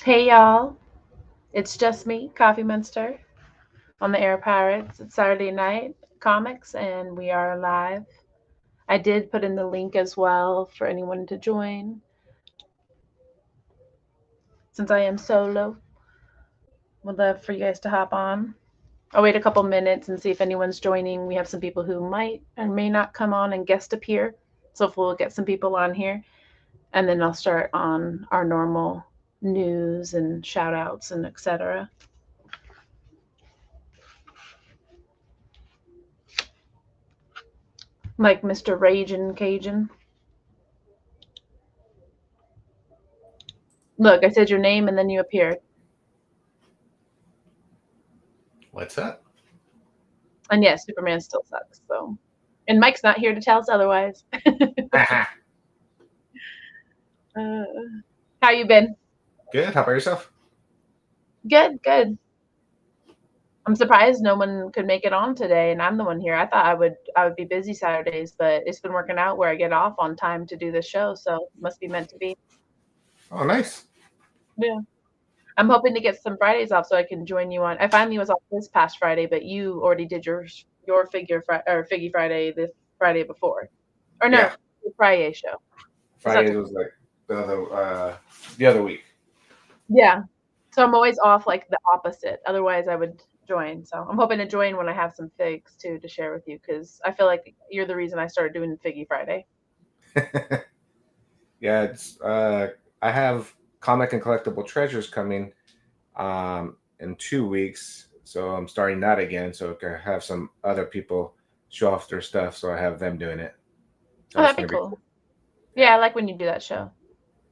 Hey y'all, it's just me, Coffee Monster, on the Air Pirates. It's Saturday night comics, and we are live. I did put in the link as well for anyone to join. Since I am solo, would love for you guys to hop on. I'll wait a couple minutes and see if anyone's joining. We have some people who might and may not come on and guest appear, so if we'll get some people on here, and then I'll start on our normal news and shout outs and etc. Like Mr. Ragin' Cajun. Look, I said your name and then you appeared. What's up? And yes, Superman still sucks. So, and Mike's not here to tell us otherwise. uh, how you been? Good. How about yourself? Good, good. I'm surprised no one could make it on today, and I'm the one here. I thought I would be busy Saturdays, but it's been working out where I get off on time to do this show, so it must be meant to be. Oh, nice. Yeah. I'm hoping to get some Fridays off so I can join you on. I finally was off this past Friday, but you already did your Figgy Friday the Friday before, or no, Yeah. the Friday show. It's not Fridays was like the other week. Yeah. So I'm always off like the opposite. Otherwise, I would join. So I'm hoping to join when I have some figs too to share with you because I feel like you're the reason I started doing Figgy Friday. Yeah, it's I have comic and collectible treasures coming in 2 weeks, so I'm starting that again. So I can have some other people show off their stuff. So I have them doing it. So Oh, that's that'd be gonna be cool. cool. Yeah, Yeah. I like when you do that show.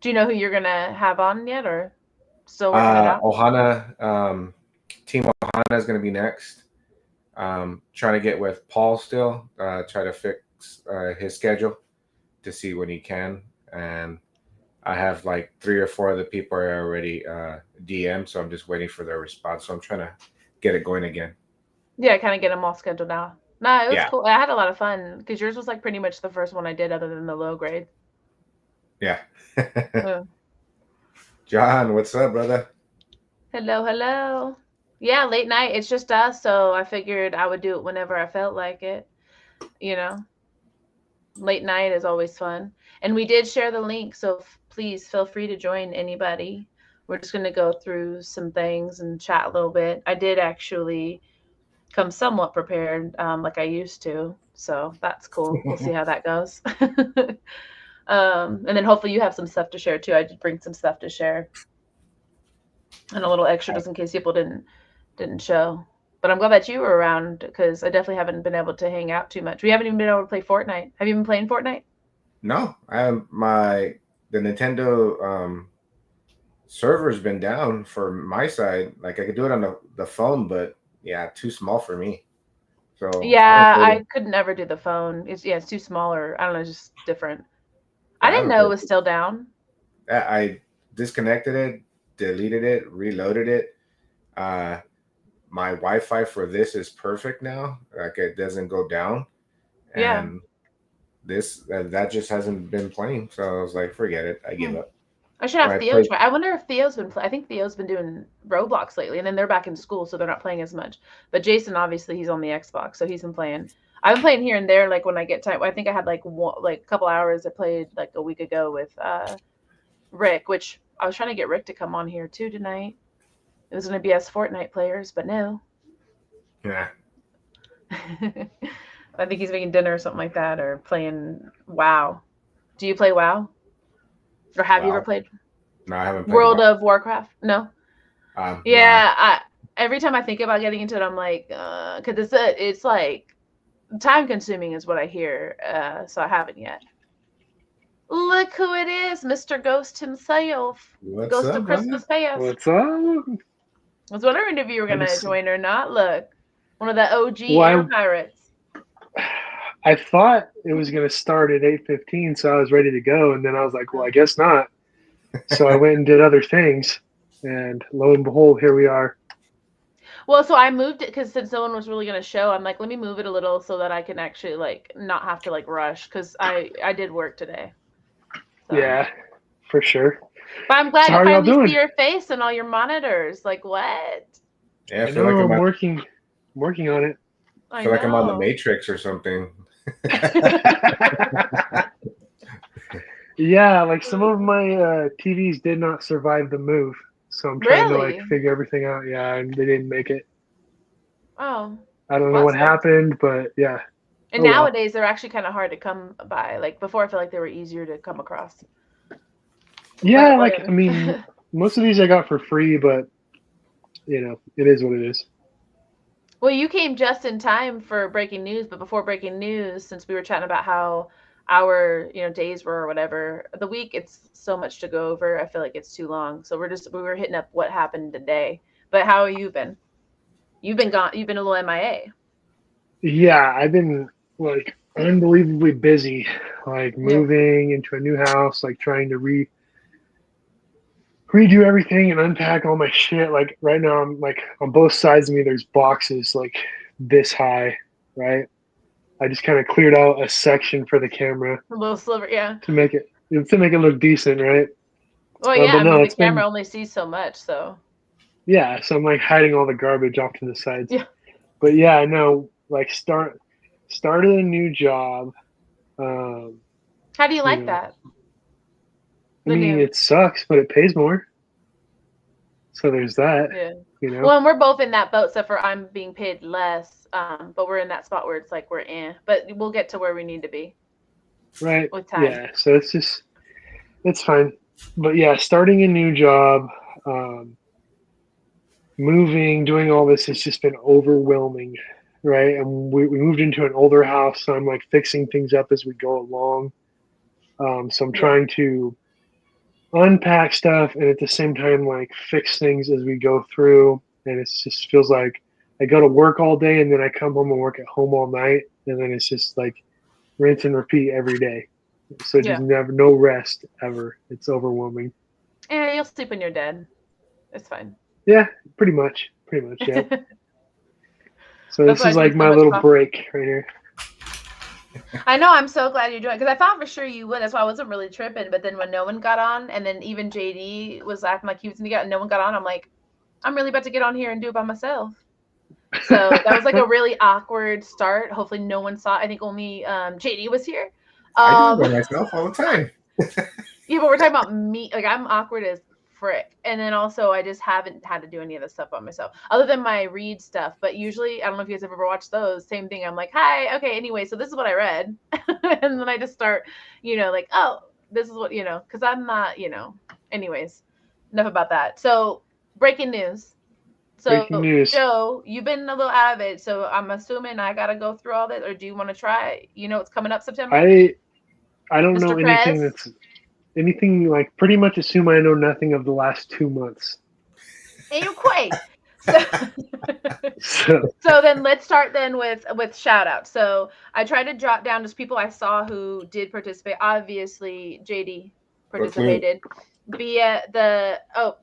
Do you know who you're gonna have on yet, or still working it out? Ohana, Team Ohana is gonna be next. Trying to get with Paul still. Try to fix his schedule to see when he can. And I have like three or four other people are already DM, so I'm just waiting for their response. So I'm trying to get it going again. Yeah, kind of get them all scheduled out. Nah, it was Yeah, cool. I had a lot of fun because yours was like pretty much the first one I did, other than the low grade. yeah. Yeah. John, what's up, brother? Hello, hello. Yeah, late night. It's just us, so I figured I would do it whenever I felt like it. You know, late night is always fun. And we did share the link, so please feel free to join anybody. We're just going to go through some things and chat a little bit. I did actually come somewhat prepared, like I used to, so that's cool. We'll see how that goes. And then hopefully you have some stuff to share too. I did bring some stuff to share and a little extra just in case people didn't show. But I'm glad that you were around because I definitely haven't been able to hang out too much. We haven't even been able to play Fortnite. Have you been playing Fortnite? No, I have the Nintendo server's been down for my side. Like I could do it on the phone, but yeah, too small for me. So I haven't Yeah, played it. I could never do the phone. It's too smaller. I don't know, it's just different. I Yeah, I didn't haven't know it played was it. still down. I disconnected it, deleted it, reloaded it. Uh, my Wi-Fi for this is perfect now. Like it doesn't go down, Yeah. and that just hasn't been playing. So I was like, forget it. I give Hmm. up. I should When have I Theo played, try. I wonder if Theo's been. I think Theo's been doing Roblox lately, and then they're back in school, so they're not playing as much. But Jason, obviously, he's on the Xbox, so he's been playing. I've been playing here and there, like when I get time. I think I had like like a couple hours. I played like a week ago with Rick, which I was trying to get Rick to come on here too tonight. It was going to be us Fortnite players, but no. yeah, I think he's making dinner or something like that, or playing WoW. Do you play WoW, or have you ever wow. played No, I haven't played World WoW. of Warcraft? No. Nah. Yeah, every time I think about getting into it, I'm like, because it's like time consuming is what I hear. So I haven't yet. Look who it is, Mr. Ghost himself, What's Ghost of up, brother? Christmas Past. What's up? I was wondering if you were I gonna just, join or not. Look, one of the OG well, air pirates. I thought it was going to start at 8:15, so I was ready to go, and then I was like, well, I guess not. So I went and did other things, and lo and behold, here we are. Well, so I moved it because since no one was really gonna show, I'm like, let me move it a little so that I can actually like not have to like rush because I did work today. So Yeah, for sure. But I'm glad So to how are y'all finally doing? see your face on all your monitors. Like what? Yeah, I know I'm working on it. I I feel like I'm on the know. Matrix or something. Yeah, like some of my TVs did not survive the move, so I'm trying to like Really? figure everything out. Yeah, and they didn't make it. Oh. I don't know Well, what that sucks. happened, but yeah. And Oh well. nowadays they're actually kind of hard to come by. Like before, I feel like they were easier to come across. Yeah, But like whatever. I mean, most of these I got for free, but it is what it is. Well, you came just in time for breaking news, but before breaking news, since we were chatting about how our days were or whatever, the week it's so much to go over. I feel like it's too long. So we were hitting up what happened today. But how have you been? You've been gone. You've been a little MIA. Yeah, I've been like unbelievably busy, like Yeah. moving into a new house, like trying to redo everything and unpack all my shit. Like right now, I'm like on both sides of me, there's boxes like this high, right? I just kind of cleared out a section for the camera A little sliver. Yeah. to make it look decent, right? Well, yeah. But I no, mean, the it's camera been only sees so much. So yeah. So I'm like hiding all the garbage off to the sides. yeah. But yeah, I know. Like started a new job. Um, How do you you like know, that? I The mean, new. it sucks, but it pays more. So there's that. Yeah. You know. Well, and we're both in that boat, except for I'm being paid less. But we're in that spot where it's like we're in. But we'll get to where we need to be Right. with time. Yeah. So it's fine. But yeah, starting a new job, um, moving, doing all this has just been overwhelming, right? And we moved into an older house, so I'm like fixing things up as we go along. So I'm Yeah. trying to unpack stuff and at the same time like fix things as we go through. And it just feels like I go to work all day and then I come home and work at home all night, and then it's just like rinse and repeat every day. So just Yeah. never no rest ever. It's overwhelming. Yeah, you'll sleep when you're dead. It's fine. Yeah, pretty much. Pretty much, yeah. That's So this why I is drink like so my much little coffee. break right here. I know. I'm so glad you're doing it because I thought for sure you would. That's why I wasn't really tripping. But then when no one got on, and then even JD was acting like he was gonna get, and no one got on, I'm like, I'm really about to get on here and do it by myself. So that was like a really awkward start. Hopefully, no one saw. I think only JD was here. I do it by Um, myself all the time. Yeah, but we're talking about me. Like I'm awkward as frick, and then also I just haven't had to do any of this stuff by myself, other than my read stuff. But usually, I don't know if you guys have ever watched those. Same thing. I'm like, hi, okay. Anyway, so this is what I read, and then I just start, like, oh, this is what because I'm not, Anyways, enough about that. So breaking news. Breaking So news. Joe, you've been a little out of it, so I'm assuming I gotta go through all this, or do you want to try? You know what's coming up September, I don't know Mr. anything Prez? that's anything like pretty much assume I know nothing of the last 2 months. And you quake. So, So so then let's start then with shout outs. So I tried to jot down just people I saw who did participate. Obviously, JD Brooklyn. participated.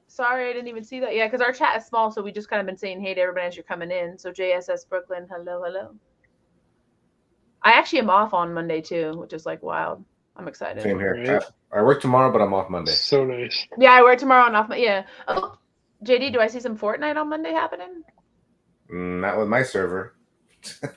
Sorry, I didn't even see that. Yeah, because our chat is small, so we just kind of been saying hey to everybody as you're coming in. So JSS Brooklyn, hello, hello. I actually am off on Monday too, which is like wild. I'm excited. Same here. right. I work tomorrow, but I'm off Monday. So nice. Yeah, I work tomorrow and off. Yeah. Oh, JD, do I see some Fortnite on Monday happening? Not with my server.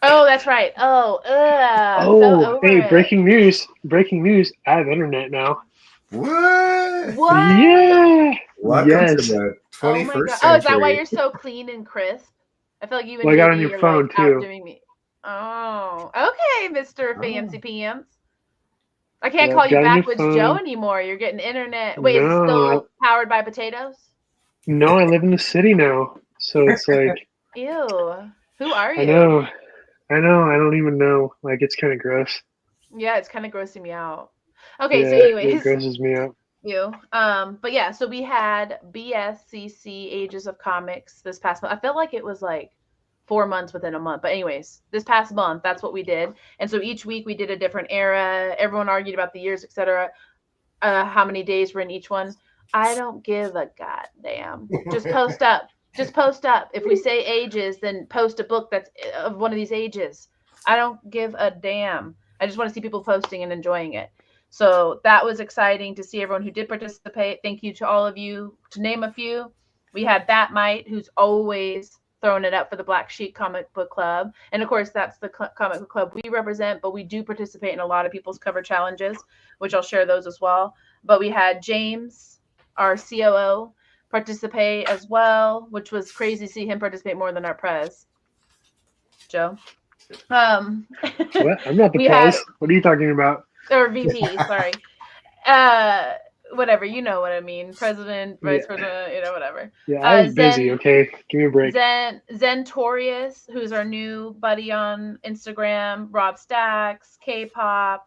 Oh, that's right. Oh, so Oh, over hey, it. breaking news. Breaking news. I have internet now. What? What? Yeah. Welcome to Yes. the Oh my 21st god. Oh, is that why century. you're so clean and crisp? I feel like you and Well, I got on JD your are like phone too. outdoing me. Oh, okay, Mr. Oh, Fancy Pants. I can't call Yep, you got on your Backwoods Joe phone. anymore. You're getting internet. Wait, is it No, still powered by potatoes? no, I live in the city now. So it's like Ew. Who are I you? know. I know. I don't even know. Like it's kind of gross. Yeah, it's kind of grossing me out. Okay, so Yeah, it anyways, grosses me out. but yeah, so we had BSCC Ages of Comics this past month. I felt like it was like 4 months within a month. But anyways, this past month, that's what we did. And so each week we did a different era. Everyone argued about the years, etc. How many days were in each one. I don't give a goddamn. Just post up. Just post up. If we say ages, then post a book that's of one of these ages. I don't give a damn. I just want to see people posting and enjoying it. So that was exciting to see everyone who did participate. Thank you to all of you. To name a few, we had Batmite, who's always throwing it up for the Black Sheep Comic Book Club. And of course, that's the comic book club we represent, but we do participate in a lot of people's cover challenges, which I'll share those as well. But we had James, our COO, participate as well, which was crazy to see him participate more than our prez, Joe. What? I'm not the We had, prez. What are you talking about? or VP, sorry. Uh, Whatever, you know what I mean. President, vice Yeah, president, whatever. yeah. I was busy. Zen Okay, give me a break. Zentorius, who's our new buddy on Instagram, Rob Stacks, K-pop.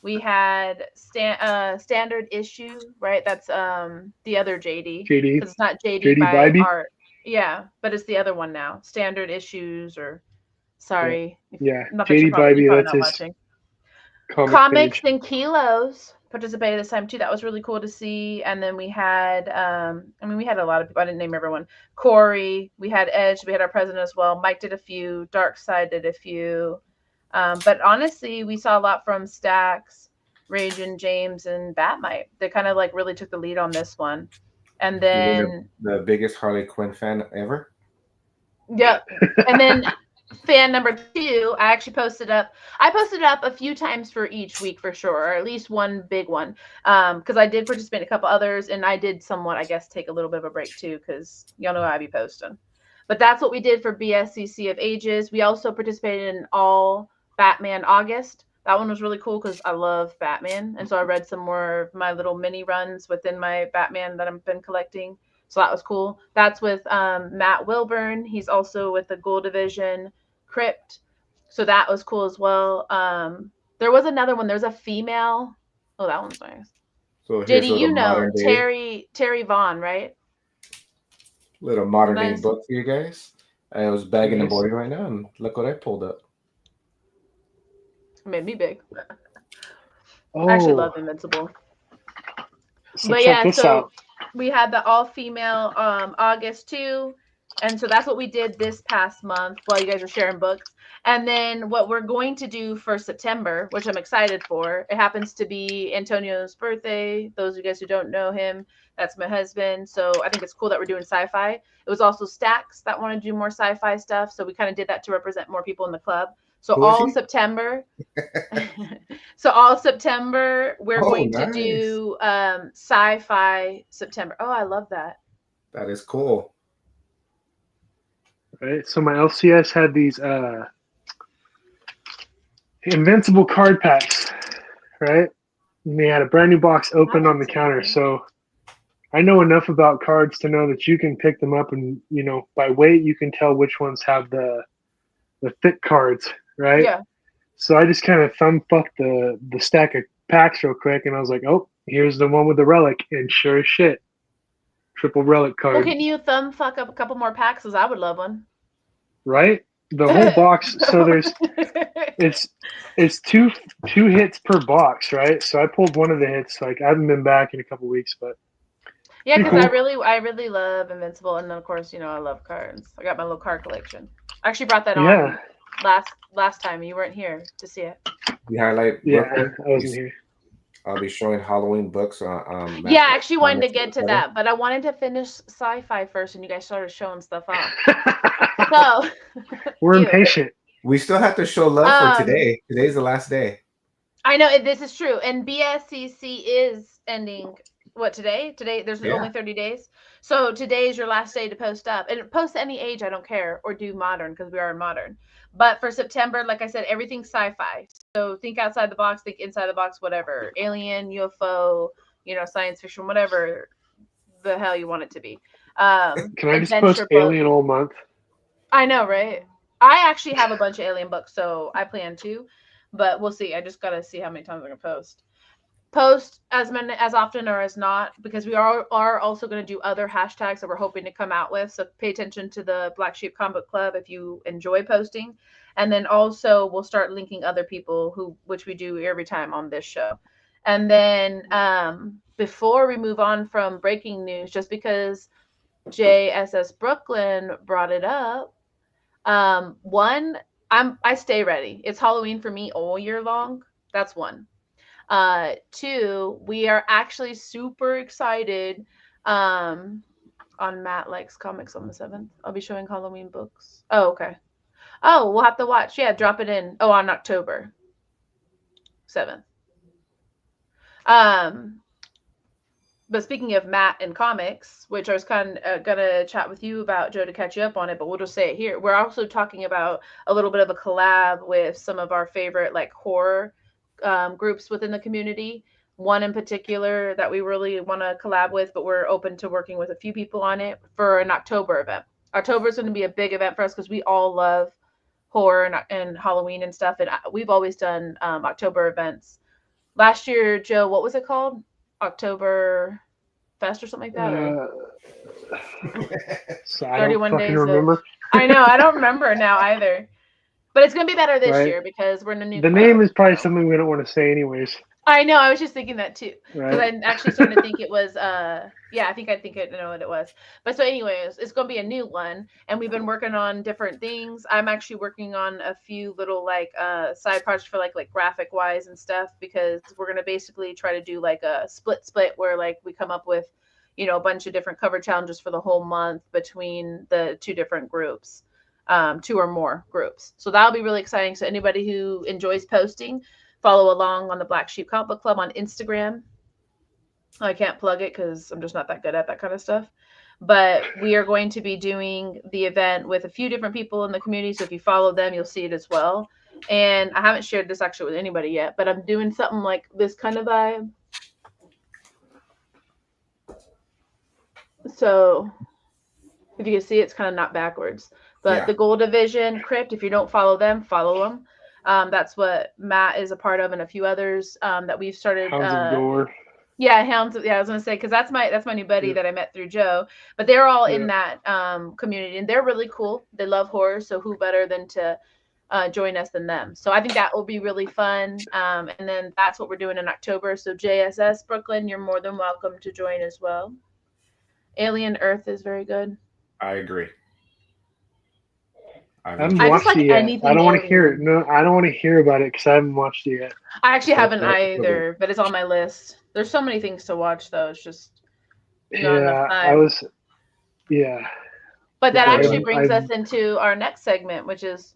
We had Standard Issue, right? That's the other JD, JD, because it's not JD JD by Vibey. Art. Yeah, but it's the other one now. Standard Issues, or Yeah, sorry, yeah. not that JD you're Vibey. probably That's not his watching. comic Comics page. and Kilos participated this time too. That was really cool to see. And then we had, we had a lot of people. I didn't name everyone. Corey, we had Edge, we had our president as well. Mike did a few. Dark Side did a few. But honestly, we saw a lot from Stacks, Rage and James, and Batmite. They kind of like really took the lead on this one. And You mean then, the biggest Harley Quinn fan ever? yep. And then fan number 2, I actually posted up. I posted up a few times for each week for sure, or at least one big one, because I did participate in a couple others, and I did somewhat, I guess, take a little bit of a break too, because y'all know I be posting. But that's what we did for BSCC of Ages. We also participated in All Batman August. That one was really cool because I love Batman, and so I read some more of my little mini runs within my Batman that I've been collecting. So that was cool. That's with Matt Wilburn. He's also with the Ghoul Division Crypt. So that was cool as well. There was another one. There's a female. Oh, that one's nice. So here's JD, a little you know modern day, Terry Vaughn, right? little modern day Nice. book for you guys. I was bagging and Nice. boarding right now, and look what I pulled up. Made me big. Oh, I actually love Invincible. so But check yeah, this so out. we had the all female August too. And so that's what we did this past month while you guys are sharing books. And then what we're going to do for September, which I'm excited for, it happens to be Antonio's birthday. Those of you guys who don't know him, that's my husband. So I think it's cool that we're doing sci-fi. It was also Stacks that wanted to do more sci-fi stuff. So we kind of did that to represent more people in the club. So Who is all he? September, so all September, we're Oh, going to nice. do sci-fi September. Oh, I love that. That is cool. Right. So my LCS had these Invincible card packs, right? And they had a brand new box open on the counter. So I know enough about cards to know that you can pick them up, and by weight you can tell which ones have the thick cards, right? Yeah. So I just kind of thumb fucked the stack of packs real quick, and I was like, oh, here's the one with the relic, and sure as shit, triple relic card. Well, can you thumb fuck up a couple more packs? Because I would love one. Right? The whole box. So there's it's two hits per box, right? So I pulled one of the hits. Like I haven't been back in a couple weeks, but yeah, because cool. I really love Invincible, and then of course I love cards. I got my little card collection. I actually brought that on last time. You weren't here to see it. You highlight Yeah, Brooklyn. I wasn't here. I'll be showing Halloween books. Yeah, I actually wanted to get to that, but I wanted to finish sci-fi first, and you guys started showing stuff off. So we're Ew. impatient. We still have to show love for today. Today's the last day. I know this is true, and BSCC is ending. What today? Today there's only 30 days. So today is your last day to post up, and post any age. I don't care, or do modern because we are in modern. But for September, like I said, everything's sci-fi. So think outside the box, think inside the box, whatever. Alien, UFO, science fiction, whatever the hell you want it to be. Can I just post Alien all month? I know, right? I actually have a bunch of Alien books, so I plan to, but we'll see. I just gotta see how many times I'm gonna post as often or as not, because we are also going to do other hashtags that we're hoping to come out with. So pay attention to the Black Sheep Comic Club if you enjoy posting, and then also we'll start linking other people which we do every time on this show. And then before we move on from breaking news, just because JSS Brooklyn brought it up, I stay ready. It's Halloween for me all year long. That's one. Two, we are actually super excited. On Matt Likes Comics on the 7th. I'll be showing Halloween books. Oh, okay. Oh, we'll have to watch. Yeah, drop it in. Oh, on October 7th. But speaking of Matt and comics, which I was kind of gonna chat with you about, Joe, to catch you up on it, but we'll just say it here. We're also talking about a little bit of a collab with some of our favorite like horror groups within the community. One in particular that we really want to collab with, but we're open to working with a few people on it for an October event. October is going to be a big event for us because we all love horror and Halloween and stuff, and we've always done October events. Last year, Joe, what was it called? October Fest or something like that, or So I don't 31 fucking days of. remember. I know, I don't remember now either. But it's gonna be better this Right. year because we're in a new The club. name is probably something we don't want to say, anyways. I know. I was just thinking that too, because Right. I'm actually starting to think it was. Yeah, I think I know what it was. But so, anyways, it's gonna be a new one, and we've been working on different things. I'm actually working on a few little like side projects for like graphic wise and stuff, because we're gonna basically try to do like a split where like we come up with, a bunch of different cover challenges for the whole month between the two different groups. Two or more groups. So that'll be really exciting. So anybody who enjoys posting, follow along on the Black Sheep Comic Book Club on Instagram. I can't plug it because I'm just not that good at that kind of stuff. But we are going to be doing the event with a few different people in the community. So if you follow them, you'll see it as well. And I haven't shared this actually with anybody yet, but I'm doing something like this kind of vibe. So if you can see, it's kind of not backwards. But Yeah. the Gold Division Crypt, if you don't follow them, follow them. That's what Matt is a part of, and a few others that we've started. Hounds of Gore. Yeah, Hounds. Yeah, I was gonna say because that's my new buddy that I met through Joe. But they're all in that community, and they're really cool. They love horror, so who better than to join us than them? So I think that will be really fun. And then that's what we're doing in October. So JSS Brooklyn, you're more than welcome to join as well. Alien Earth is very good. I agree. I haven't I just watched like it yet. anything I don't want to hear it. alien. No, I don't want to hear about it because I haven't watched it yet. I actually haven't That's either, but it's on my list. There's so many things to watch, though. It's just not enough Yeah, time. Yeah. But that Yeah, actually brings I've- us into our next segment, which is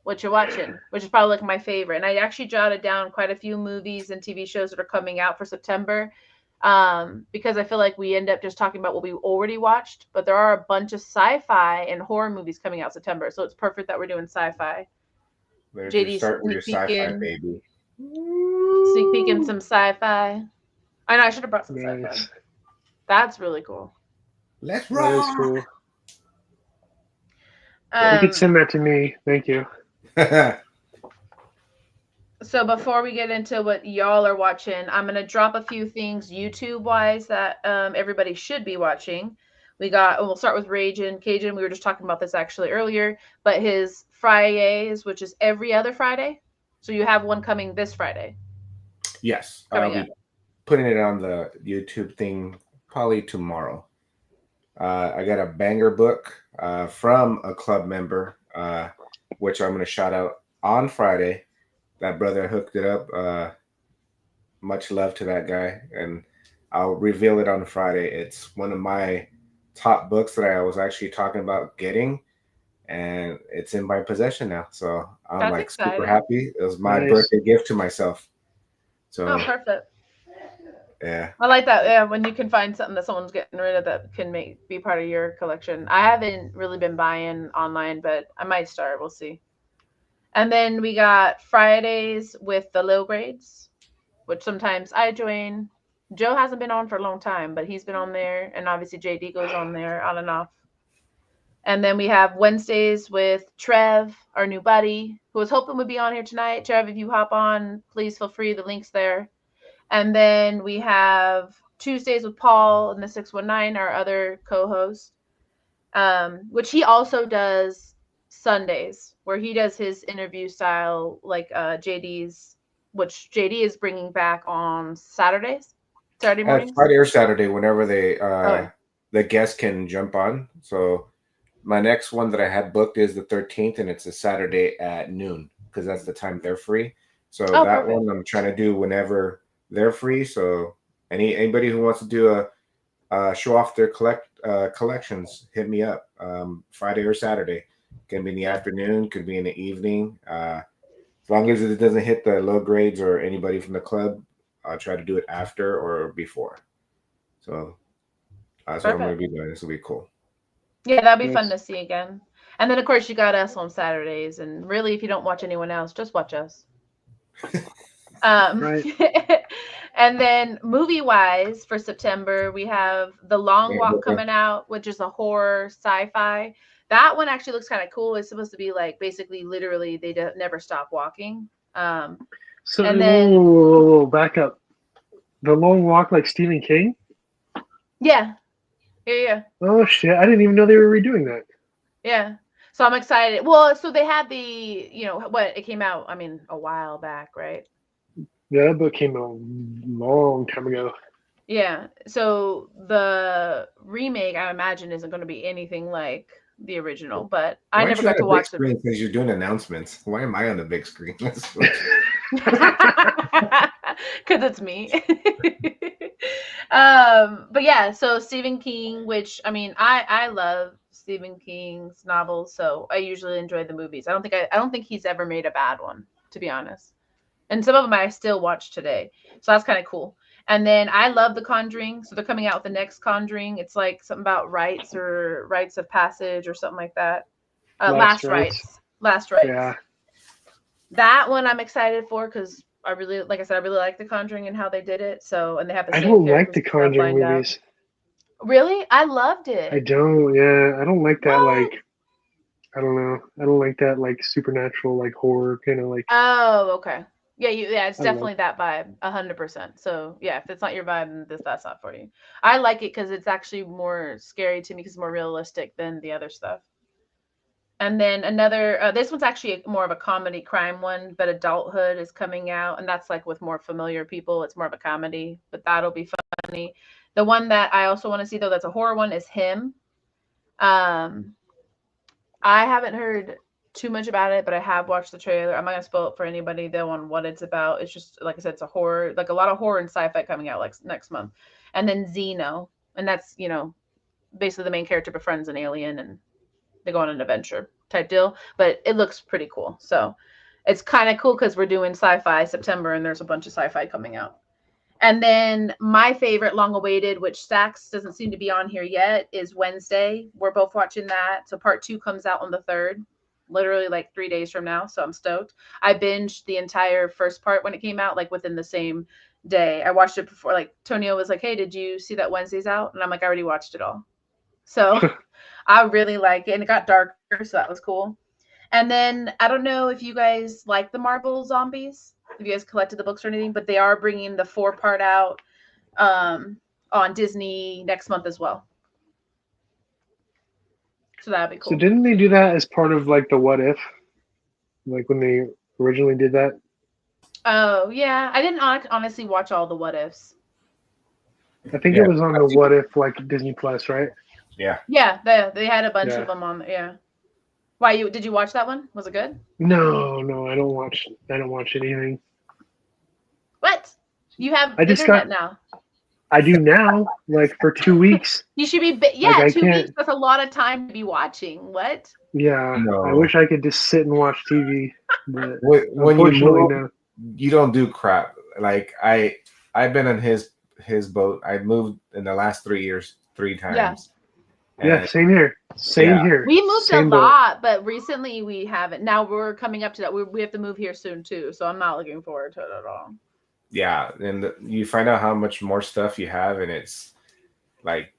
what you're watching, which is probably like my favorite. And I actually jotted down quite a few movies and TV shows that are coming out for September, because I feel like we end up just talking about what we already watched. But there are a bunch of sci-fi and horror movies coming out September, so it's perfect that we're doing sci-fi. There's JD your start with your sneak sci-fi, peeking. baby. Sneak peeking some sci-fi. I know I should have brought some sci-fi. Nice. That's really cool. Let's That is rock. cool. You could send that to me. Thank you. So before we get into what y'all are watching, I'm going to drop a few things YouTube-wise that everybody should be watching. We'll start with Ragin' Cajun. We were just talking about this actually earlier, but his Fridays, which is every other Friday. So you have one coming this Friday. Yes. I'll be putting it on the YouTube thing probably tomorrow. I got a banger book from a club member, which I'm going to shout out on Friday. That brother hooked it up. Much love to that guy. And I'll reveal it on Friday. It's one of my top books that I was actually talking about getting. And it's in my possession now. So I'm That's super exciting. happy. It was my Nice. birthday gift to myself. So Oh, perfect. yeah. I like that. Yeah, when you can find something that someone's getting rid of that can be part of your collection. I haven't really been buying online, but I might start. We'll see. And then we got Fridays with the low grades, which sometimes I join. Joe hasn't been on for a long time, but he's been on there, and obviously JD goes on there on and off. And then we have Wednesdays with Trev, our new buddy, who was hoping would be on here tonight. Trev, if you hop on, please feel free. The link's there. And then we have Tuesdays with Paul and the 619, our other co-host, which he also does Sundays, where he does his interview style, like JD's, which JD is bringing back on Saturday mornings. Friday or Saturday, whenever the guests can jump on. So my next one that I had booked is the 13th, and it's a Saturday at noon because that's the time they're free. So that perfect. one I'm trying to do whenever they're free. So anybody who wants to do a show off their collections, hit me up. Friday or Saturday, can be in the Yeah. afternoon, could be in the evening. As long as it doesn't hit the low grades or anybody from the club, I'll try to do it after or before. So that's what I'm going to Perfect. be doing. This will be cool. Yeah, that'd be fun Nice. to see again. And then of course you got us on Saturdays, and really, if you don't watch anyone else, just watch us. Um, Right. and then movie wise for September, we have The Long Yeah, Walk coming out, which is a horror sci-fi. That one actually looks kind of cool. It's supposed to be like basically literally they never stop walking. So And whoa, then whoa, whoa, whoa, back up. The Long Walk, like Stephen King. yeah, yeah. Oh shit! I didn't even know they were redoing that. Yeah. So I'm excited. Well, so they had the, what it came out, I mean, a while back, right? Yeah, that book came out a long time ago. Yeah. So the remake, I imagine, isn't going to be anything like the original, but I why aren't never you got on to a big watch the screen because you're doing announcements? Why am I on the big screen? because it's me. But yeah, so Stephen King, which I mean, I love Stephen King's novels, so I usually enjoy the movies. I don't think he's ever made a bad one, to be honest. And some of them I still watch today, so that's kind of cool. And then I love The Conjuring, so they're coming out with the next Conjuring. It's like something about rites or rites of passage or something like that. Last Last rites. rites, last rites. Yeah, That one I'm excited for because I really, like I said, I really like The Conjuring and how they did it. So, and they have the I same don't like characters the and stuff Conjuring lined up. movies. Really? I loved I it. don't. Yeah, I don't like that. What? Like, I don't know. I don't like that. Like supernatural, like horror kind of like. Oh, okay. Yeah, it's I don't know. definitely that vibe, 100%. So yeah, if it's not your vibe, then that's not for you. I like it because it's actually more scary to me because it's more realistic than the other stuff. And then another, this one's actually more of a comedy crime one, but Adulthood is coming out, and that's like with more familiar people. It's more of a comedy, but that'll be funny. The one that I also want to see though, that's a horror one, is Him. Um, I haven't heard too much about it, but I have watched the trailer. I'm not gonna spoil it for anybody though on what it's about. It's just like I said, it's a horror, like a lot of horror and sci-fi coming out like next month. And then Xeno, and that's basically the main character befriends an alien and they go on an adventure type deal. But it looks pretty cool. So it's kind of cool because we're doing sci-fi September and there's a bunch of sci-fi coming out. And then my favorite long awaited, which Stacks doesn't seem to be on here yet, is Wednesday. We're both watching that. So part 2 comes out on the 3rd, literally like 3 days from now. So I'm stoked. I binged the entire first part when it came out, like within the same day. I watched it before, like Tonio was like, "Hey, did you see that Wednesday's out?" And I'm like, "I already watched it all." So I really like it. And it got darker, so that was cool. And then I don't know if you guys like the Marvel zombies, if you guys collected the books or anything, but they are bringing the 4-part out on Disney next month as well. So that'd be So cool. didn't they do that as part of like the What If? Like when they originally did that? Oh yeah, I didn't honestly watch all the what ifs. I think it Yeah, was on the What If like Disney Plus, right? yeah. Yeah, they had a bunch of Yeah. them on. Yeah. Why you did you watch that one? Was it good? No, no, I don't watch. I don't watch anything. What? You have I just got. internet now. I do now, like for 2 weeks. You should be. Like Yeah, I 2 weeks. can't. That's a lot of time to be watching. What? Yeah, I No. wish I could just sit and watch TV, but When you unfortunately, move, no. you don't do crap. Like I've been on his boat. I moved in the last 3 years 3 times. Yeah, And same here. Same yeah, here. We moved a Same boat. lot, but recently we haven't. Now we're coming up to that. We have to move here soon too, so I'm not looking forward to it at all. yeah. And you find out how much more stuff you have, and it's like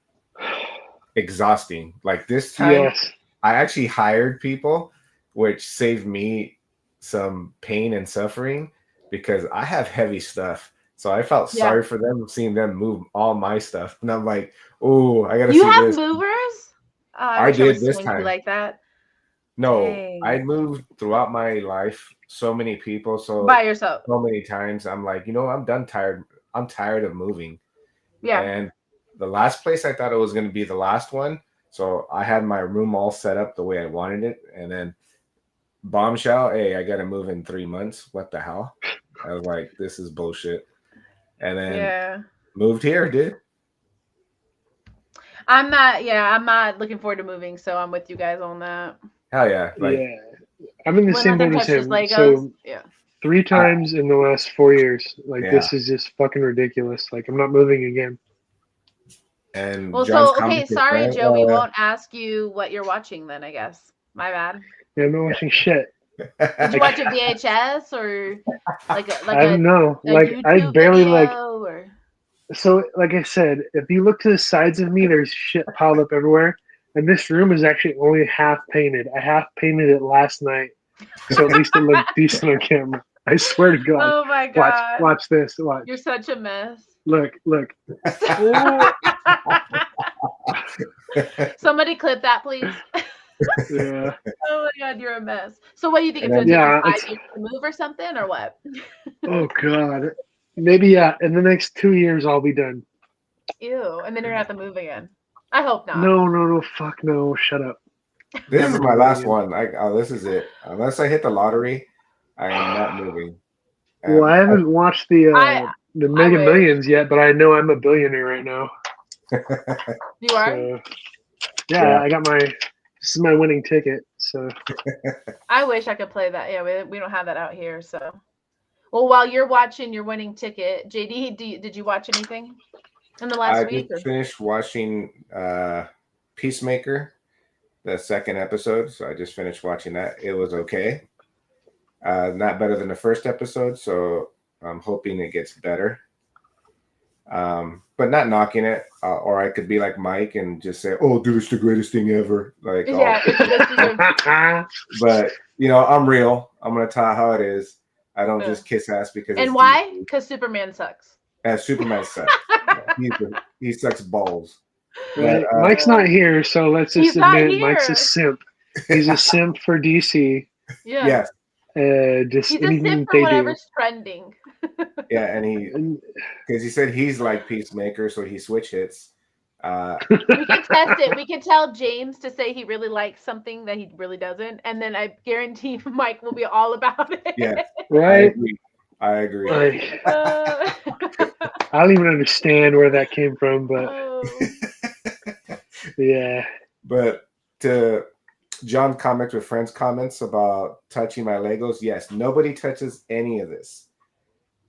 exhausting. Like this time, Yes. I actually hired people, which saved me some pain and suffering because I have heavy stuff. So I felt Yeah. sorry for them seeing them move all my stuff. And I'm like, oh, I gotta You see have this. movers? Oh, I I wish I did was this swanky time. like that. No, I Dang. moved throughout my life so many people, By so yourself. so many times. I'm like, I'm done tired. I'm tired of moving. Yeah. And the last place I thought it was gonna be the last one. So I had my room all set up the way I wanted it, and then bombshell, hey, I gotta move in 3 months. What the hell? I was like, this is bullshit. and then Yeah. moved here, dude. I'm not looking forward to moving, so I'm with you guys on that. Hell yeah, like Yeah, I'm in the We'll same let them boat as touch those him. Legos. So Yeah. 3 times in the last 4 years, like yeah. this is just fucking ridiculous. Like I'm not moving again. And Well, John's so comic okay, is sorry, friend. Joe. We won't ask you what you're watching then. I guess. My bad. Yeah, I'm not watching shit. Did you Like watch a VHS or like a I don't know. a Like I YouTube barely like. video or? So like I said, if you look to the sides of me, there's shit piled up everywhere. And this room is actually only half painted. I half painted it last night, so at least it looked decent on camera. I swear to God. Oh my Watch, god, watch this. Watch. you're such a mess. Look. Oh, Somebody clip that, please. yeah. Oh my god, you're a mess. So what do you think And it's gonna then, take you Yeah. 5 years to move or something or what? Oh God. Maybe in the next 2 years I'll be done. Ew, and then you're gonna have to move again. I hope not. No. Fuck no. Shut up. this Never is my moving last again. one. This is it. Unless I hit the lottery, I am not moving. Well, I haven't watched the I Mega wish. Millions yet, but I know I'm a billionaire right now. You are? So Yeah. I got my. This is my winning ticket. So I wish I could play that. Yeah, we don't have that out here. So, well, while you're watching your winning ticket, JD, did you watch anything in the last I week? just finished watching Peacemaker, the second episode. So I just finished watching that. It was okay. Not better than the first episode, so I'm hoping it gets better. But not knocking it, or I could be like Mike and just say, "Oh, dude, it's the greatest thing ever." Like, Yeah, it's the best thing of- but I'm real. I'm gonna tell you how it is. I don't just kiss ass because. And it's why? DC. Because Superman sucks. And Superman sucks. He sucks balls. right? But Mike's not here, so let's He's just not admit Mike's a here. simp. He's a simp for DC. Yeah. yes, Just He's a anything simp that for they do. whatever's trending. yeah, and because he said he's like Peacemaker, so he switch hits. We can test it. We can tell James to say he really likes something that he really doesn't, and then I guarantee Mike will be all about it. Yeah, Right? I agree. Like, Uh, I don't even understand where that came from, but oh. yeah. But to John Comics with Friends comments about touching my Legos, yes, nobody touches any of this.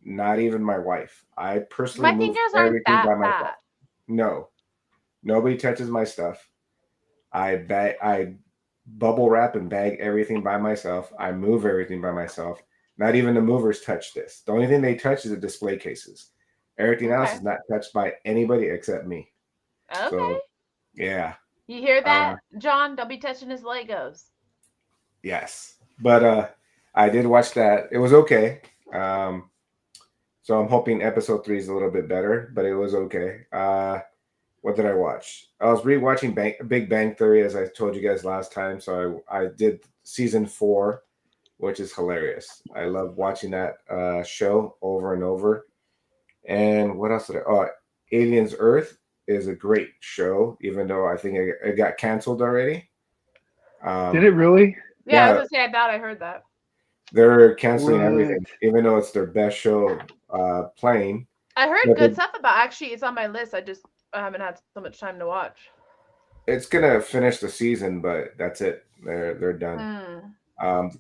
Not even my wife. I personally My move fingers aren't everything that by myself. fat. No, nobody touches my stuff. I bubble wrap and bag everything by myself. I move everything by myself. Not even the movers touch this. The only thing they touch is the display cases. Everything else is not touched by anybody except me. Okay. So, yeah. You hear that, John? Don't be touching his Legos. Yes. But I did watch that. It was okay. So I'm hoping episode 3 is a little bit better, but it was okay. What did I watch? I was rewatching Big Bang Theory, as I told you guys last time. So I did season 4, which is hilarious. I love watching that show over and over. And what else did Aliens Earth is a great show, even though I think it got canceled already. Did it really? Yeah, I was gonna say I thought I heard that. They're canceling everything, even though it's their best show playing. I heard good stuff about. Actually, it's on my list. I haven't had so much time to watch. It's gonna finish the season, but that's it. They're done.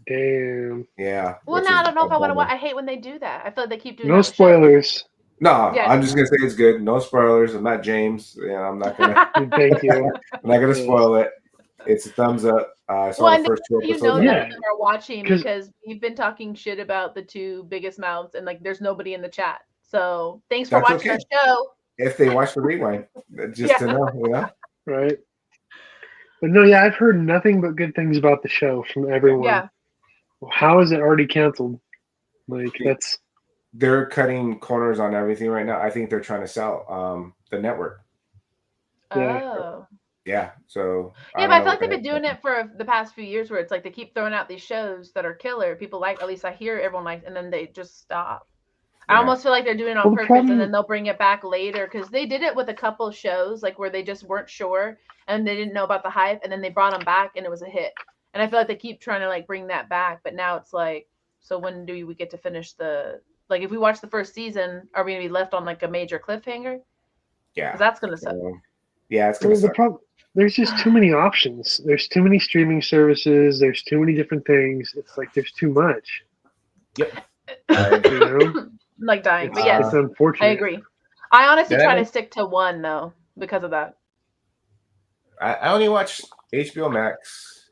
Damn. Yeah. Well, now I don't know if I want to watch. I hate when they do that. I feel like they keep doing no that with spoilers. No, yeah. I'm just gonna say it's good. No spoilers. I'm not James. I'm not gonna. Thank you. I'm not gonna spoil it. It's a thumbs up. I saw the first 2 episodes. None of them are watching because we've been talking shit about the 2 biggest mouths, and like there's nobody in the chat. So thanks for watching our show. If they watch the rewind, just to know, Right. But no, I've heard nothing but good things about the show from everyone. Yeah. Well, how is it already canceled? Like they're cutting corners on everything right now. I think they're trying to sell the network. Oh. Yeah. So yeah, but I feel like they've been doing it for the past few years, where it's like they keep throwing out these shows that are killer. People like, at least I hear everyone likes, and then they just stop. I almost feel like they're doing it on purpose, and then they'll bring it back later, because they did it with a couple shows, like where they just weren't sure and they didn't know about the hype, and then they brought them back and it was a hit. And I feel like they keep trying to like bring that back, but now it's like, so when do we get to finish the Like if we watch the first season, are we gonna be left on like a major cliffhanger? Yeah. Because that's gonna suck. Yeah, it's gonna Well, the suck. problem there's just too many options. There's too many streaming services. There's too many different things. It's like there's too much. Yep. I agree. You know, Like dying, but it's yes, I unfortunate. agree. I honestly Then I try to don't- stick to one though because of that. I only watch HBO Max.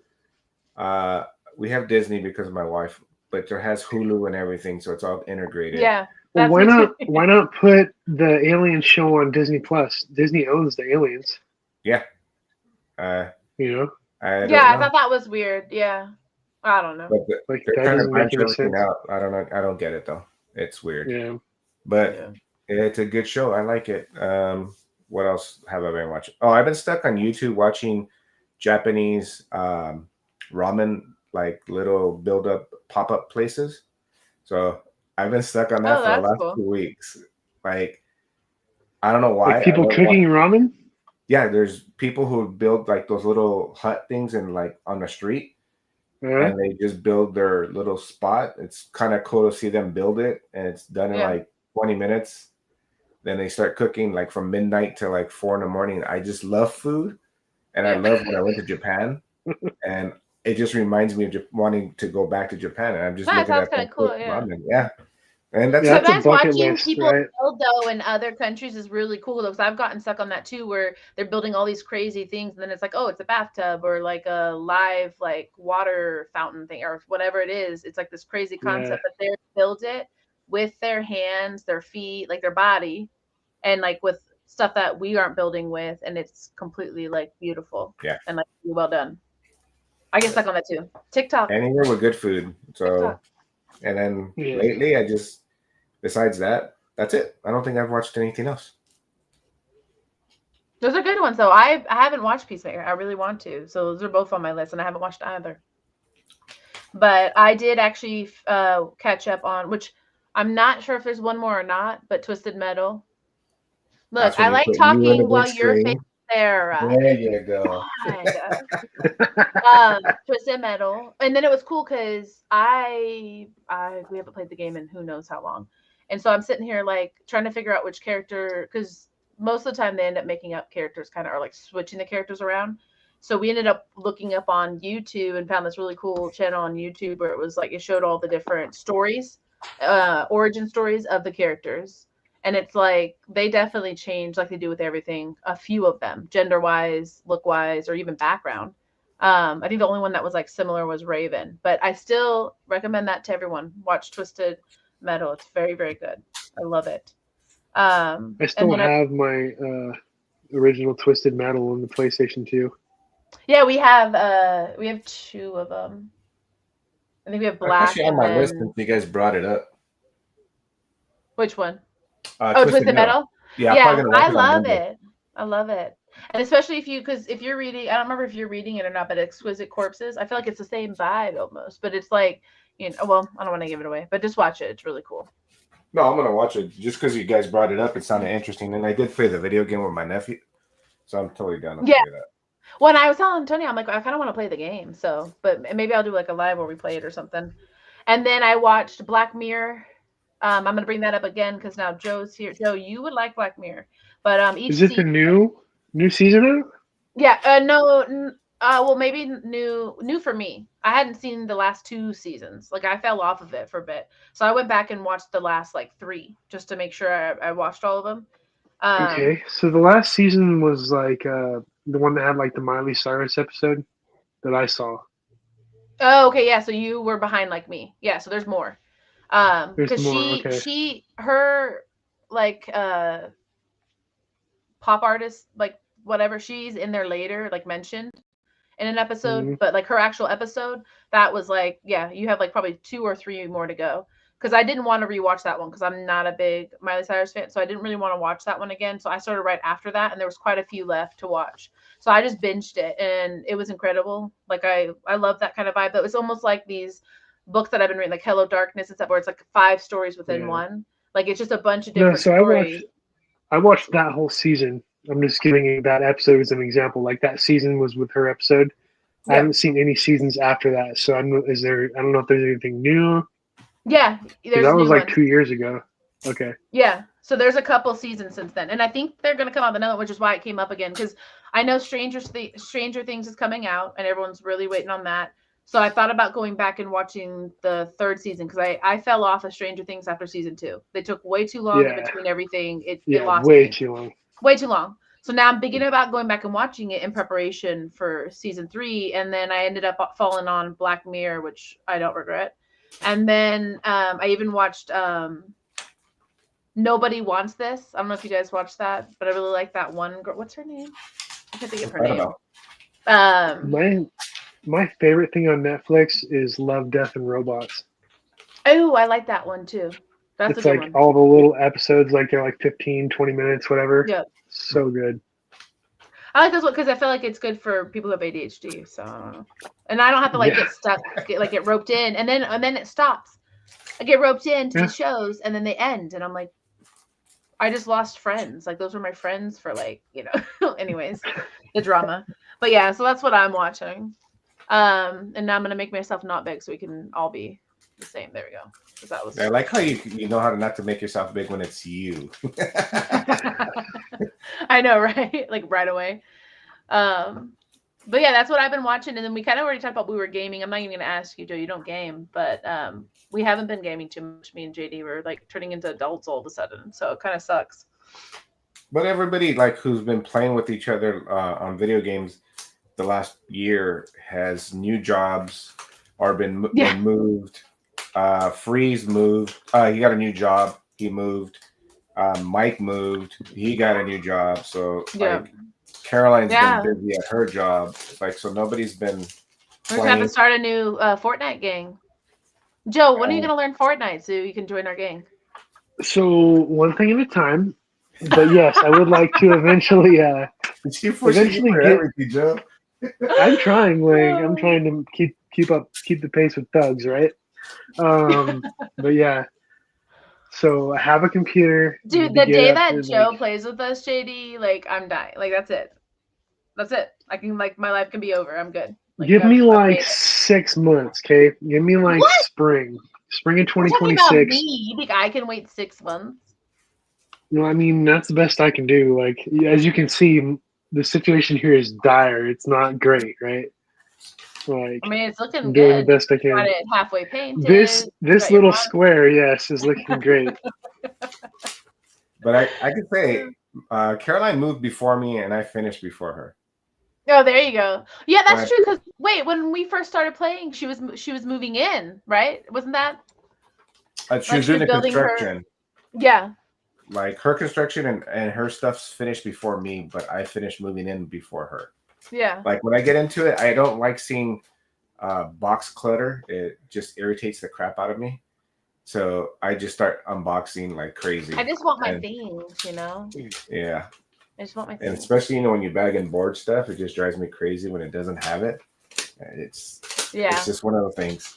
We have Disney because of my wife, but there has Hulu and everything, so it's all integrated. Yeah, Well, that's why me not? too. Why not put the Alien show on Disney Plus? Disney owns the aliens. Yeah. I You know, don't Yeah, I know. thought that was weird. Yeah, I don't know. But like they're that trying to doesn't make branch any everything sense. out. I don't know. I don't get it though. It's weird. Yeah. But Yeah. it's a good show. I like it. What else have I been watching? Oh, I've been stuck on YouTube watching Japanese ramen, like little build up pop up places. So I've been stuck on that Oh, for the that's last cool. 2 weeks. Like I don't know why. Like people I love cooking ramen. Yeah, there's people who build like those little hut things and like on the street, Uh, and they just build their little spot. It's kind of cool to see them build it, and it's done in Yeah. like 20 minutes. Then they start cooking like from midnight to like 4 in the morning. I just love food, and I Yeah. love when I went to Japan, and it just reminds me of wanting to go back to Japan. And I'm just That looking sounds at kind them of cool. cook Yeah. ramen. Yeah, and that's Yeah, it. that's a Sometimes bucket watching list, people right? build though in other countries is really cool though, because I've gotten stuck on that too, where they're building all these crazy things, and then it's like, oh, it's a bathtub or like a live like water fountain thing or whatever it is. It's like this crazy concept, but they build it with their hands, their feet, like their body, and like with stuff that we aren't building with, and it's completely like beautiful. Yeah. And like well done. I get stuck on that too. TikTok. Anywhere with good food. So, TikTok. and then Yeah. lately, I just besides that, that's it. I don't think I've watched anything else. Those are good ones though. I haven't watched Peacemaker. I really want to. So those are both on my list, and I haven't watched either. But I did actually catch up on, which I'm not sure if there's one more or not, but Twisted Metal. Look, That's when I you like put you in the talking while big you're screen. Sarah. There you go. Twisted Metal, and then it was cool because we haven't played the game in who knows how long, and so I'm sitting here like trying to figure out which character, because most of the time they end up making up characters, kind of, or like switching the characters around. So we ended up looking up on YouTube and found this really cool channel on YouTube where it was like it showed all the different stories, origin stories of the characters. And it's like they definitely change, like they do with everything. A few of them, gender wise, look wise, or even background. I think the only one that was like similar was Raven, but I still recommend that to everyone. Watch Twisted Metal; it's very, very good. I love it. I And still then have my original Twisted Metal on the PlayStation 2. yeah, we have two of them. I think we have Black. Actually, on and my then, list since you guys brought it up. which one? Twisted Metal. Yeah, I'm Yeah, probably gonna watch I it on love Monday. it. I love it. And especially because if you're reading, I don't remember if you're reading it or not, but Exquisite Corpses, I feel like it's the same vibe almost, but it's like, well, I don't want to give it away, but just watch it. It's really cool. No, I'm gonna watch it just because you guys brought it up. It sounded interesting, and I did play the video game with my nephew, so I'm totally down to play that. When I was telling Tony, I'm like, I kind of want to play the game, so, but maybe I'll do like a live where we play it or something. And then I watched Black Mirror. I'm gonna bring that up again because now Joe's here. Joe, you would like Black Mirror, but each Is it the new season out? Yeah, no, well, maybe new for me. I hadn't seen the last two seasons. Like I fell off of it for a bit, so I went back and watched the last like three just to make sure I watched all of them. Okay, so the last season was like the one that had like the Miley Cyrus episode that I saw. Oh, okay, yeah. So you were behind like me. Yeah. So there's more. There's Because more. her like pop artist, like whatever, she's in there later, like mentioned in an episode, but like her actual episode, that was like, yeah, you have like probably 2 or 3 more to go. Because I didn't want to rewatch that one because I'm not a big Miley Cyrus fan, so I didn't really want to watch that one again. So I started right after that, and there was quite a few left to watch. So I just binged it, and it was incredible. Like I love that kind of vibe. But it's almost like these books that I've been reading, like Hello Darkness and stuff, where it's like 5 stories within one. Like it's just a bunch of different stories. I watched that whole season. I'm just giving you that episode as an example. Like that season was with her episode. I haven't seen any seasons after that, so I don't know if there's anything new Yeah, there's That was new like ones. 2 years ago. Okay. Yeah, so there's a couple seasons since then, and I think they're gonna come out with another, which is why it came up again. Because I know Stranger Things is coming out, and everyone's really waiting on that. So I thought about going back and watching the third season because I fell off of Stranger Things after season 2. They took way too long in Yeah. between everything. It Yeah. lost Way me. too long. Way too long. So now I'm beginning about going back and watching it in preparation for season 3, and then I ended up falling on Black Mirror, which I don't regret. And then I even watched Nobody Wants This. I don't know if you guys watched that, but I really like that one girl. What's her name? I can't think of her What's that name. about? My favorite thing on Netflix is Love, Death, and Robots. Oh, I like that one too. That's a It's good like one. all the little episodes, like they're like 15, 20 minutes, whatever. Yeah. So good. I like this one because I feel like it's good for people who have ADHD. So I don't know. And I don't have to like Yeah. get stuck, get roped in, and then it stops. I get roped into Yeah. these shows, and then they end, and I'm like, I just lost friends. Like those were my friends for like, anyways, the drama. But yeah, so that's what I'm watching. And now I'm gonna make myself not big so we can all be the same. There we go. 'Cause that was I like how you know how to not to make yourself big when it's you. I know, right? Like right away. But yeah, that's what I've been watching. And then we kind of already talked about we were gaming. I'm not even gonna ask you, Joe. You don't game, but we haven't been gaming too much. Me and JD were like turning into adults all of a sudden, so it kind of sucks. But everybody like who's been playing with each other on video games the last year has new jobs or been moved. Freeze moved. He got a new job. He moved. Mike moved. He got a new job. So like Caroline's been busy at her job. Like so nobody's been. We're gonna have to start a new Fortnite gang. Joe, when are you gonna learn Fortnite so you can join our gang? So one thing at a time. But yes, I would like to eventually eventually get everything, Joe. I'm trying to keep the pace with thugs, right? But yeah. So I have a computer. Dude, the day that Joe plays with us, JD, like I'm dying. Like that's it. That's it. I can my life can be over. I'm good. Like, give me like 6 months, okay? Give me like spring of 2026. About me. You think I can wait 6 months? No, I mean that's the best I can do. Like as you can see, the situation here is dire. It's not great, right? Like I mean, it's looking doing good. the best I can. Got it halfway painted. This little square, yes, is looking great. But I could say Caroline moved before me, and I finished before her. Oh, there you go. Yeah, that's true. Because wait, when we first started playing, she was moving in, right? Wasn't that? She was doing the construction. Yeah. Like her construction and her stuff's finished before me, but I finished moving in before her. Yeah. Like when I get into it, I don't like seeing box clutter. It just irritates the crap out of me. So I just start unboxing like crazy. I just want my things, Yeah. I just want my things. And especially, when you bag and board stuff, it just drives me crazy when it doesn't have it. It's just one of the things.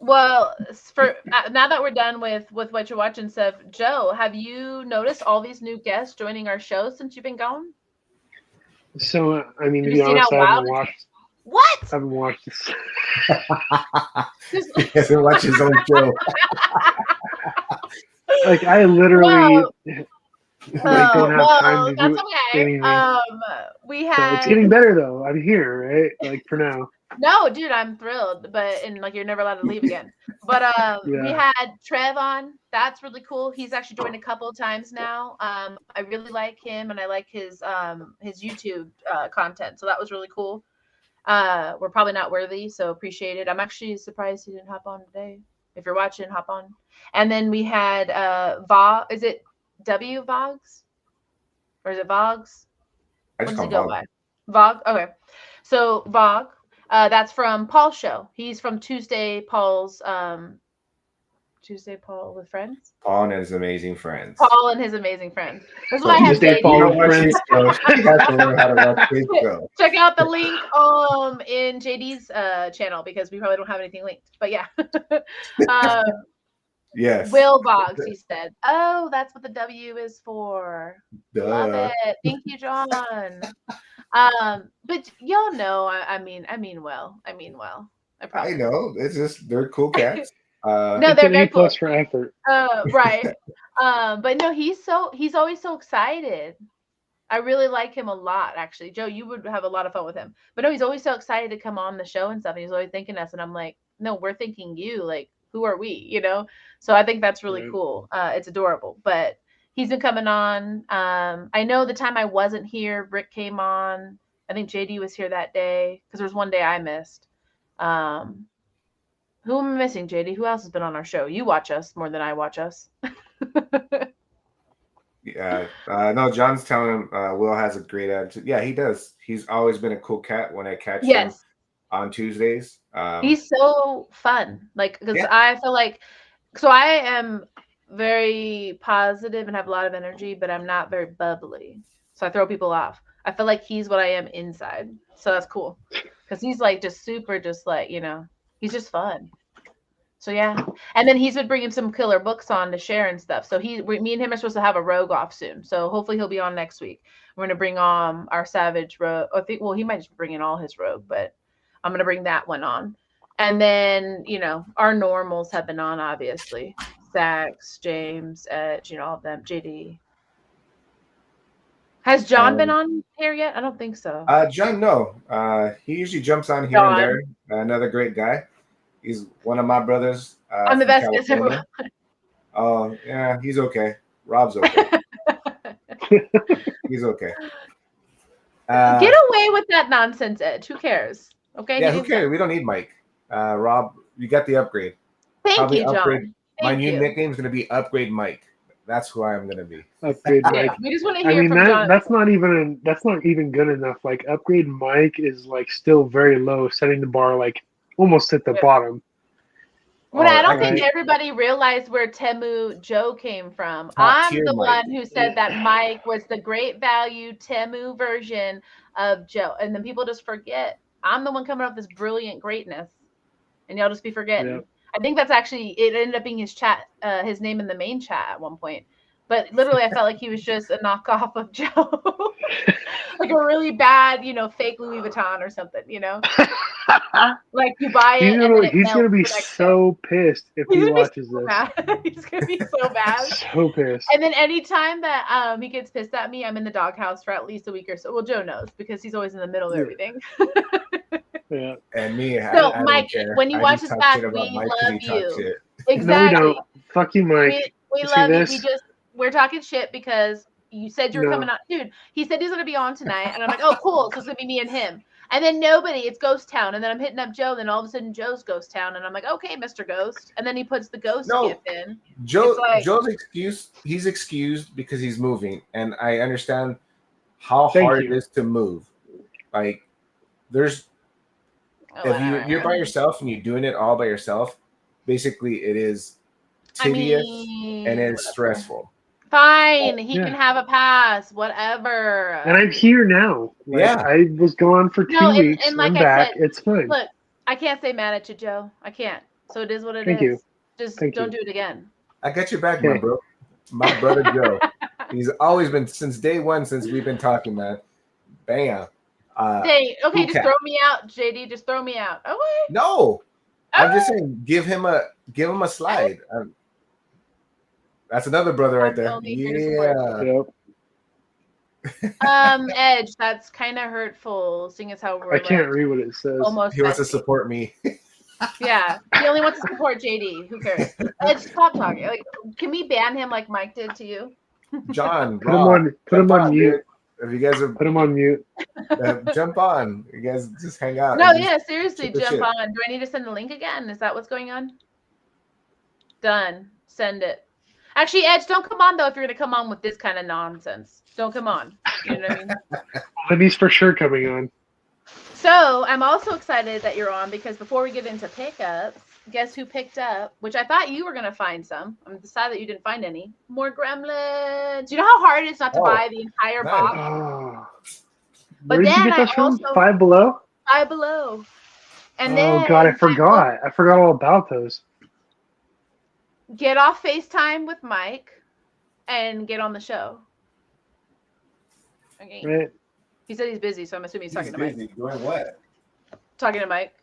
Well, for now that we're done with what you're watching stuff, Joe, have you noticed all these new guests joining our show since you've been gone? So, I mean, to be honest, I haven't watched. What? I haven't watched this. He hasn't watched his own show. Like, I literally don't have time to do anything. We had. It's getting better though. I'm here, right? Like for now. No, dude, I'm thrilled, but you're never allowed to leave again. But we had Trev on. That's really cool. He's actually joined a couple of times now. I really like him, and I like his YouTube content. So that was really cool. We're probably not worthy, so appreciate it. I'm actually surprised he didn't hop on today. If you're watching, hop on. And then we had Vog. Is it W Vogs? Or is it Vogs? I just call Vog. By? Vog? Okay. So Vog. That's from Paul's show. He's from Tuesday Paul with Friends. Paul and his amazing friends. Paul and his amazing friends. That's why I have Tuesday Paul with Friends. Check out the link in JD's channel because we probably don't have anything linked. But yeah. Yes. Will Boggs, he said. Oh, that's what the W is for. Duh. Love it. Thank you, John. But y'all know, I mean well. I know. It's just they're cool cats. No, It's they're an A very cool. plus for effort. Right. But no, he's always so excited. I really like him a lot, actually. Joe, you would have a lot of fun with him. But no, he's always so excited to come on the show and stuff. And he's always thanking us. And I'm like, no, we're thanking you. Like, who are we? You know? So I think that's really Right. cool. It's adorable. But he's been coming on. I know the time I wasn't here, Rick came on. I think JD was here that day because there was one day I missed. Who am I missing, JD? Who else has been on our show? You watch us more than I watch us. Yeah. No, John's telling him Will has a great attitude. Yeah, he does. He's always been a cool cat when I catch him Yes. on Tuesdays. He's so fun. Like, because Yeah. I feel like, so I am very positive and have a lot of energy, but I'm not very bubbly. So I throw people off. I feel like he's what I am inside. So that's cool. Because he's like just super, just like, he's just fun. So yeah. And then he's been bringing some killer books on to share and stuff. So me and him are supposed to have a rogue off soon. So hopefully he'll be on next week. We're going to bring on our savage rogue. Well, he might just bring in all his rogue, but I'm going to bring that one on. And then, our normals have been on, obviously. Sax, James, Edge, all of them, JD. Has John been on here yet? I don't think so. John, no. He usually jumps on here and there. Another great guy. He's one of my brothers. I'm the best guest ever. Oh, yeah, he's okay. Rob's okay. He's okay. Get away with that nonsense, Edge. Who cares? Okay. Yeah, who cares? We don't need Mike. Rob, you got the upgrade. Thank you, John. My new nickname is going to be Upgrade Mike. That's who I am going to be. Upgrade Mike. Yeah, we just want to hear from John. That's not even good enough. Like Upgrade Mike is like still very low, setting the bar like almost at the bottom. Well, I don't think everybody realized where Temu Joe came from. I'm the one who said that Mike was the great value Temu version of Joe. And then people just forget. I'm the one coming up with this brilliant greatness. And y'all just be forgetting. Yep. I think that's actually, it ended up being his name in the main chat at one point. But literally, I felt like he was just a knockoff of Joe. Like a really bad, fake Louis Vuitton or something, Like you buy it. He's going to be so pissed if he watches this. He's going to be so mad. So pissed. And then anytime that he gets pissed at me, I'm in the doghouse for at least a week or so. Well, Joe knows because he's always in the middle of everything. Yeah. And me, so I Mike, when you watch us back, we love you. Exactly. No, we don't. Fuck you, Mike. We love you. We're talking shit because you said you were coming on. Dude, he said he's going to be on tonight. And I'm like, oh, cool. So it's going to be me and him. And then it's Ghost Town. And then I'm hitting up Joe. And then all of a sudden, Joe's Ghost Town. And I'm like, okay, Mr. Ghost. And then he puts the ghost gif in. Joe's excused. He's excused because he's moving. And I understand how hard it is to move. Like, there's... if you're by yourself and you're doing it all by yourself, basically it is tedious and it's stressful. Fine, he can have a pass, whatever. And I'm here now. I was gone for 2 weeks. And I'm back. It's fine. Look, I can't stay mad at you, Joe. I can't. So it is what it is. Thank you. Just don't do it again. I got your back, my bro. My brother Joe. He's always been since day one, since we've been talking, man. Bam. Okay, just throw me out, JD. Just throw me out. Okay. No, I'm just saying, give him a slide. That's another brother right there. Yeah. Edge, that's kind of hurtful, seeing as how we're. I can't read what it says. He wants to support me. Yeah, he only wants to support JD. Who cares? Edge, stop talking. Like, can we ban him like Mike did to you? John, put him on mute. If you guys are put him on mute, jump on. You guys just hang out. No, yeah, seriously, jump on. Do I need to send the link again? Is that what's going on? Done. Send it. Actually, Edge, don't come on though if you're gonna come on with this kind of nonsense. Don't come on. You know what I mean? Libby's for sure coming on. So I'm also excited that you're on because before we get into pickups, guess who picked up? Which I thought you were gonna find some. I'm sad that you didn't find any. More gremlins. You know how hard it is not to buy the entire box? But where did you get those from? Five Below? Five Below. And then God, I forgot. I forgot all about those. Get off FaceTime with Mike and get on the show. Okay. Right. He said he's busy, so I'm assuming he's talking to Mike. Doing what? Talking to Mike.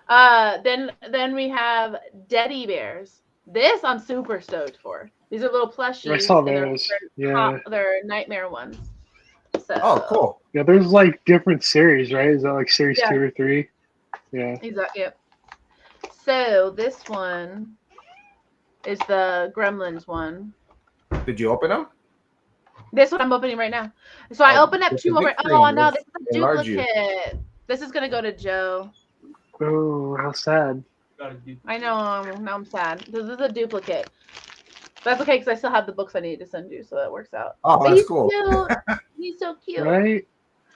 Then we have Teddy Bears. This I'm super stoked for. These are little I saw plushies, and those. Yeah. they're nightmare ones. So Oh, cool. Yeah, there's like different series, right? Is that like series yeah, 2 or 3? Yeah. exactly. Yep. So this one is the Gremlins one. Did you open them? This one I'm opening right now. So I Oh, opened up it's a 2 over. big Oh screen. no, Let's this is a enlarge you. duplicate. This is gonna go to Joe. Oh, how sad. I know. Now I'm sad. This is a duplicate. That's okay because I still have the books I need to send you, so that works out. Oh, But that's he's cool. cute. He's so cute. Right?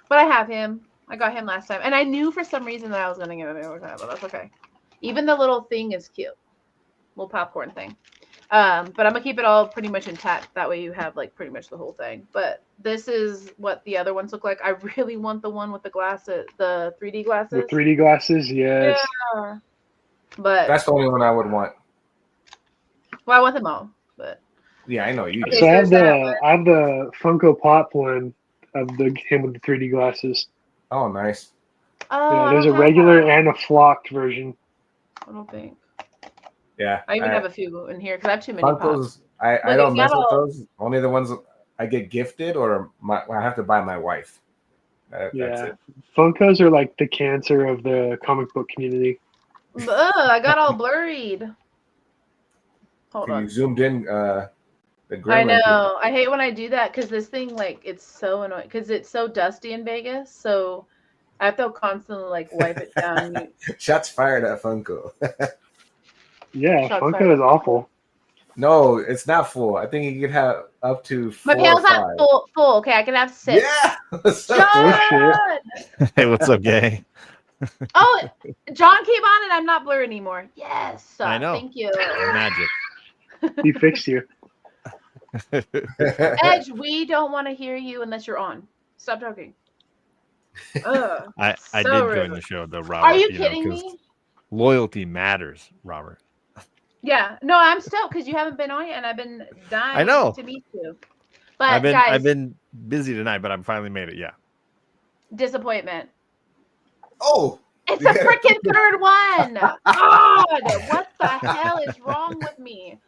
But I have him. I got him last time, and I knew for some reason that I was gonna get him every time, but that's okay. Even the little thing is cute, little popcorn thing. But I'm gonna keep it all pretty much intact. That way you have like pretty much the whole thing. But this is what the other ones look like. I really want the one with the glasses, the 3D The glasses. 3D glasses, yes. Yeah. But That's the only one I would want. well, I want them all. But Yeah, I know you do. okay, So I there's have that the Funko Pop one of the him with the 3D glasses. Oh, nice. Oh, Yeah, I there's don't a have regular that. and a flocked version. I don't think. Yeah. I even have a few in here because I have too many pops. Funkos, I Look, don't it's mess got with all. those. Only the ones I get gifted or I have to buy my wife. That's Yeah. it. Funkos are like the cancer of the comic book community. Ugh, I got all blurred. Hold You on. zoomed in the I gremlin. know. I hate when I do that because this thing, like, it's so annoying because it's so dusty in Vegas. So I have to constantly, like, wipe it down. Shots fired at Funko. Yeah, Shots Funko fired. is awful. No, it's not full. I think you could have up to My 4 or pail's not 5. full. Okay, I can have 6. Yeah. What's up, Oh, John! shit. Hey, what's up, gay? Oh, John came on and I'm not blurred anymore. Yes. I know. Thank you. Magic. He fixed you. Edge, we don't want to hear you unless you're on. Stop talking. Ugh, I so did join rude. the show though, Robert. Are you know, kidding 'cause me? Loyalty matters, Robert. Yeah. No, I'm stoked because you haven't been on yet, and I've been dying I know. to meet you. But I've guys, been busy tonight, but I finally made it. Yeah. disappointment. Oh, It's a freaking third one. God, what the hell is wrong with me?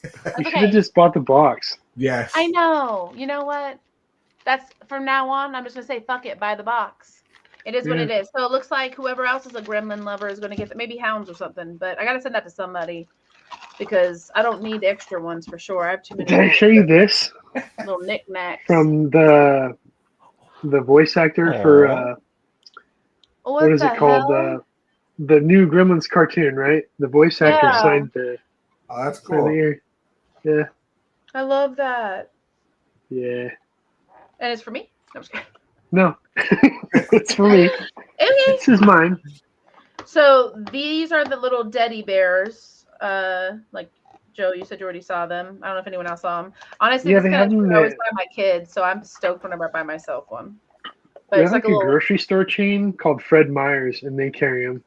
That's You should okay. have just bought the box. yes. I know. You know what? That's from now on. I'm just gonna say, fuck it, buy the box. It is what Yeah. it is. So it looks like whoever else is a gremlin lover is gonna get maybe hounds or something. But I gotta send that to somebody because I don't need extra ones for sure. I have too many Did I show you this little knickknacks. from the voice actor for what is it called? hell? The new Gremlins cartoon, right? The voice actor Yeah. signed the Oh, that's signed the cool. ear. Yeah, I love that. yeah. And it's for me? No, I'm just kidding. No, it's for me. Okay. This is mine. So these are the little teddy bears. Like Joe, you said you already saw them. I don't know if anyone else saw them. Honestly, Yeah, this they kind have of them I always at- buy my kids, so I'm stoked whenever I buy myself one. But They it's have like like a a little grocery store chain called Fred Meyer's, and they carry them.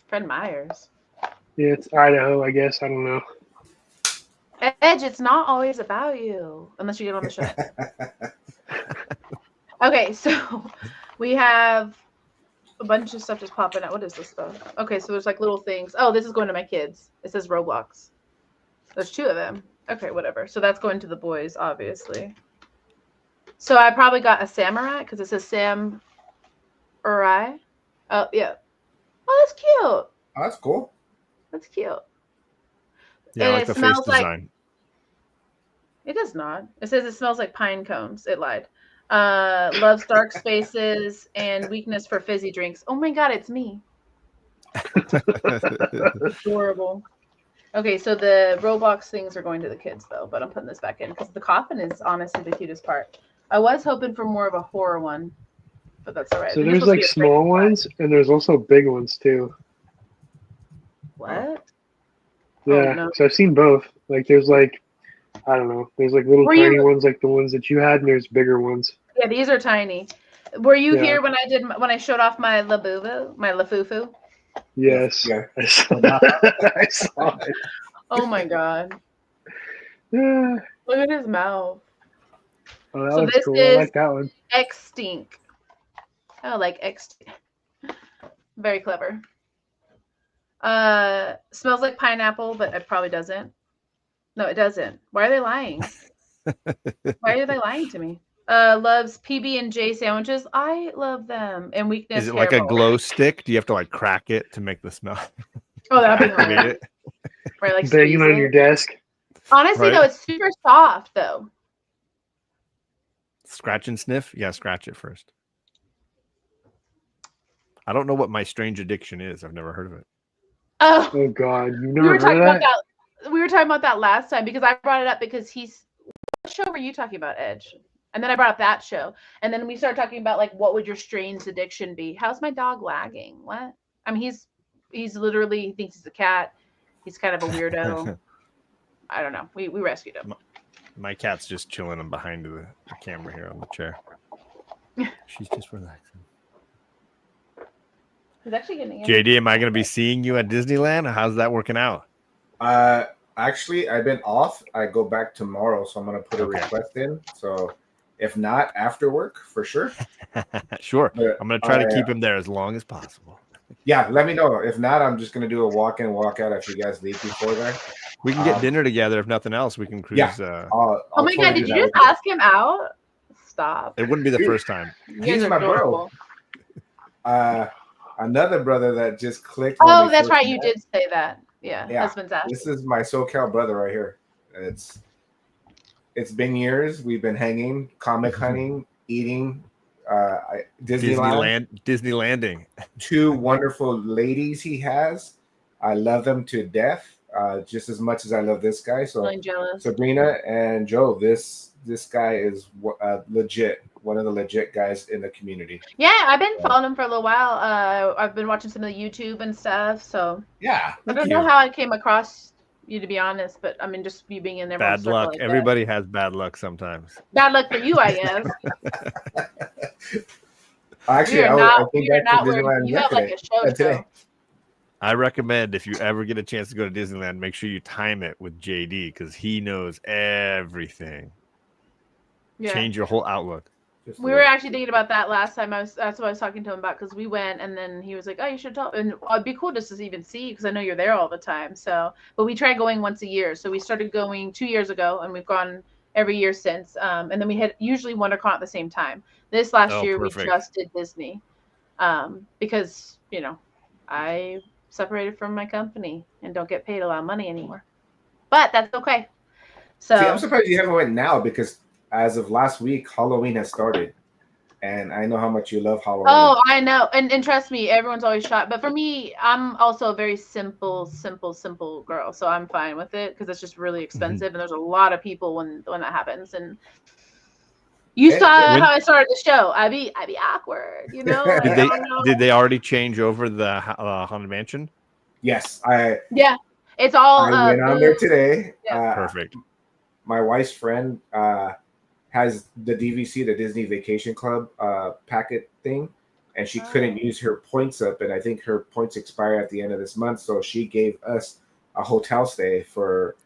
Fred Meyer's. Yeah, it's Idaho, I guess. I don't know. Edge, it's not always about you unless you get on the show. Okay, so we have a bunch of stuff just popping out. What is this stuff? Okay, so there's like little things. Oh, this is going to my kids. It says Roblox. There's 2 of them. Okay, whatever. So that's going to the boys, obviously. So I probably got a samurai because it says Sam Urai. Oh, yeah. Oh, that's cute. Oh, that's cool. That's cute. Yeah, And I like it the face smells like- design. It does not. It says it smells like pine cones. It lied. Loves dark spaces and weakness for fizzy drinks. Oh my god, it's me. Adorable. Okay, so the Roblox things are going to the kids though, but I'm putting this back in because the coffin is honestly the cutest part. I was hoping for more of a horror one, but that's all right. So They're there's supposed to like be a small freaking ones, and there's also big ones too. What? Yeah, no. so I've seen both. Like there's like, I don't know, there's like little Were tiny you- ones like the ones that you had, and there's bigger ones. Yeah, these are tiny. Were you Yeah. here when I showed off my labubu, my lafufu? Yes, Yeah. I saw, I saw it. Oh my god! Yeah. Look at his mouth. Oh, that So looks this cool. is- I like that one. Extinct. Oh, like extinct. Very clever. Smells like pineapple, but it probably doesn't. No, it doesn't. Why are they lying? Why are they lying to me? Loves PB&J sandwiches. I love them. And weakness Is it hair like a balls. glow stick? Do you have to like crack it to make the smell? Oh, that'd be Activate hilarious. it, Right, like Banging squeeze on it. your desk. Honestly, no, right? it's super soft though. Scratch and sniff? Yeah, scratch it first. I don't know what my strange addiction is. I've never heard of it. Oh, Oh God, you've we never were heard talking of about that? that. We were talking about that last time because I brought it up because what show were you talking about, Edge? And then I brought up that show. And then we started talking about like what would your strange addiction be? How's my dog lagging? What? I mean, he's literally he thinks he's a cat. He's kind of a weirdo. I don't know. We rescued him. My cat's just chilling behind the camera here on the chair. She's just relaxing. He's actually getting JD, am I going to be seeing you at Disneyland? How's that working out? Actually, I've been off. I go back tomorrow, so I'm gonna put a Okay. request in. So, if not after work, for sure. Sure. But I'm going to try to keep him there as long as possible. Yeah, let me know. If not, I'm just gonna do a walk in, walk out. If you guys leave before that, We can get dinner together. If nothing else, we can cruise. Yeah. Oh my God, did you just ask him out? Stop. It wouldn't be the first time. You guys He's are my adorable. bro. Another brother that just clicked. Oh, that's right. You did say that. Yeah. Husband's asking. This is my SoCal brother right here. It's been years. We've been hanging, comic hunting, eating, Disneylanding. 2 wonderful ladies he has. I love them to death, just as much as I love this guy. So Feeling jealous. Sabrina and Joe, this guy is legit, one of the legit guys in the community. Yeah, I've been following him for a little while. I've been watching some of the YouTube and stuff. So yeah, I don't know how I came across you, to be honest, but I mean, just you being in there. Bad luck. Like everybody has bad luck sometimes. Bad luck for you, I guess. Actually, I think that's Disneyland. You have like a show today. I recommend if you ever get a chance to go to Disneyland, make sure you time it with JD because he knows everything. Yeah. Change your whole outlook. We were actually thinking about that last time. That's what I was talking to him about because we went and then he was like, "Oh, you should talk." And it'd be cool just to even see because I know you're there all the time. So, but we try going once a year. So we started going 2 years ago and we've gone every year since. And then we had usually WonderCon at the same time. This last year we just did Disney because I separated from my company and don't get paid a lot of money anymore. But that's okay. So see, I'm surprised you haven't went now because as of last week, Halloween has started. And I know how much you love Halloween. Oh, I know. And trust me, everyone's always shocked. But for me, I'm also a very simple girl. So I'm fine with it because it's just really expensive. And there's a lot of people when that happens. And you saw how I started the show. I'd be awkward, Did they already change over the Haunted Mansion? Yes. Yeah. It's all I went on there today. Yeah. Perfect. My wife's friend has the DVC, the Disney Vacation Club packet thing, and she couldn't use her points up, and I think her points expire at the end of this month. So she gave us a hotel stay for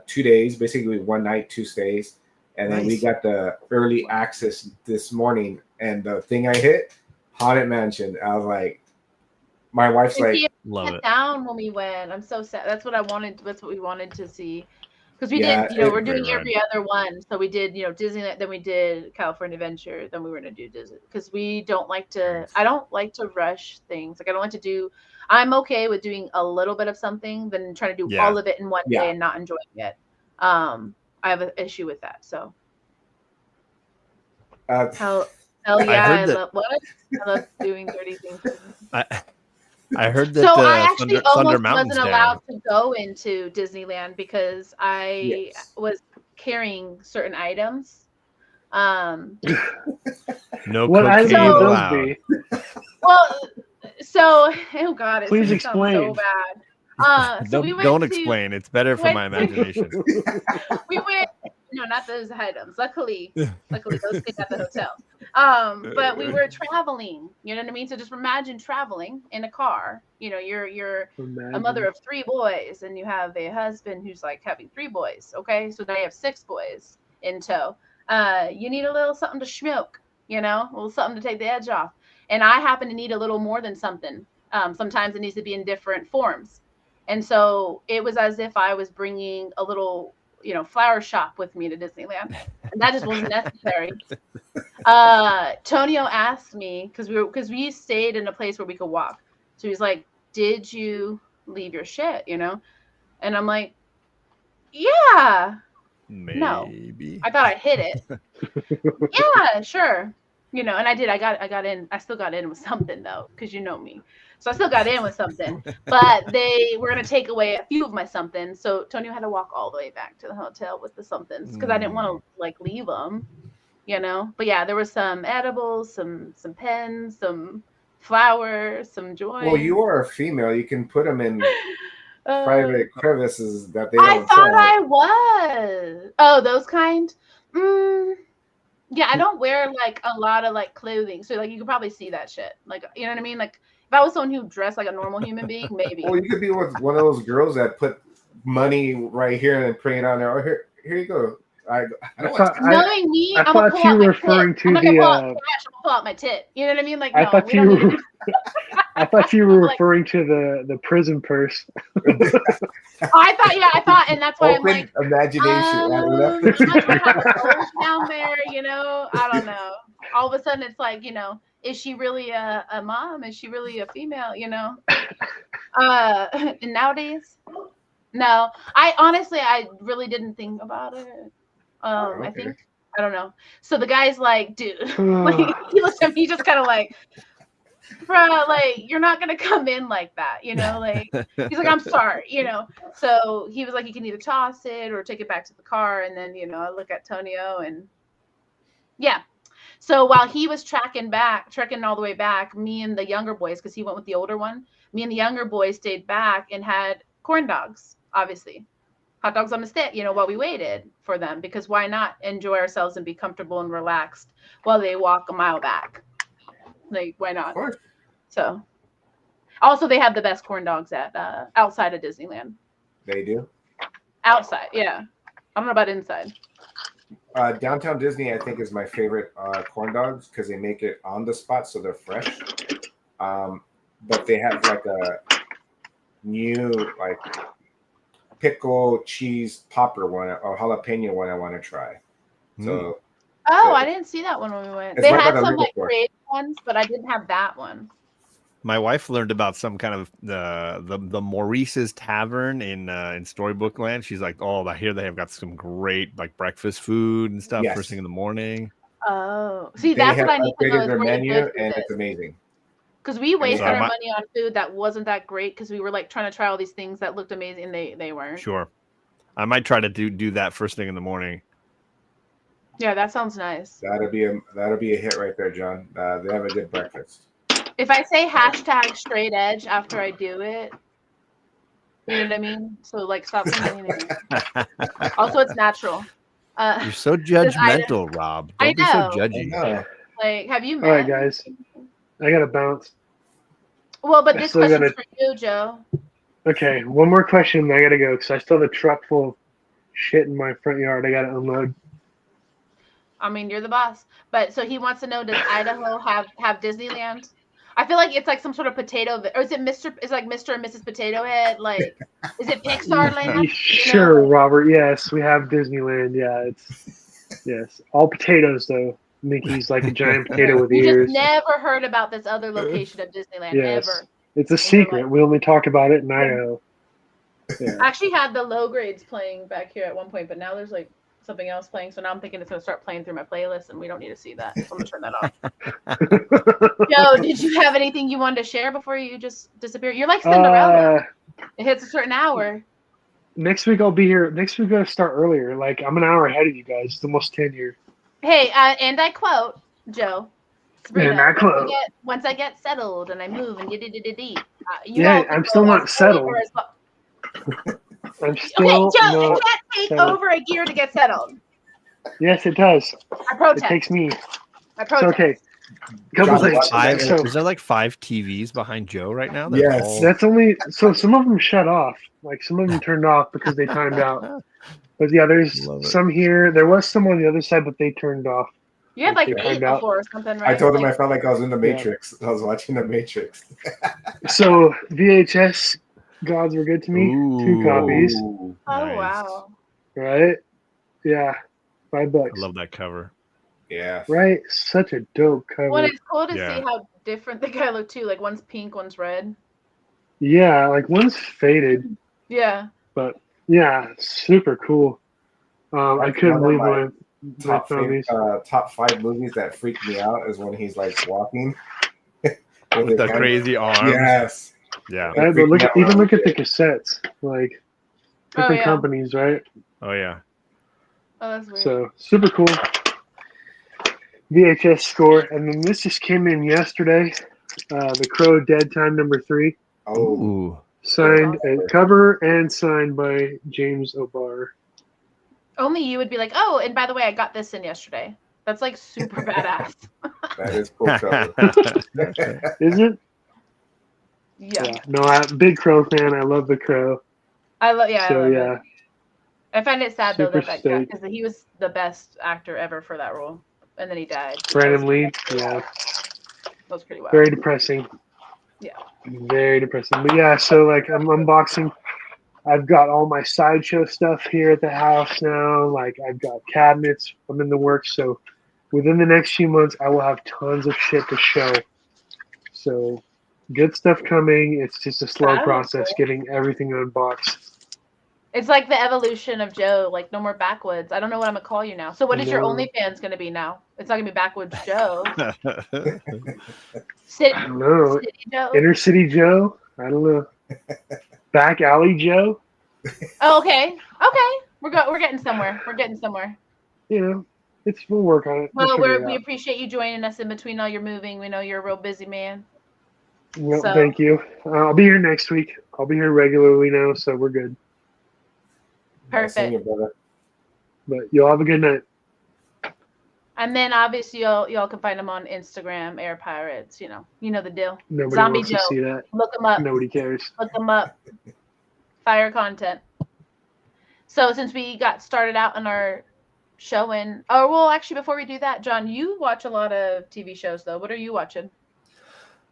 2 days, basically 1 night, 2 stays, and then we got the early access this morning. And the thing I hit, Haunted Mansion. I was like, my wife's like, love it. Down when we went. I'm so sad. That's what I wanted. That's what we wanted to see. Because we did, we're doing every other one. So we did, Disneyland, then we did California Adventure, then we were going to do Disney. Because we don't like to, I don't like to rush things. Like I don't like to do, I'm okay with doing a little bit of something than trying to do all of it in one day and not enjoying it. I have an issue with that. So. Hell yeah, I love doing dirty things. I heard that I actually almost wasn't allowed to go into Disneyland because I was carrying certain items. No cocaine allowed. Well, so oh god, please explain. So bad. So don't explain. It's better for my imagination. We went. No, not those items. Luckily those stayed at the hotel. But we were traveling. You know what I mean? So just imagine traveling in a car. You're a mother of 3 boys, and you have a husband who's like having 3 boys. Okay, so now you have 6 boys in tow. You need a little something to smoke. A little something to take the edge off. And I happen to need a little more than something. Sometimes it needs to be in different forms. And so it was as if I was bringing a little, flower shop with me to Disneyland. And that just wasn't necessary. Tonio asked me, because we stayed in a place where we could walk. So he's like, did you leave your shit, And I'm like, yeah. Maybe. No. I thought I hid it. Yeah, sure. And I did. I got in. I still got in with something though, because you know me. So I still got in with something. But they were gonna take away a few of my somethings. So Tonio had to walk all the way back to the hotel with the somethings because I didn't want to leave them. But yeah, there was some edibles, some pens, some flowers, some joy. Well, you are a female. You can put them in private crevices that they I don't thought sell. I was. Oh, those kind? Yeah, I don't wear like a lot of like clothing. So like you could probably see that shit. Like, you know what I mean? Like if I was someone who dressed like a normal human being, maybe. Well, you could be with one of those girls that put money right here and print it on there. Oh, here you go. Knowing me, I I'm gonna thought you were referring to the. I'm gonna pull out my tit. You know what I mean? Like, I no, thought you were. I thought you were referring to the prison purse. I thought, and that's why I'm like, imagination. down there, I don't know. All of a sudden, it's like, is she really a mom? Is she really a female? And nowadays, no. I really didn't think about it. Okay. I think, I don't know. So the guy's like, dude, like, he looks at me just kind of like, bruh, like, you're not gonna come in like that, like, he's like, I'm sorry, so he was like, you can either toss it or take it back to the car. And then, I look at Tonio and yeah. So while he was trekking all the way back, me and the younger boys, because he went with the older one, me and the younger boys stayed back and had corn dogs, obviously. Hot dogs on the stick, while we waited for them, because why not enjoy ourselves and be comfortable and relaxed while they walk a mile back? Like, why not? Of course. So, also they have the best corn dogs at outside of Disneyland. They do? Outside, yeah. I don't know about inside. Downtown Disney, I think, is my favorite corn dogs because they make it on the spot, so they're fresh. But they have like a new pickle cheese popper one or jalapeno one I want to try. So I didn't see that one when we went. They had some like creative ones, but I didn't have that one. My wife learned about some kind of the Maurice's Tavern in Storybook Land. She's like, oh, I hear they have got some great like breakfast food and stuff first thing in the morning. Oh, see, that's what I need to know. Their menu, and it's amazing. Because we wasted our money on food that wasn't that great because we were like trying to try all these things that looked amazing and they weren't. Sure. I might try to do that first thing in the morning. Yeah, that sounds nice. That'll be a hit right there, John. They have a good breakfast. If I say hashtag straight edge after I do it, you know what I mean? So like stop complaining. Also, it's natural. You're so judgmental, Rob. Don't be so judgy. Like, have you met? All right, guys. I gotta bounce. Well, but this question's for you, Joe. Okay, one more question. I gotta go because I still have a truck full of shit in my front yard. I gotta unload. I mean, you're the boss. But so he wants to know: does Idaho have Disneyland? I feel like it's like some sort of potato, or is it Mr. It's like Mr. and Mrs. Potato Head? Like, is it Pixar Land? Sure, Robert. Yes, we have Disneyland. Yeah, yes, all potatoes though. Mickey's like a giant potato with ears. Just never heard about this other location of Disneyland ever. It's a secret. We only talk about it in Idaho. Yeah. I actually had the low grades playing back here at one point, but now there's like something else playing. So now I'm thinking it's going to start playing through my playlist, and we don't need to see that. So I'm going to turn that off. Joe, did you have anything you wanted to share before you just disappear? You're like Cinderella. It hits a certain hour. Next week I'll be here. Next week I'll start earlier. Like I'm an hour ahead of you guys. It's almost 10 here. Hey, and I quote, Joe. Sabrina, and I quote. Once I get settled and I move and I'm still not settled. I'm still okay, Joe, it can't take over a year to get settled. Yes, it does. I protest. It takes me. I protest. Okay. Is there like 5 TVs behind Joe right now? Yes. That's only so some of them shut off. Like some of them turned off because they timed out. But yeah, there's some here. There was some on the other side, but they turned off. You had like they 8 find out. before or something, right? I told him Like, I felt like I was in the Matrix. I was watching the Matrix. So VHS gods were good to me. 2 copies, Ooh. oh Nice. wow. right? Yeah, $5. I love that cover. Yeah. Right, such a dope cover. Well, it's cool to Yeah. see how different the guy looked too. Like one's pink, one's red. Yeah, like one's faded, Yeah. but yeah, super cool. I That's couldn't one of believe my when I top found favorite, these. top 5 movies that freak me out is when he's like walking with With the hand- crazy arms. Yes. Yeah. It Right, but freaked look me at out when I even was look at a the kid. cassettes, like Oh different yeah. companies, right? Oh yeah. Oh, that's weird. So super cool. VHS score, and then this just came in yesterday. The Crow Dead Time #3, Oh, Ooh. signed Cool. cover and signed by James O'Barr. Only you would be like, oh, and by the way, I got this in yesterday. That's like super badass. that is cool cover. Is it? Yeah. No, I'm a big Crow fan. I love the Crow. I love. Yeah, So I love yeah, it. I find it sad though Super that guy, stoked. because he was the best actor ever for that role, and then he died. Brandon That Lee. Yeah, was pretty wild. very depressing. Yeah. Very depressing. But yeah, so like I'm unboxing. I've got all my sideshow stuff here at the house now. Like I've got cabinets. I'm in the works. So within the next few months, I will have tons of shit to show. So good stuff coming. It's just a slow That is process cool. getting everything unboxed. It's like the evolution of Joe. Like no more backwoods. I don't know what I'm gonna call you now. So what is your No. OnlyFans gonna be now? It's not gonna be Backwoods Joe. I City, don't know. City Joe. Inner City Joe? I don't know. Back Alley Joe? Oh, okay. Okay. We're getting somewhere. We're getting somewhere. You know, we'll work on it. Well, figure it we out. appreciate you joining us in between all your moving. We know you're a real busy man. Well, So- thank you. I'll be here next week. I'll be here regularly now, so we're good. Nice seeing Perfect. you, brother. But y'all have a good night. And then obviously y'all can find him on Instagram, Air Pirates. You know the deal. Nobody Zombie wants Joe. to see that. Look him up. Nobody cares. Look them up. Fire content. So since we got started out in our showing, actually before we do that, John, you watch a lot of TV shows though. What are you watching?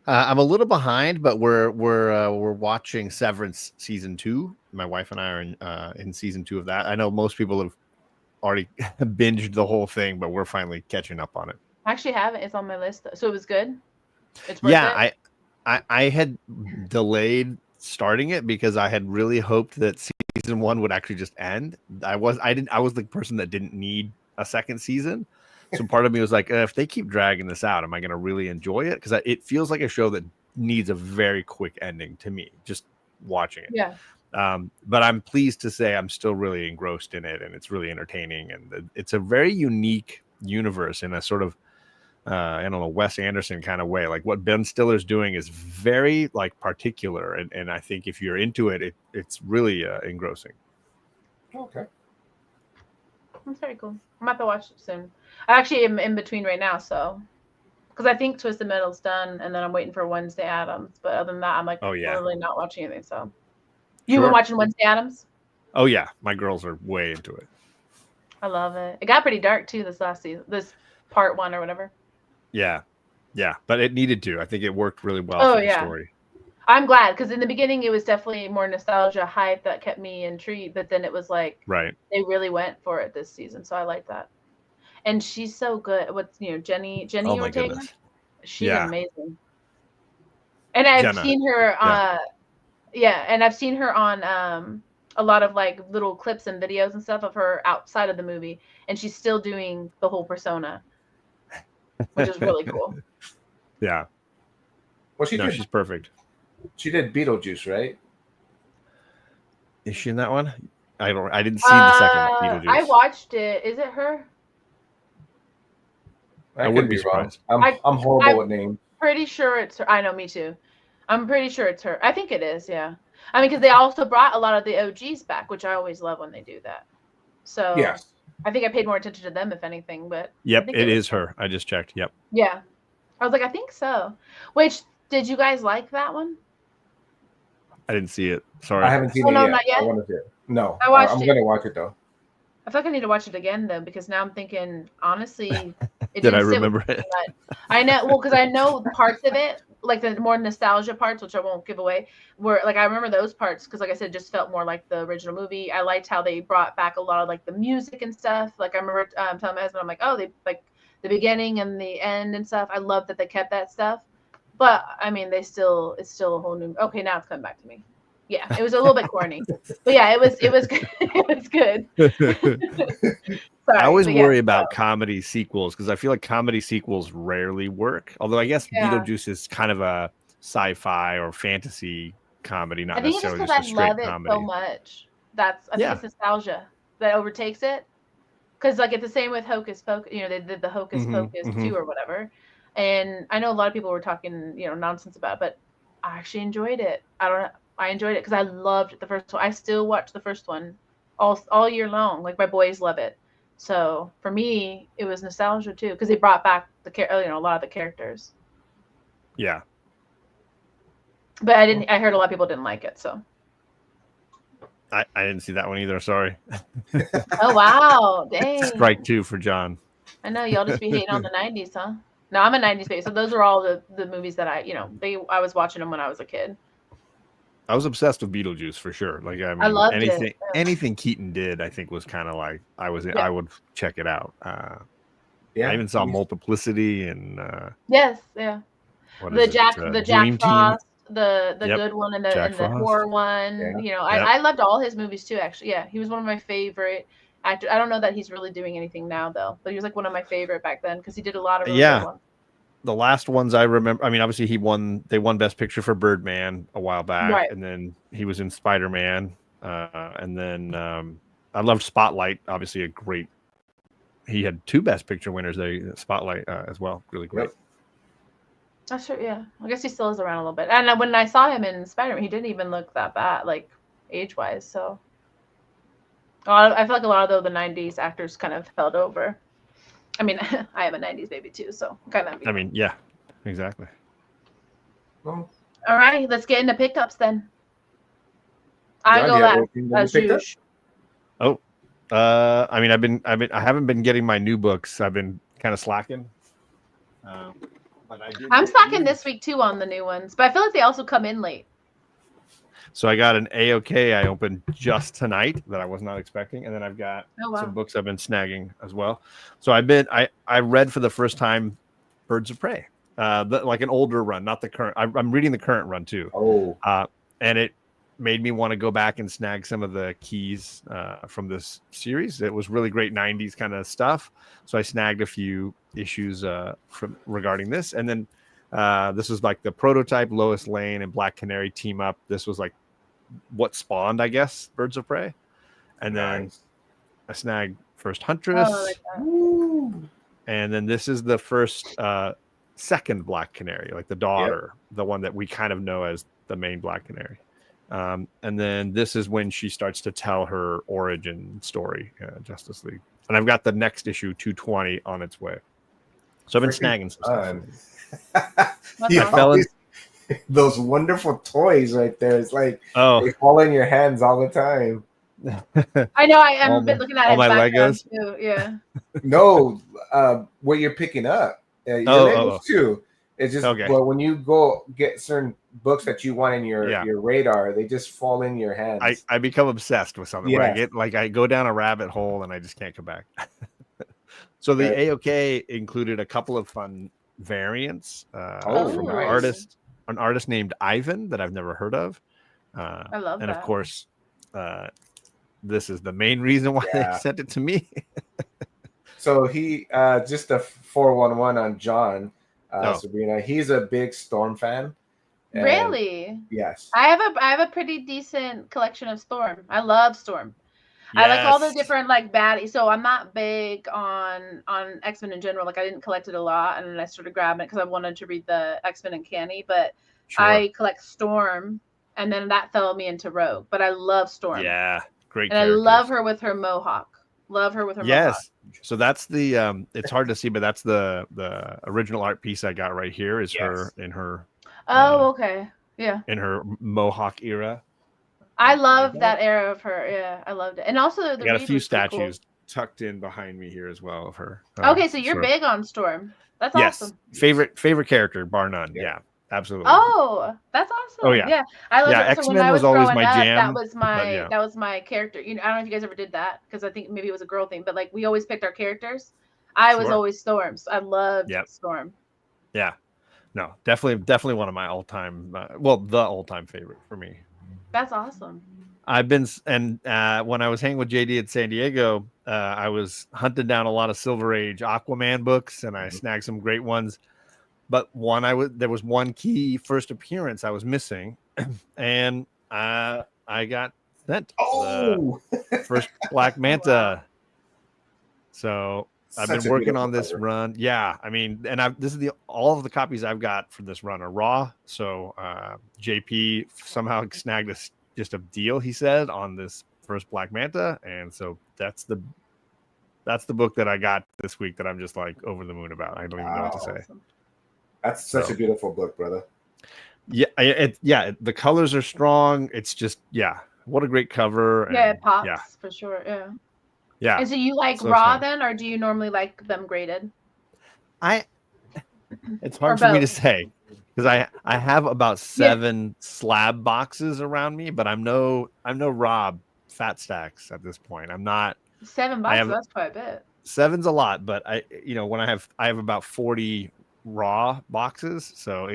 I'm a little behind, but we're watching Severance season 2. My wife and I are in season 2 of that. I know most people have already binged the whole thing, but we're finally catching up on it. I actually haven't. It's on my list. So it was good. It's worth Yeah, it. I had delayed starting it because I had really hoped that season 1 would actually just end. I was the person that didn't need a second season. So part of me was like, if they keep dragging this out, am I going to really enjoy it? Because it feels like a show that needs a very quick ending to me, just watching it. Yeah. But I'm pleased to say I'm still really engrossed in it, and it's really entertaining. And it's a very unique universe in a sort of, I don't know, Wes Anderson kind of way. Like what Ben Stiller's doing is very like particular. And I think if you're into it, it's really engrossing. Okay. That's very cool. I'm about to watch it soon. I actually am in between right now, so because I think Twisted Metal's done, and then I'm waiting for Wednesday Addams. But other than that, I'm like literally not watching anything. So you've been watching Wednesday Addams? Oh yeah, my girls are way into it. I love it. It got pretty dark too this last season, this part 1 or whatever. Yeah, but it needed to. I think it worked really well for the story. I'm glad because in the beginning it was definitely more nostalgia hype that kept me intrigued, but then it was like they really went for it this season, so I like that. And she's so good. What's Jenny Oh my Ortega? goodness. She's amazing. And I've seen her and I've seen her on a lot of like little clips and videos and stuff of her outside of the movie, and she's still doing the whole persona, which is really cool. Yeah. Well, she's perfect. She did Beetlejuice, right? Is she in that one? I didn't see the second Beetlejuice. I watched it. Is it her? I wouldn't be surprised. I'm horrible with names. Pretty sure it's her. I know, me too. I'm pretty sure it's her. I think it is, yeah. I mean, because they also brought a lot of the OGs back, which I always love when they do that. So yes. I think I paid more attention to them, if anything. But yep, it is her. I just checked. Yep. Yeah, I was like, I think so. Which did you guys like that one? I didn't see it. Sorry. I haven't seen it yet. Not yet. I want to see it. No, I watched I'm it. going to watch it though. I feel like I need to watch it again though, because now I'm thinking, honestly, It Did I didn't sit with remember me it? too much. I know, well, because I know parts of it, like the more nostalgia parts, which I won't give away, were like I remember those parts because, like I said, it just felt more like the original movie. I liked how they brought back a lot of like the music and stuff. Like I remember telling my husband, I'm like, oh, they like the beginning and the end and stuff. I love that they kept that stuff. But I mean, it's still a whole new. Okay, now it's coming back to me. Yeah, it was a little bit corny, but yeah, it was good. It was good. I Sorry, always but yeah, worry about comedy sequels because I feel like comedy sequels rarely work. Although I guess yeah. Beetlejuice is kind of a sci-fi or fantasy comedy, I not think it's just necessarily because just I a straight love it so comedy. much. I think Yeah. it's nostalgia that overtakes it. Because like it's the same with Hocus Pocus. You know, they did the Hocus Pocus Mm-hmm. 2 or whatever, and I know a lot of people were talking nonsense about it, but I actually enjoyed it. I don't know. I enjoyed it because I loved the first one. I still watch the first one all year long. Like my boys love it. So for me, it was nostalgia too because they brought back a lot of the characters. Yeah. But I didn't. I heard a lot of people didn't like it. So. I didn't see that one either. Sorry. Oh wow! Dang. Strike 2 for John. I know y'all just be hating on the '90s, huh? No, I'm a '90s baby, so those are all the movies that I was watching them when I was a kid. I was obsessed with Beetlejuice for sure. Like I I mean, loved it. anything Keaton did, I think was kind of like I Yeah. would check it out. Yeah. I even saw Multiplicity and Yes, yeah. what The is it? Jack Dream Team. Frost, the Yep. good one and Jack the Frost. horror one. Yeah. You know, Yep. I loved all his movies too. Actually, yeah, he was one of my favorite actors. I don't know that he's really doing anything now though, but he was like one of my favorite back then because he did a lot of really good ones. The last ones I remember, I mean, obviously they won Best Picture for Birdman a while back, Right. and then he was in Spider-Man, and then I loved Spotlight. Obviously, he had 2 Best Picture winners there, Spotlight as well. Really great. Yep. That's true. Yeah, I guess he still is around a little bit. And when I saw him in Spider-Man, he didn't even look that bad, like age-wise. So I feel like a lot of the '90s actors kind of held over. I mean, I am a '90s baby too, so kind of. I mean, yeah, exactly. Well, all right, let's get into pickups then. I John, go do you have last anything that as you picked up? usual. Oh, I mean, I haven't been getting my new books. I've been kind of slacking. But I'm slacking this week too on the new ones, but I feel like they also come in late. So I got an A-OK I opened just tonight that I was not expecting, and then I've got some books I've been snagging as well. So I read for the first time Birds of Prey, like an older run, not the current. I'm reading the current run too. Oh, and it made me want to go back and snag some of the keys from this series. It was really great 90s kind of stuff. So I snagged a few issues regarding this. And then this was like the prototype Lois Lane and Black Canary team up. This was like what spawned, I guess, Birds of Prey. And then I snagged First Huntress. And then this is the first second Black Canary, like the daughter, the one that we kind of know as the main Black Canary. And then this is when she starts to tell her origin story, Justice League. And I've got the next issue 220 on its way. So I've been snagging some stuff. I fell in those wonderful toys right there. It's like they fall in your hands all the time. I know. I am looking at all it my Legos too. Yeah. No, what you're picking up. Your Legos too. It's just well, when you go get certain books that you want in your radar, they just fall in your hands. I become obsessed with something. Where I go down a rabbit hole and I just can't come back. So the A-OK included a couple of fun variants from an artist named Ivan that I've never heard of. I love and that. Of course, this is the main reason why they sent it to me. So he just a 411 on John. Sabrina, he's a big Storm fan. Really? Yes. I have a pretty decent collection of Storm. I love Storm. Yes. I like all the different like baddies. So I'm not big on X-Men in general. Like I didn't collect it a lot, and then I started grabbing it because I wanted to read the X-Men and Canny. But I collect Storm, and then that fell me into Rogue. But I love Storm. Yeah, great. And I love her with her mohawk. Love her with her mohawk. So that's the it's hard to see, but that's the original art piece I got right here is her in her okay. Yeah. In her mohawk era. I love that era of her. Yeah, I loved it. And also I got a few statues. Cool. tucked in behind me here as well of her. Okay, so you're sort of- big on Storm. That's Yes, awesome. favorite character, bar none. Yeah, absolutely. Oh, that's awesome. Oh, yeah. I loved Yeah, it. So when X-Men I was was always growing my up, jam, but yeah. that was my character. You know, I don't know if you guys ever did that because I think maybe it was a girl thing, but like we always picked our characters. I was Sure. always Storm. So I loved Yep. Storm. Yeah, no, definitely one of my all-time, the all-time favorite for me. That's awesome. I've been, and when I was hanging with JD at San Diego, I was hunting down a lot of Silver Age Aquaman books, and I snagged some great ones. But there was one key first appearance I was missing, and I got sent the first Black Manta. Wow. So I've Such been a working on beautiful this cover. run. Yeah, I mean, and all of the copies I've got for this run are raw. So JP somehow snagged just a deal, he said, on this first Black Manta, and so that's the book that I got this week that I'm just like over the moon about. I don't even know what to say. Awesome. That's such a beautiful book, brother. Yeah, the colors are strong. It's just, what a great cover. Yeah, and, it pops for sure. Yeah. Yeah. And so you like So raw fun. then, or do you normally like them graded? It's hard for me to say because I have about 7 slab boxes around me, but I'm no Rob Fat Stacks at this point. I'm not 7 boxes. That's quite a bit. 7's a lot, but when I have about 40 raw boxes, so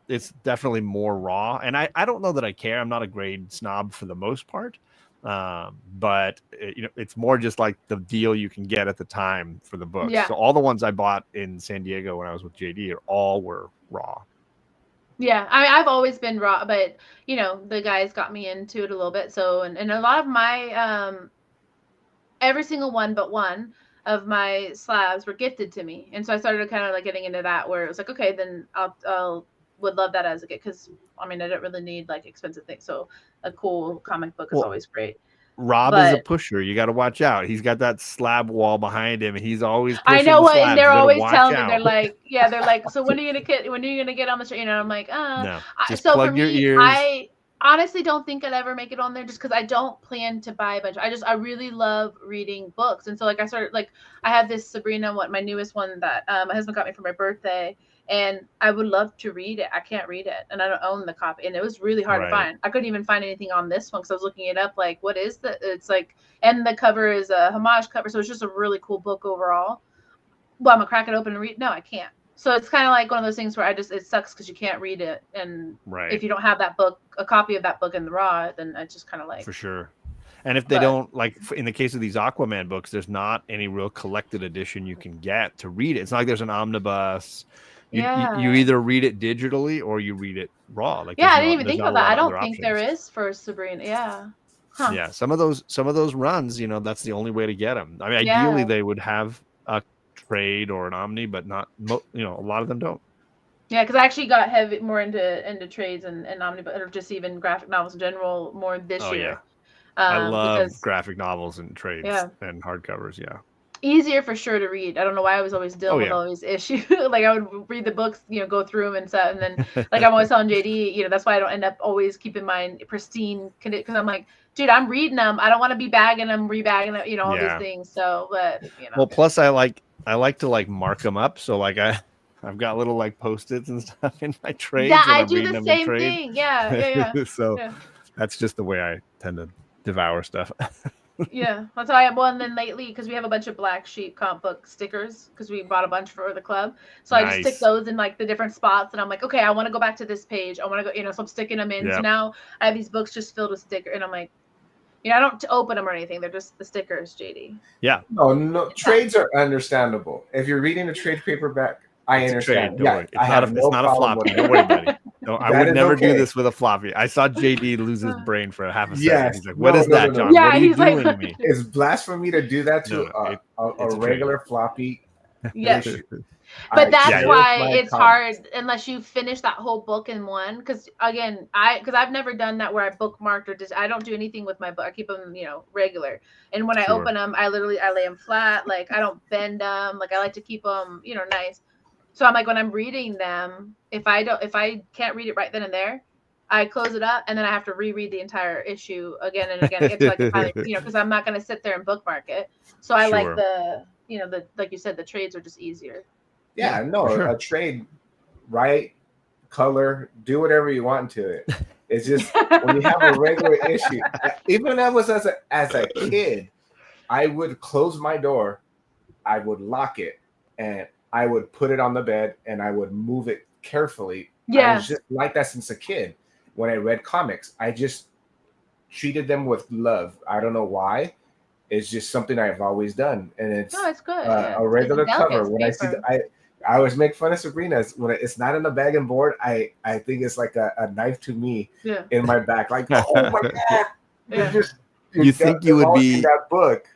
it's definitely more raw, and I don't know that I care. I'm not a grade snob for the most part, but it's more just like the deal you can get at the time for the books. Yeah. So all the ones I bought in San Diego when I was with JD all were raw. Yeah, I mean, I've always been raw, but the guys got me into it a little bit. So and a lot of my every single one but one of my slabs were gifted to me, and so I started kind of like getting into that where it was like, okay, then I'll would love that as a gift because I mean I don't really need like expensive things, so a cool comic book is always great. Rob is a pusher. You got to watch out. He's got that slab wall behind him, and he's always pushing. I know what, and they're always telling me, out. they're like, so when are you gonna get on the show? I'm like, no, just so plug for your me, ears. I honestly don't think I'd ever make it on there just because I don't plan to buy a bunch. I really love reading books, and so like I started like I have this Sabrina, my newest one that my husband got me for my birthday. And I would love to read it. I can't read it, and I don't own the copy. And it was really hard to find. I couldn't even find anything on this one because I was looking it up. Like, what is the? It's like, and the cover is a homage cover, so it's just a really cool book overall. Well, I'm gonna crack it open and read. No, I can't. So it's kind of like one of those things where it sucks because you can't read it, and if you don't have that book, a copy of that book in the raw, then it's just kind of like for sure. And if they don't, like in the case of these Aquaman books, there's not any real collected edition you can get to read it. It's not like there's an omnibus. You either read it digitally or you read it raw. Like I didn't even think about that. I don't think there is for Sabrina. Yeah. Huh. Yeah. Some of those runs, that's the only way to get them. I mean, ideally they would have a trade or an omni, but not. A lot of them don't. Yeah, because I actually got more into trades and omnibus, or just even graphic novels in general more this year. Yeah. I love graphic novels and trades and hardcovers. Yeah. Easier for sure to read. I don't know why I was always dealing with all these issues. Like I would read the books, go through them and stuff, and then like I'm always telling JD, that's why I don't end up always keeping mine pristine because I'm like, dude, I'm reading them. I don't want to be bagging them, rebagging them, all these things. So, but Well, plus I like to like mark them up. So like I've got little like Post-its and stuff in my trades. Yeah, I do the same thing. Yeah. So that's just the way I tend to devour stuff. Yeah, that's how I am. Well, and then lately, because we have a bunch of Black Sheep comic book stickers, because we bought a bunch for the club, so I just stick those in like the different spots, and I'm like, okay, I want to go back to this page. I want to go, so I'm sticking them in. Yep. So now I have these books just filled with stickers, and I'm like, I don't open them or anything. They're just the stickers, JD. Yeah. No, trades are understandable. If you're reading a trade paperback, I understand. Yeah, it's not a floppy. Don't worry, buddy. No, I would never do this with a floppy. I saw JD lose his brain for a half a second. Yes. He's like, "What is that, John? Yeah, what are you doing to me?" It's blasphemy to do that to a regular floppy. Yes. But that's why it's hard unless you finish that whole book in one. Because again, I've never done that where I bookmarked or just I don't do anything with my book. I keep them, regular. And when I open them, I lay them flat. Like I don't bend them. Like I like to keep them, nice. So I'm like when I'm reading them, if I can't read it right then and there, I close it up, and then I have to reread the entire issue again and again until I can finally, because I'm not going to sit there and bookmark it. So I like the, like you said, the trades are just easier. Yeah, no, a trade, write, color, do whatever you want to it. It's just when you have a regular issue. Even when I was as a kid, I would close my door, I would lock it, and I would put it on the bed, and I would move it carefully. Yeah. I was just like that since a kid. When I read comics, I just treated them with love. I don't know why. It's just something I've always done, and it's good. A regular cover. When I see I always make fun of Sabrina's when it's not in a bag and board. I think it's like a knife to me in my back. Like, oh my god, you think you would be that book.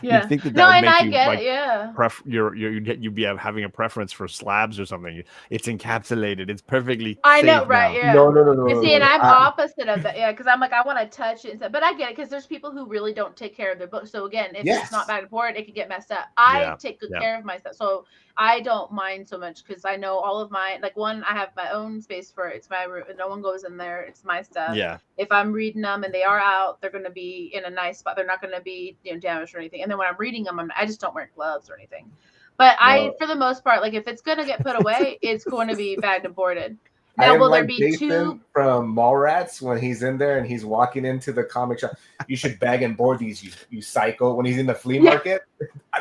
Yeah. You'd think that would make you get like it, yeah. You'd be having a preference for slabs or something. It's encapsulated. It's perfectly. I know, safe right? now. Yeah. No. See, and I'm opposite of that, yeah, because I'm like I want to touch it, but I get it because there's people who really don't take care of their books. So again, if it's not back and forth, it could get messed up. I take good care of my stuff, so I don't mind so much because I know all of my I have my own space for it. It's my room. No one goes in there. It's my stuff. Yeah. If I'm reading them and they are out, they're going to be in a nice spot. They're not going to be damaged or anything. And then when I'm reading them, I just don't wear gloves or anything. But for the most part, like if it's going to get put away, it's going to be bagged and boarded. Now, will there be Jason from Mallrats when he's in there and he's walking into the comic shop? You should bag and board these, you psycho. When he's in the flea market,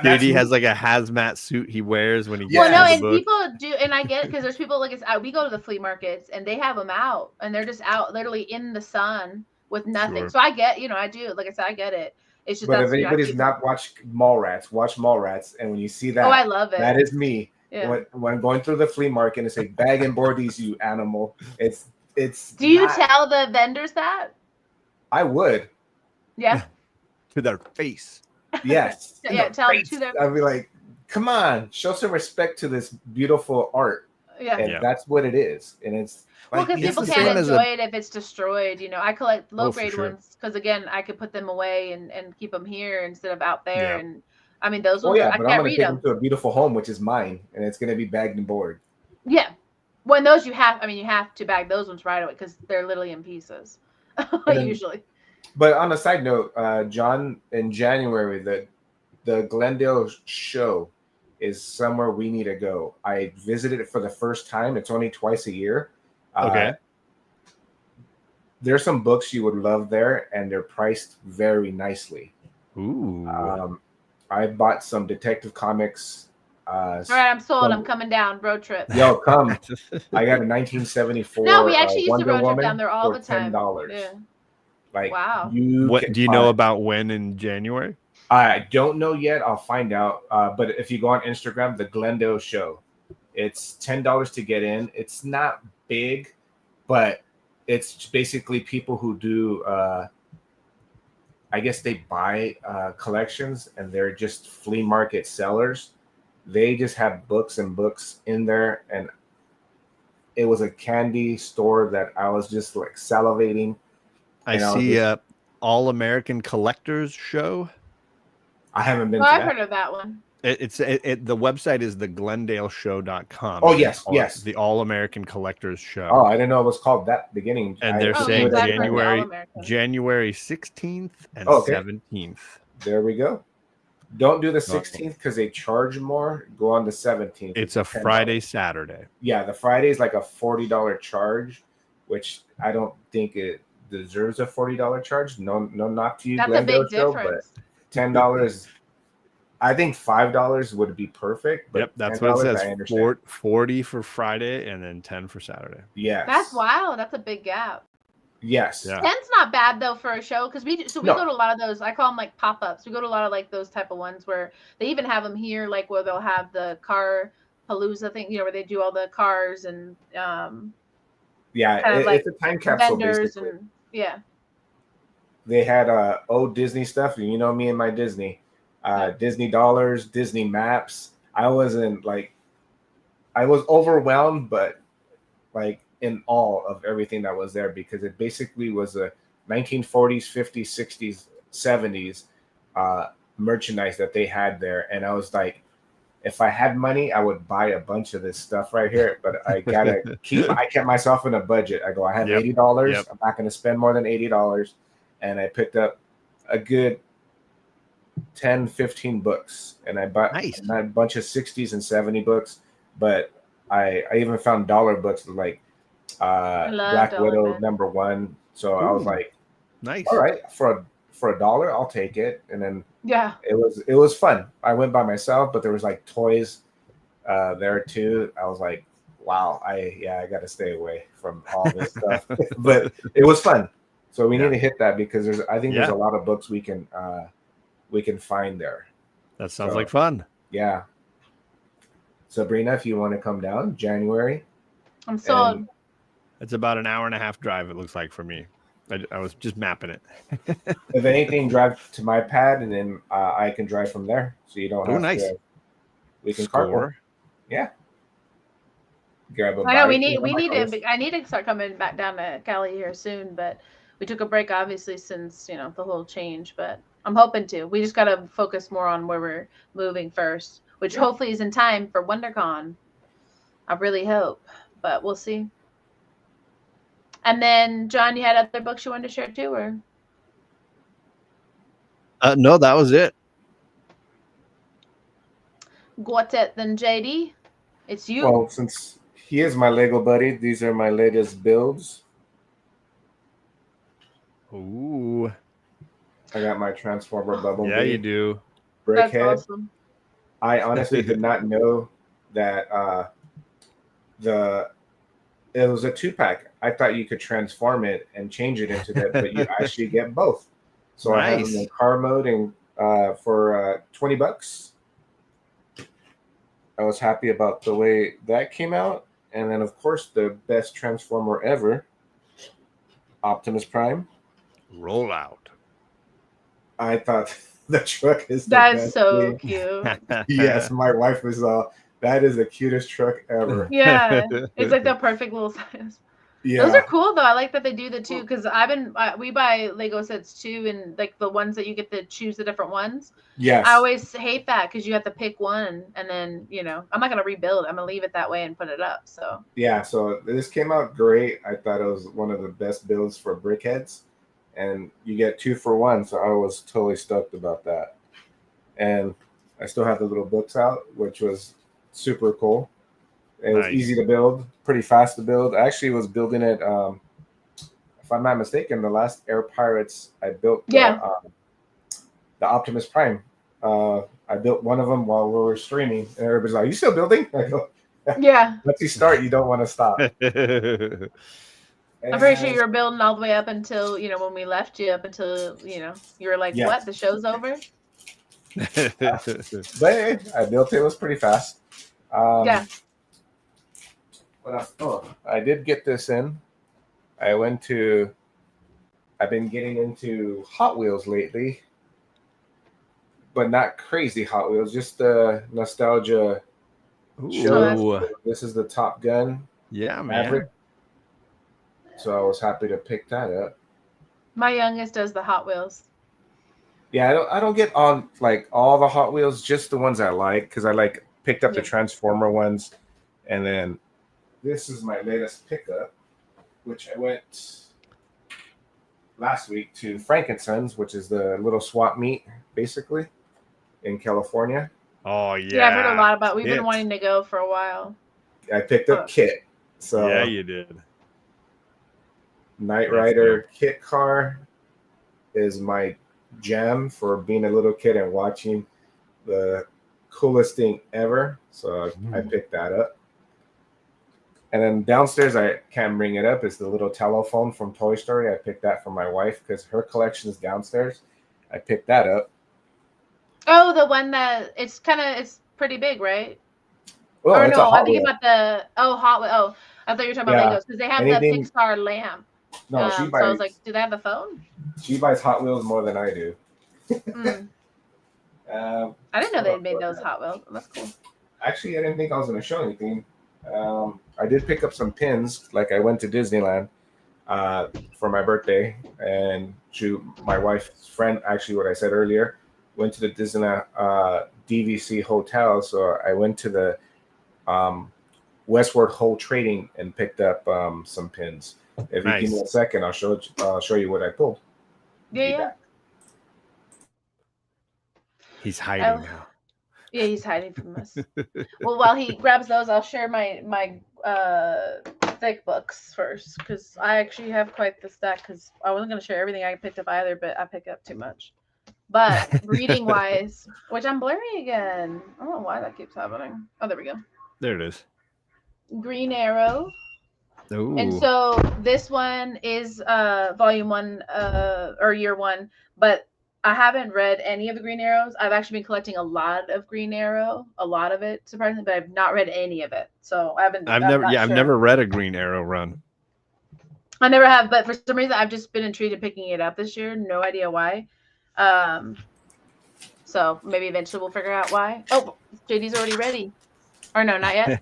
dude, he has like a hazmat suit he wears when he gets and book. people do, and I get it because there's people like we go to the flea markets and they have them out and they're just out literally in the sun with nothing. Sure. So I get, I do, like I said, I get it. It's just but if anybody's not watched Mallrats, watch Mallrats, and when you see that, I love it. That is me. Yeah. When going through the flea market and say bag and board these, you animal. It's. Do you tell the vendors that? I would. Yeah. To their face. Yes. Tell them to their. I'd be like, come on, show some respect to this beautiful art. Yeah. And that's what it is, and it's. Because people can't enjoy it if it's destroyed. I collect low grade ones because again, I could put them away and keep them here instead of out there. Yeah. And I mean, those ones. But I'm gonna take them to a beautiful home, which is mine, and it's gonna be bagged and board. Yeah, when those you have to bag those ones right away because they're literally in pieces, usually. But on a side note, John, in January, the Glendale show is somewhere we need to go. I visited it for the first time. It's only twice a year. Okay. There's some books you would love there, and they're priced very nicely. Ooh. I bought some Detective Comics. All right, I'm sold. I'm coming down. Road trip. Yo, come. I got a 1974 No, we actually used Wonder to road Woman trip down there all the time. $10. Yeah. Like, wow. What do you know about when in January? I don't know yet. I'll find out. But if you go on Instagram, the Glendale show, it's $10 to get in. It's not big, but it's basically people who do I guess they buy collections and they're just flea market sellers. They just have books and books in there, and it was a candy store that I was just like salivating. I see All American Collectors Show. I haven't been. I've heard of that one. The website is theglendaleshow.com. Oh yes, yes. The All American Collectors Show. Oh, I didn't know it was called that beginning. And they're saying January 16th and 17th. There we go. Don't do the 16th because they charge more. Go on the 17th. It's a Friday, Saturday. Yeah, the Friday is like a $40 charge, which I don't think it deserves a $40 charge. No knock to you, That's Glendale a big show, difference. But $10. I think $5 would be perfect. But yep, that's what it says. 40 for Friday and then 10 for Saturday. Yes. That's wild. That's a big gap. Yes. Yeah. 10's not bad though for a show because we go to a lot of those. I call them like pop-ups. We go to a lot of like those type of ones where they even have them here, like where they'll have the car palooza thing, where they do all the cars and it's a time capsule basically. And yeah. They had Disney stuff, and you know me and my Disney. Disney dollars, Disney maps. I was overwhelmed, but like in awe of everything that was there because it basically was a 1940s, 50s, 60s, 70s merchandise that they had there. And I was like, if I had money, I would buy a bunch of this stuff right here. But I gotta I kept myself in a budget. I go, I have Yep. $80. Yep. I'm not gonna spend more than $80. And I picked up a good 10, 15 books. And I bought Nice. a bunch of 60s and 70 books. But I even found dollar books like love Black Dollar Widow Man. #1. So I was Ooh. like, Nice. all right, for $1, I'll take it. And then Yeah. it was fun. I went by myself, but there was like toys there too. I was like, wow, I got to stay away from all this stuff. But it was fun. So we need to hit that because there's a lot of books we can find there. That sounds like fun. Yeah. Sabrina, if you want to come down January. I'm sold. It's about an hour and a half drive, it looks like, for me. I was just mapping it. If anything, drive to my pad, and then I can drive from there, so you don't have to. We can carpool. Yeah. Grab a I know bike. I need to start coming back down to Cali here soon, but we took a break obviously since the whole change. But I'm hoping to. We just gotta focus more on where we're moving first, which hopefully is in time for WonderCon. I really hope, but we'll see. And then, John, you had other books you wanted to share too, or? No, that was it. Got it then, JD. It's you. Well, since he is my Lego buddy, these are my latest builds. Ooh. I got my Transformer Bumblebee. Yeah, you do. Brickhead. That's awesome. I honestly did not know that it was a 2-pack. I thought you could transform it and change it into that, but you actually get both. So I have them in car mode and for $20. I was happy about the way that came out. And then, of course, the best Transformer ever, Optimus Prime. Roll out. I thought the truck is the That's best so thing. cute. Yes, my wife was that is the cutest truck ever. Yeah, it's like the perfect little size. Yeah. Those are cool though. I like that they do the two because we buy Lego sets too, and like the ones that you get to choose the different ones. Yes. I always hate that because you have to pick one, and then I'm not gonna rebuild. I'm gonna leave it that way and put it up. So yeah, so this came out great. I thought it was one of the best builds for brickheads, and you get 2 for 1. So I was totally stoked about that. And I still have the little books out, which was super cool. It was easy to build, pretty fast to build. I actually was building it. If I'm not mistaken, the last Air Pirates I built the Optimus Prime. I built one of them while we were streaming, and everybody's like, "Are you still building?" I go, yeah. Once you start, you don't want to stop. I'm pretty sure you were building all the way up until when we left you. Up until you were like, Yes. "What? The show's over?" But I built it. It was pretty fast. Yeah. What else? Oh, I did get this in. I've been getting into Hot Wheels lately, but not crazy Hot Wheels, just the nostalgia show. This is the Top Gun. Yeah, Maverick. man. So I was happy to pick that up. My youngest does the Hot Wheels. Yeah, I don't get on like all the Hot Wheels, just the ones I like because I picked up the Transformer ones, and then this is my latest pickup, which I went last week to Frankensons, which is the little swap meet basically in California. Oh yeah. Yeah, I've heard a lot about. We've been wanting to go for a while. I picked up Kit. So yeah, you did. Knight Rider Kit car is my jam for being a little kid and watching the coolest thing ever. So I picked that up. And then downstairs, I can't bring it up, is the little telephone from Toy Story. I picked that for my wife because her collection is downstairs. I picked that up. Oh, the one that it's pretty big, right? Well, or no, I'm thinking Wheel. about the Hot Wheel. Oh, I thought you were talking about Legos because they have the Pixar lamp. No, she buys. So I was like, do they have the phone? She buys Hot Wheels more than I do. I didn't know they made those Hot Wheels. That's cool. Actually, I didn't think I was going to show anything. I did pick up some pins. Like I went to Disneyland for my birthday, and my wife's friend, actually, what I said earlier, went to the DVC hotel, so I went to the Westward Whole Trading and picked up some pins. If you give me a second, I'll show you what I pulled. Yeah. He's hiding now. Yeah, he's hiding from us. Well, while he grabs those, I'll share my thick books first, because I actually have quite the stack. Because I wasn't going to share everything I picked up either, but I picked up too much. But reading wise, which I'm blurry again. I don't know why that keeps happening. Oh, there we go. There it is. Green Arrow. Ooh. And so this one is volume 1 or year 1, but I haven't read any of the Green Arrows. I've actually been collecting a lot of Green Arrow, a lot of it, surprisingly, but I've not read any of it. So I've never read a Green Arrow run. I never have, but for some reason I've just been intrigued in picking it up this year. No idea why. So maybe eventually we'll figure out why. Oh, JD's already ready. Or no, not yet.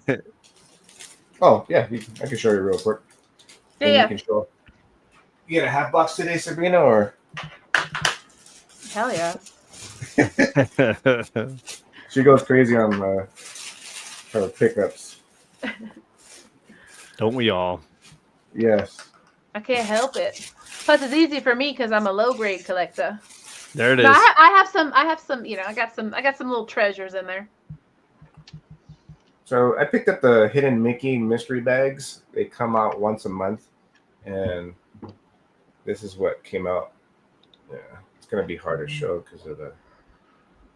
Oh yeah, I can show you real quick. Yeah. You can show. You get a half box today, Sabrina, or? Hell yeah. She goes crazy on her pickups. Don't we all? Yes. I can't help it. Plus, it's easy for me because I'm a low grade collector. There it is. I have some. I got some little treasures in there. So I picked up the Hidden Mickey mystery bags. They come out once a month, and this is what came out. Yeah, it's gonna be hard to show because of the.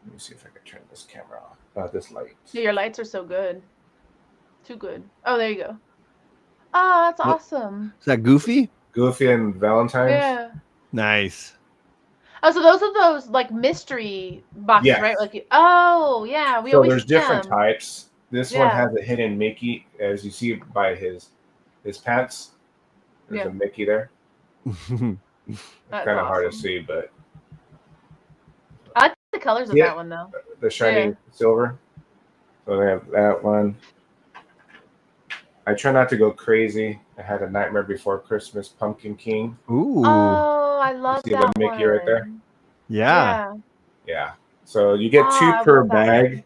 Let me see if I can turn this camera off. This light. Yeah, your lights are so good. Too good. Oh, there you go. Oh, that's awesome. Is that Goofy? Goofy and Valentine's. Yeah. Nice. Oh, so those are those like mystery boxes, yes. right? Like, oh yeah, so there's different types. This one has a hidden Mickey, as you see by his pants. There's a Mickey there. It's kind of hard to see, but I like the colors of that one though. The shiny silver. So they have that one. I try not to go crazy. I had a Nightmare Before Christmas Pumpkin King. Ooh. Oh, I love see that the Mickey right there? Yeah. Yeah. So you get 2 per bag.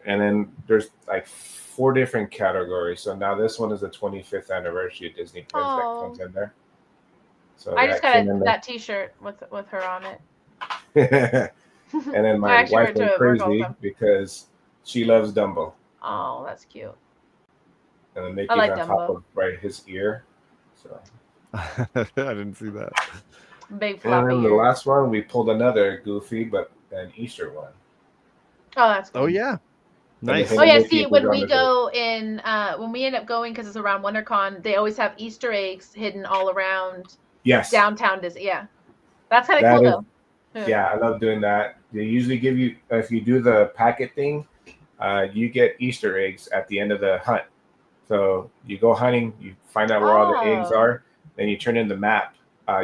And then there's like 4 different categories. So now this one is the 25th anniversary of Disney Prince that comes in there. So I just got that T-shirt with her on it. And then my wife went crazy because she loves Dumbo. Oh, that's cute. And then Mickey's on top of his ear. So I didn't see that. Big floppy. And then the last one, we pulled another Goofy, but an Easter one. Oh, that's cool. Oh yeah. Nice. Oh yeah, see, when we go in, when we end up going, because it's around WonderCon, they always have Easter eggs hidden all around. Yes. Downtown Disney. Yeah, that's kind of cool though. Yeah, I love doing that. They usually give you, if you do the packet thing, you get Easter eggs at the end of the hunt. So you go hunting, you find out where all the eggs are, then you turn in the map.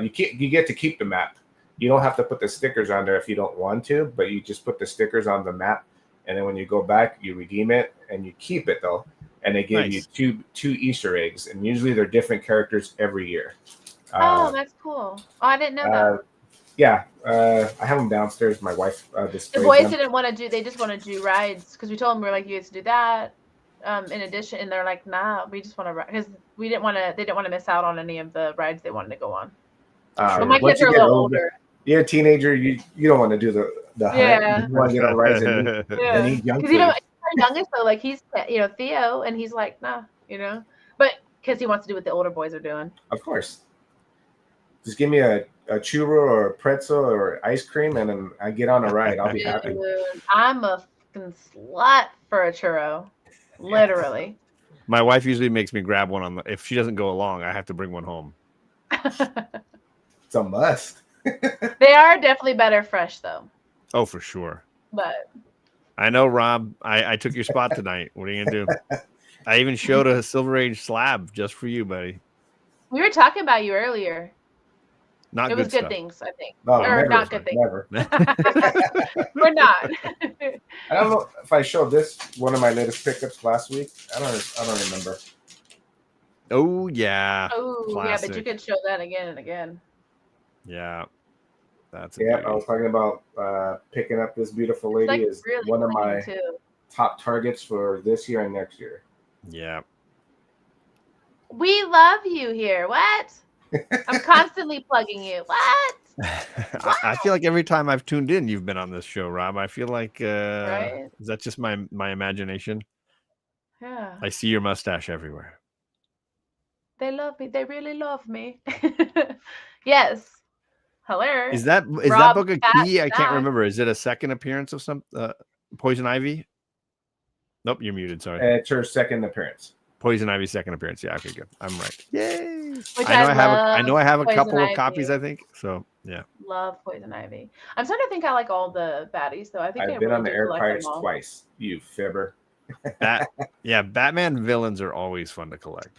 You get to keep the map. You don't have to put the stickers on there if you don't want to, but you just put the stickers on the map. And then when you go back, you redeem it and you keep it though. And they give you two Easter eggs, and usually they're different characters every year. Oh, that's cool. Oh, I didn't know that. Yeah, I have them downstairs. My wife displays the boys them. didn't want to do. They just want to do rides because we told them we're like, you guys do that. In addition, and they're like, nah, we just want to ride because we didn't want to. They didn't want to miss out on any of the rides they wanted to go on. But my kids are a little older. You're a teenager. You don't want to do the hunt. You want to get on rides and eat junk food. Our youngest though, like he's Theo, and he's like, nah, but because he wants to do what the older boys are doing. Of course. Just give me a churro or a pretzel or ice cream, and then I get on a ride. I'll be happy. Dude, I'm a fucking slut for a churro, literally. My wife usually makes me grab one if she doesn't go along, I have to bring one home. It's a must. They are definitely better fresh, though. Oh, for sure. But I know, Rob. I took your spot tonight. What are you gonna do? I even showed a Silver Age slab just for you, buddy. We were talking about you earlier. Not it good was good stuff. Things, I think. No, or not good things. Never. We're not. I don't know if I showed this one of my latest pickups last week. I don't remember. Oh yeah. Oh yeah, but you could show that again and again. Yeah. That's a Yeah, I beauty. was talking about picking up this beautiful It's lady like is really one of clean my too. top targets for this year and next year. Yeah. We love you here. What? I'm constantly plugging you. What? I feel like every time I've tuned in, you've been on this show, Rob. I feel like Right? is that just my imagination? Yeah. I see your mustache everywhere. They love me. They really love me. Yes. Hello. Is that Rob book a Cat key? I can't back. remember. Is it a second appearance of some Poison Ivy? Nope, you're muted. Sorry. It's her second appearance. Poison Ivy's second appearance. Yeah, okay, good. I'm right. Yay! Which I know I I know I have a love couple Poison of copies. Ivy. I think so. Yeah. Love Poison Ivy. I'm starting to think I like all the baddies, though. I think I I've been really on the do Air collect them Pirates all. twice. You fibber. Yeah, Batman villains are always fun to collect.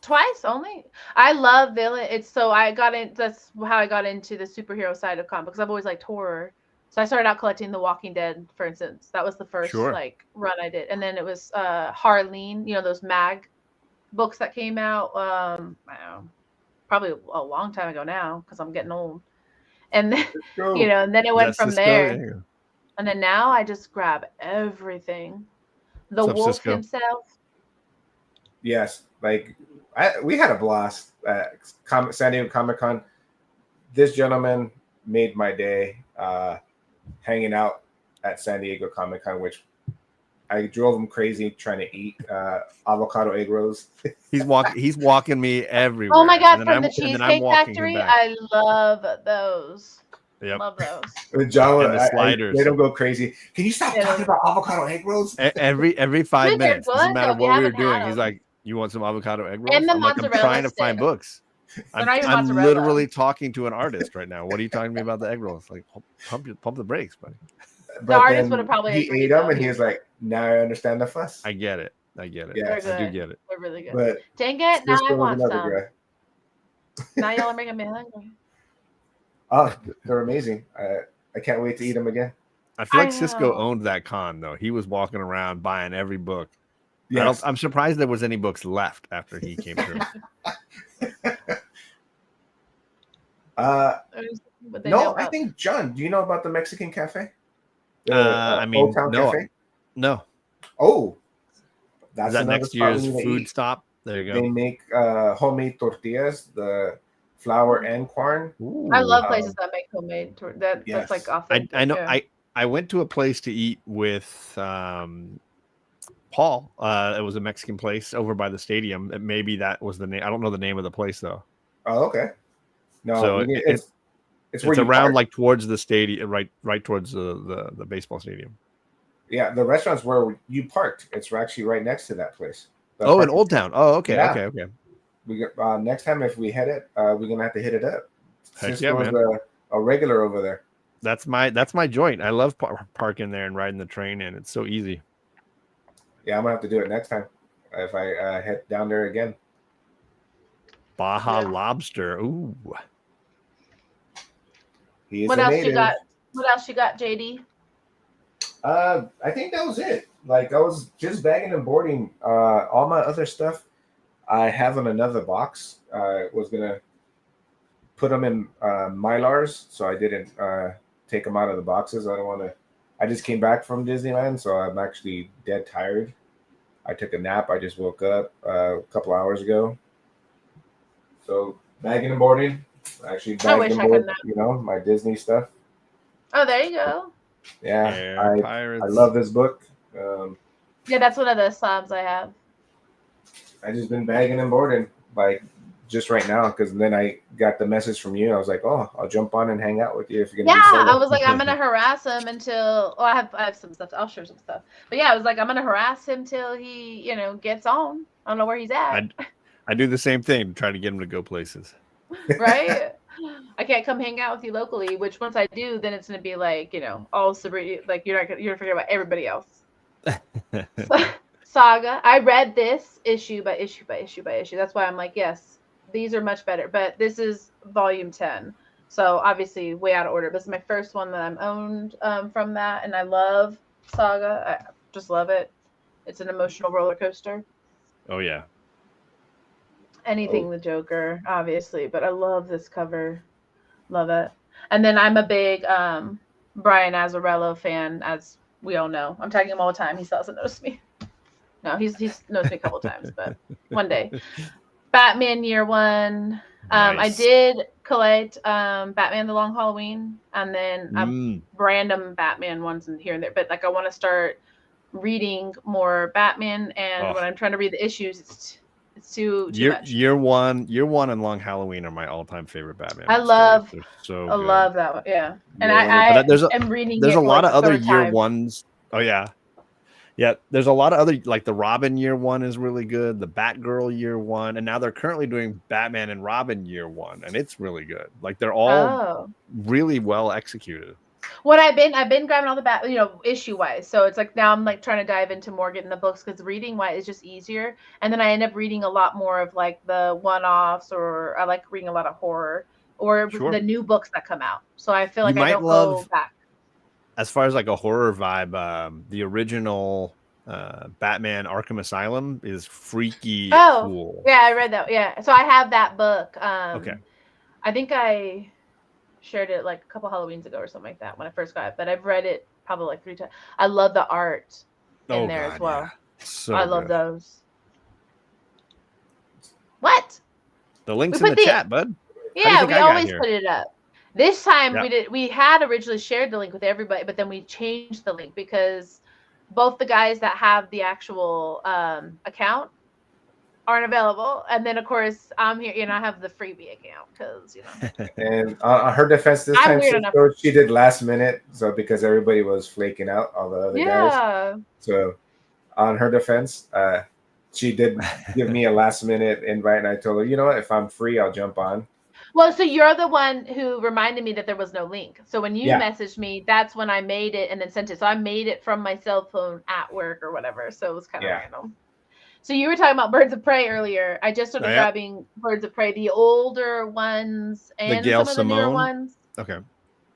Twice only. I love villain. It's so I got in. That's how I got into the superhero side of comics. I've always liked horror. So I started out collecting The Walking Dead, for instance. That was the first Sure. like run I did, and then it was Harleen. You know those mag books that came out. I don't know, probably a long time ago now because I'm getting old. And then Go. and then it Is went that from Cisco? there. Yeah. And then now I just grab everything. The What's up, wolf Cisco? himself. Yes, like we had a blast at San Diego Comic Con. This gentleman made my day hanging out at San Diego Comic Con, which I drove him crazy trying to eat avocado egg rolls. He's walking me everywhere. Oh my god, and from the then I'm Cheesecake walking him Factory. back. I love those. Yep. Love those. With John, And the I sliders. made him go crazy. Can you stop Yeah, talking about avocado egg rolls? Every 5 Dude, they're minutes, doesn't good, matter though. We what we were haven't had doing. He's them. like, "You want some avocado egg rolls?" And the I'm like, "I'm mozzarella trying to find stick. books. They're not even I'm mozzarella. literally talking to an artist right now. What are you talking to me about the egg rolls? Like, pump the brakes, buddy. The artist would have probably he agreed, ate them, though. and he was like, "Now I understand the fuss." I get it. Yeah, They're Yes. good. I do get it. They're really good. But Dang it, now Cisco I was want another some. guy. Now y'all are making me hungry. Oh, they're amazing. I can't wait to eat them again. I feel like I Cisco know. owned that con though. He was walking around buying every book. Yes. I'm surprised there was any books left after he came through. But they know No, I about- think John. Do you know about the Mexican cafe? I mean, Old Town no, Cafe? no. Oh, that's Is that another next spot we year's need to food eat. stop? There you They go. make homemade tortillas, the flour and corn. I love Ooh. places that make homemade. That's Yes. like authentic. I know. Yeah. I went to a place to eat with Paul. It was a Mexican place over by the stadium. Maybe that was the name. I don't know the name of the place though. Oh, okay. No, So it's where it's you around park. like towards the stadium, right towards the baseball stadium. Yeah, the restaurant's where you parked. It's actually right next to that place. The Oh, in parking- Old Town. Oh, okay, Yeah. okay. We got, next time if we hit it, we're gonna have to hit it up. Heck Cisco's yeah, a regular over there. That's my joint. I love parking there and riding the train, and it's so easy. Yeah, I'm gonna have to do it next time if I head down there again. Baja Yeah. Lobster. Ooh. He's What a else native. you got? What else you got, JD? I think that was it. Like I was just bagging and boarding. All my other stuff I have in another box. I was gonna put them in Mylars, so I didn't take them out of the boxes. I don't want to. I just came back from Disneyland, so I'm actually dead tired. I took a nap. I just woke up a couple hours ago. So bagging and boarding. Actually I wish bagged and I could board, nap. my Disney stuff. Oh, there you go. Yeah, Air Pirates. I love this book. Yeah, that's one of the slabs I have. I just been bagging and boarding like just right now because then I got the message from you. I was like, oh, I'll jump on and hang out with you if you're gonna. Yeah, be I was like, I'm gonna harass him until. Oh, I have some stuff. I'll share some stuff. But yeah, I was like, I'm gonna harass him till he, gets on. I don't know where he's at. I do the same thing, try to get him to go places. Right? I can't come hang out with you locally. Which once I do, then it's gonna be like, all Sabrina. Like you're gonna forget about everybody else. Saga. I read this issue by issue by issue by issue. That's why I'm like, yes, these are much better. But this is volume 10. So obviously way out of order. This is my first one that I'm owned from that. And I love Saga. I just love it. It's an emotional roller coaster. Oh yeah. Anything the Joker, obviously. But I love this cover. Love it. And then I'm a big Brian Azzarello fan, as we all know. I'm tagging him all the time. He still doesn't notice me. No, he's noticed me a couple times, but one day. Batman Year One. I Nice. did collect Batman: The Long Halloween, and then Mm. random Batman ones in here and there. But like, I want to start reading more Batman, and Oh. when I'm trying to read the issues, it's too much. Year one and Long Halloween are my all-time favorite Batman. I stories. love, They're so I good. love that one. Yeah, and Year One is- I But there's am reading. There's it a lot like of other third year time. ones. Oh yeah. Yeah, there's a lot of other, like the Robin Year One is really good, the Batgirl Year One, and now they're currently doing Batman and Robin Year One, and it's really good. Like they're all really well executed. What I've been grabbing all the issue wise. So it's like now I'm like trying to dive into more getting the books, because reading wise is just easier. And then I end up reading a lot more of like the one-offs, or I like reading a lot of horror or the new books that come out. So I feel like I don't go back. As far as like a horror vibe, the original Batman Arkham Asylum is freaky cool. Yeah, I read that. Yeah. So I have that book. Okay. I think I shared it like a couple Halloweens ago or something like that when I first got it, but I've read it probably like 3 times. I love the art in there as well. Yeah. So I love those. What? The link's in the chat, bud. Yeah, we always put it up. This time we had originally shared the link with everybody, but then we changed the link because both the guys that have the actual account aren't available, and then of course I'm here, I have the freebie account because And on her defense, this time she did last minute, so because everybody was flaking out, all the other guys. So on her defense, she did give me a last minute invite, and I told her, you know what, if I'm free, I'll jump on. Well, so you're the one who reminded me that there was no link. So when you messaged me, that's when I made it and then sent it. So I made it from my cell phone at work or whatever. So it was kind of random. So you were talking about Birds of Prey earlier. I just started grabbing Birds of Prey, the older ones and some of the newer ones. Okay.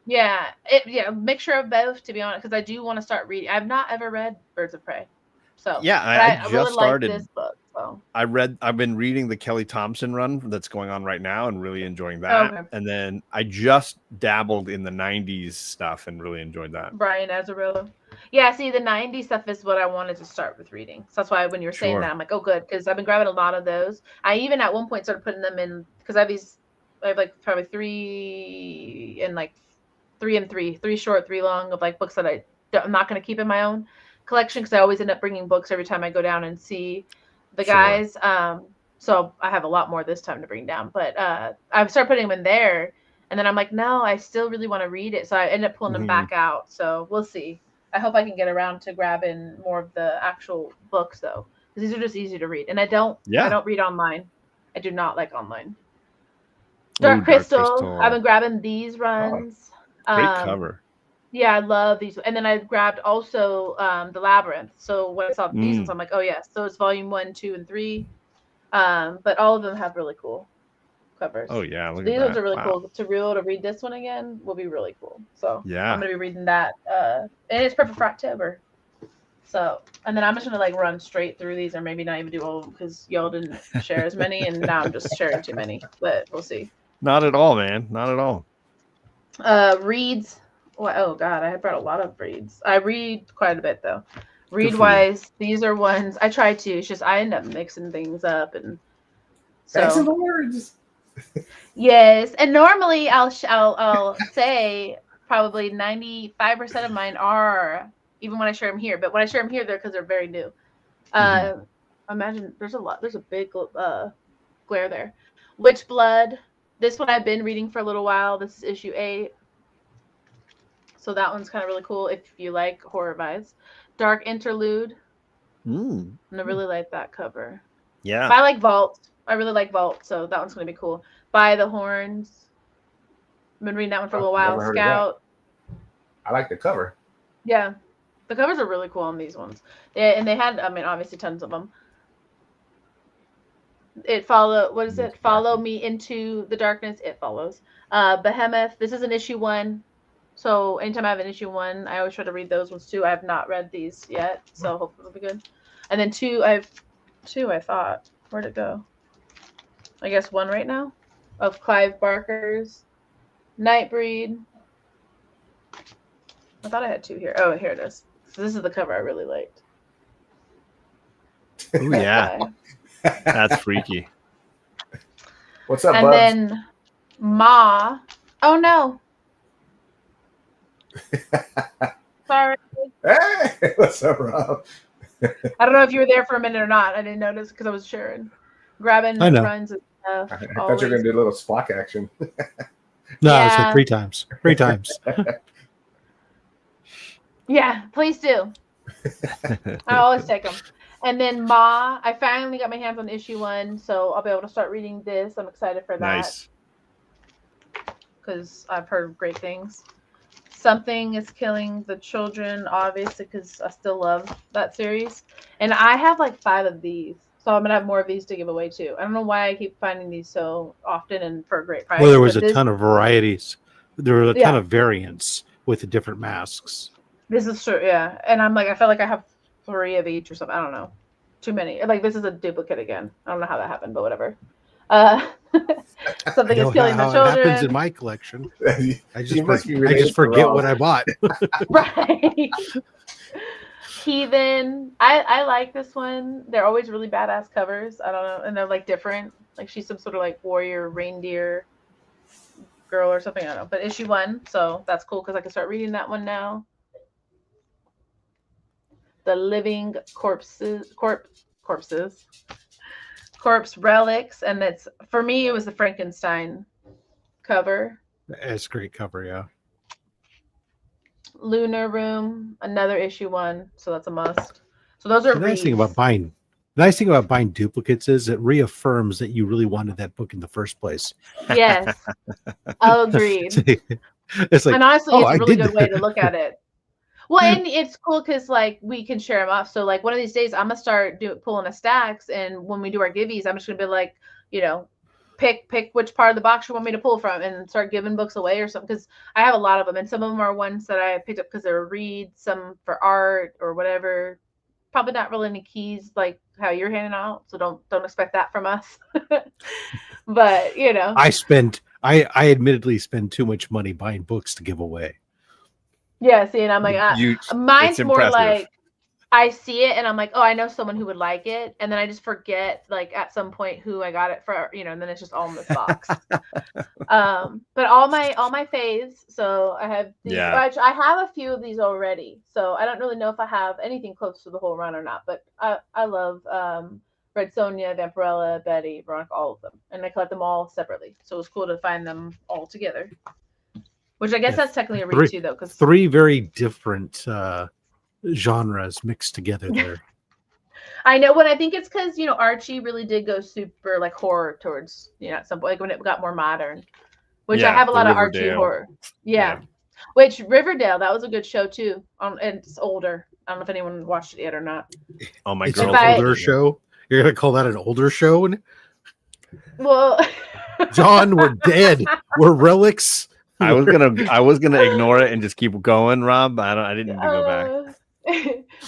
Yeah, mixture of both, to be honest, because I do want to start reading. I've not ever read Birds of Prey. So yeah, I just really started like this book. So I've been reading the Kelly Thompson run that's going on right now and really enjoying that. Okay. And then I just dabbled in the 90s stuff and really enjoyed that. Brian Azzarello. Yeah, see, the 90s stuff is what I wanted to start with reading. So that's why when you're saying that, I'm like, oh, good, because I've been grabbing a lot of those. I even at one point started putting them in, because I have like probably 3 and 3 short, 3 long of like books that I'm not going to keep in my own collection, because I always end up bringing books every time I go down and see the guys. So I have a lot more this time to bring down, but I started putting them in there, and then I'm like, no, I still really want to read it, so I end up pulling them back out. So we'll see. I hope I can get around to grabbing more of the actual books though, because these are just easy to read, and I don't read online. I do not like online. Dark Crystal. I've been grabbing these runs. Great cover. Yeah, I love these. And then I grabbed also the Labyrinth. So when I saw these ones, I'm like, oh yes. So it's volume 1, 2, and 3. But all of them have really cool covers. Oh yeah, look these at ones are really cool. To be able to read this one again will be really cool. So yeah, I'm gonna be reading that. And it's perfect for October. So, and then I'm just gonna run straight through these, or maybe not even do all of them, because y'all didn't share as many, and now I'm just sharing too many. But we'll see. Not at all, man. Not at all. Reads. Well, oh God, I brought a lot of reads. I read quite a bit though. Read wise, these are ones I try to. It's just I end up mixing things up, and so. Thanks for the words. Yes, and normally I'll say probably 95% of mine are, even when I share them here. But when I share them here, they're because they're very new. Imagine there's a big glare there. Witch Blood. This one I've been reading for a little while. This is issue 8. So that one's kind of really cool if you like horror vibes. Dark Interlude. And I really like that cover. Yeah. But I like Vault. I really like Vault, so that one's going to be cool. By the Horns. I've been reading that one for a little while. Scout. I like the cover. Yeah. The covers are really cool on these ones. And they had, obviously tons of them. Follow Me Into the Darkness. It Follows. Behemoth. This is an issue 1. So anytime I have an issue 1, I always try to read those ones too. I have not read these yet, so hopefully it'll be good. And then 2, I thought. Where'd it go? I guess 1 right now of Clive Barker's Nightbreed. I thought I had 2 here. Oh, here it is. So this is the cover I really liked. Oh yeah, Okay. that's freaky. What's up, And Bubs? then Ma. Oh no. Sorry. Hey, what's up, Rob? I don't know if you were there for a minute or not. I didn't notice because I was sharing, grabbing I know. runs and stuff. I thought you were always. gonna do a little Spock action. No, I said Yeah. 3 times. 3 times. Yeah, please do. I always take them. And then Ma, I finally got my hands on issue 1, so I'll be able to start reading this. I'm excited for that Nice. because I've heard great things. Something is killing the children, obviously, because I still love that series. And I have like 5 of these, so I'm gonna have more of these to give away too. I don't know why I keep finding these so often and for a great price. Well, there was but a ton of varieties. There were a ton Yeah. of variants with the different masks. This is true, yeah. And I'm like, I feel like I have 3 of each or something. I don't know. Too many. Like, this is a duplicate again. I don't know how that happened, but whatever. Something I is know killing how the it happens in children. my collection. You I just, must be I related just to forget Rob. what I bought. Right. Heathen. I like this one. They're always really badass covers. I don't know. And they're like different. Like she's some sort of like warrior reindeer girl or something. I don't know. But issue 1, so that's cool because I can start reading that one now. The living corpse relics, and that's for me. It was the Frankenstein cover. It's a great cover, yeah. Lunar Room, another issue 1, so that's a must. So those are The nice thing reads. about buying duplicates is it reaffirms that you really wanted that book in the first place. Yes, agreed. It's like, And honestly, oh, it's I a really did good way that. to look at it. Well, and it's cool because like we can share them off. So like one of these days, I'm gonna start pulling the stacks, and when we do our giveies, I'm just gonna be like, pick which part of the box you want me to pull from, and start giving books away or something. Because I have a lot of them, and some of them are ones that I picked up because they're reads, some for art or whatever. Probably not really any keys like how you're handing out, so don't expect that from us. But I admittedly spend too much money buying books to give away. yeah. See, and I'm like, mine's it's more impressive. like I see it and I'm like, oh, I know someone who would like it, and then I just forget like at some point who I got it for, and then it's just all in this box. But all my faves. So I have these. Yeah. I have a few of these already, so I don't really know if I have anything close to the whole run or not. But I love Red Sonja, Vampirella, Betty, Veronica, all of them, and I collect them all separately. So it was cool to find them all together. Which I guess that's technically a read too, though, because 3 very different genres mixed together there. I know what I think it's because Archie really did go super like horror towards at some point, like when it got more modern. Which I have a lot of Archie horror. Yeah. Which Riverdale, that was a good show too. And it's older. I don't know if anyone watched it yet or not. Oh my It's god! an older show. You're gonna call that an older show? Well, John, we're dead. We're relics. I was gonna ignore it and just keep going, Rob. I didn't go back.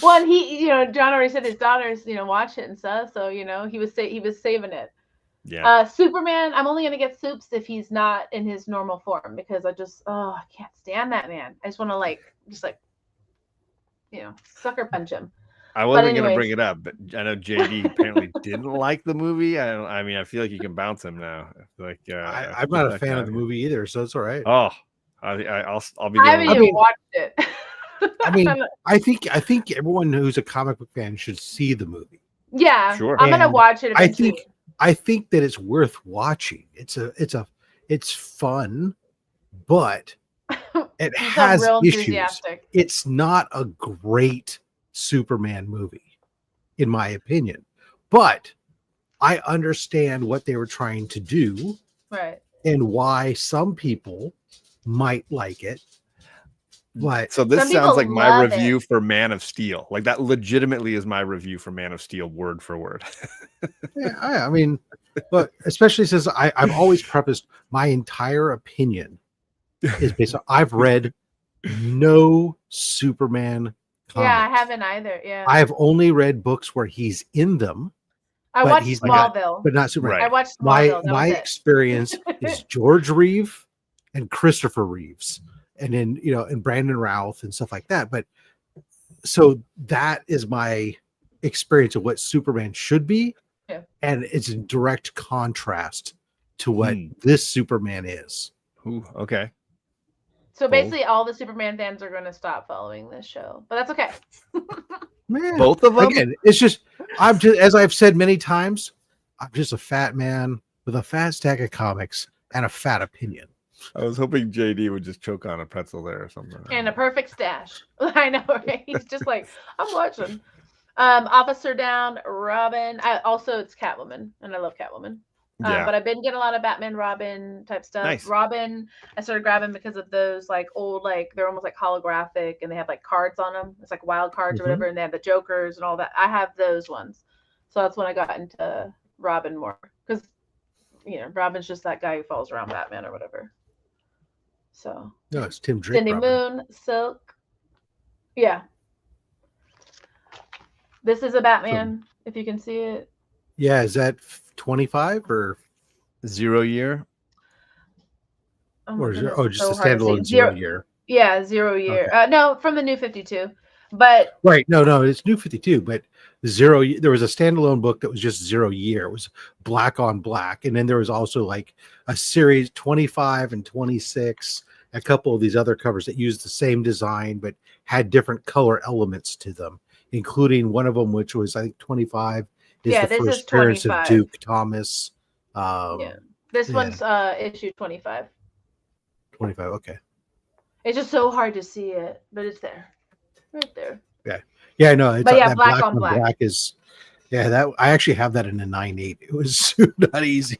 Well, and he, John already said his daughters, watch it and stuff. So he was saving it. Yeah. Superman, I'm only gonna get Soups if he's not in his normal form because I can't stand that man. I just want to sucker punch him. I wasn't gonna bring it up, but I know JD apparently didn't like the movie. I mean, I feel like you can bounce him now. Like I'm not a fan of the movie either, so it's all right. Oh, I'll be. I haven't even watched it. I mean, I think everyone who's a comic book fan should see the movie. Yeah, sure. I'm gonna watch it eventually. I think that it's worth watching. It's fun, but it has issues. It's not a great Superman movie, in my opinion. But I understand what they were trying to do, right? And why some people might like it. But so this sounds like my review for Man of Steel. Like that legitimately is my review for Man of Steel, word for word. Yeah, I mean, but especially since I've always prefaced my entire opinion is based on I've read no Superman comics. Yeah, I haven't either. Yeah, I've only read books where he's in them. I watched Smallville, but not Superman. Right. I watched Smallville. My experience is George Reeve and Christopher Reeves, and then and Brandon Routh and stuff like that. But so that is my experience of what Superman should be, and it's in direct contrast to what this Superman is. Ooh, okay. So basically, all the Superman fans are going to stop following this show, but that's okay. Man, both of them. Again, it's just I'm just, as I've said many times, I'm just a fat man with a fat stack of comics and a fat opinion. I was hoping JD would just choke on a pretzel there or something. And a perfect stash. I know, right? He's just like, I'm watching. Officer Down, Robin. It's Catwoman, and I love Catwoman. But I've been getting a lot of Batman, Robin type stuff. Nice. Robin, I started grabbing because of those like old, like they're almost like holographic, and they have like cards on them. It's like wild cards or whatever, and they have the Jokers and all that. I have those ones, so that's when I got into Robin more because Robin's just that guy who follows around Batman or whatever. So no, it's Tim Drake. Cindy Moon, Silk. Yeah. This is a Batman, if you can see it. Yeah, is that 25 or 0 year? Or is just a standalone 0 year? Yeah, 0 year. Okay. No, from the New 52. But right, no, it's New 52, but 0. There was a standalone book that was just 0 year. It was black on black, and then there was also like a series 25 and 26. A couple of these other covers that used the same design but had different color elements to them, including one of them, which was I think 25. Is the first appearance of Duke Thomas. This one's issue 25. 25, okay. It's just so hard to see it, but it's there. Right there. Yeah, I know. It's but that black on black is that I actually have that in a 9.8. It was not easy.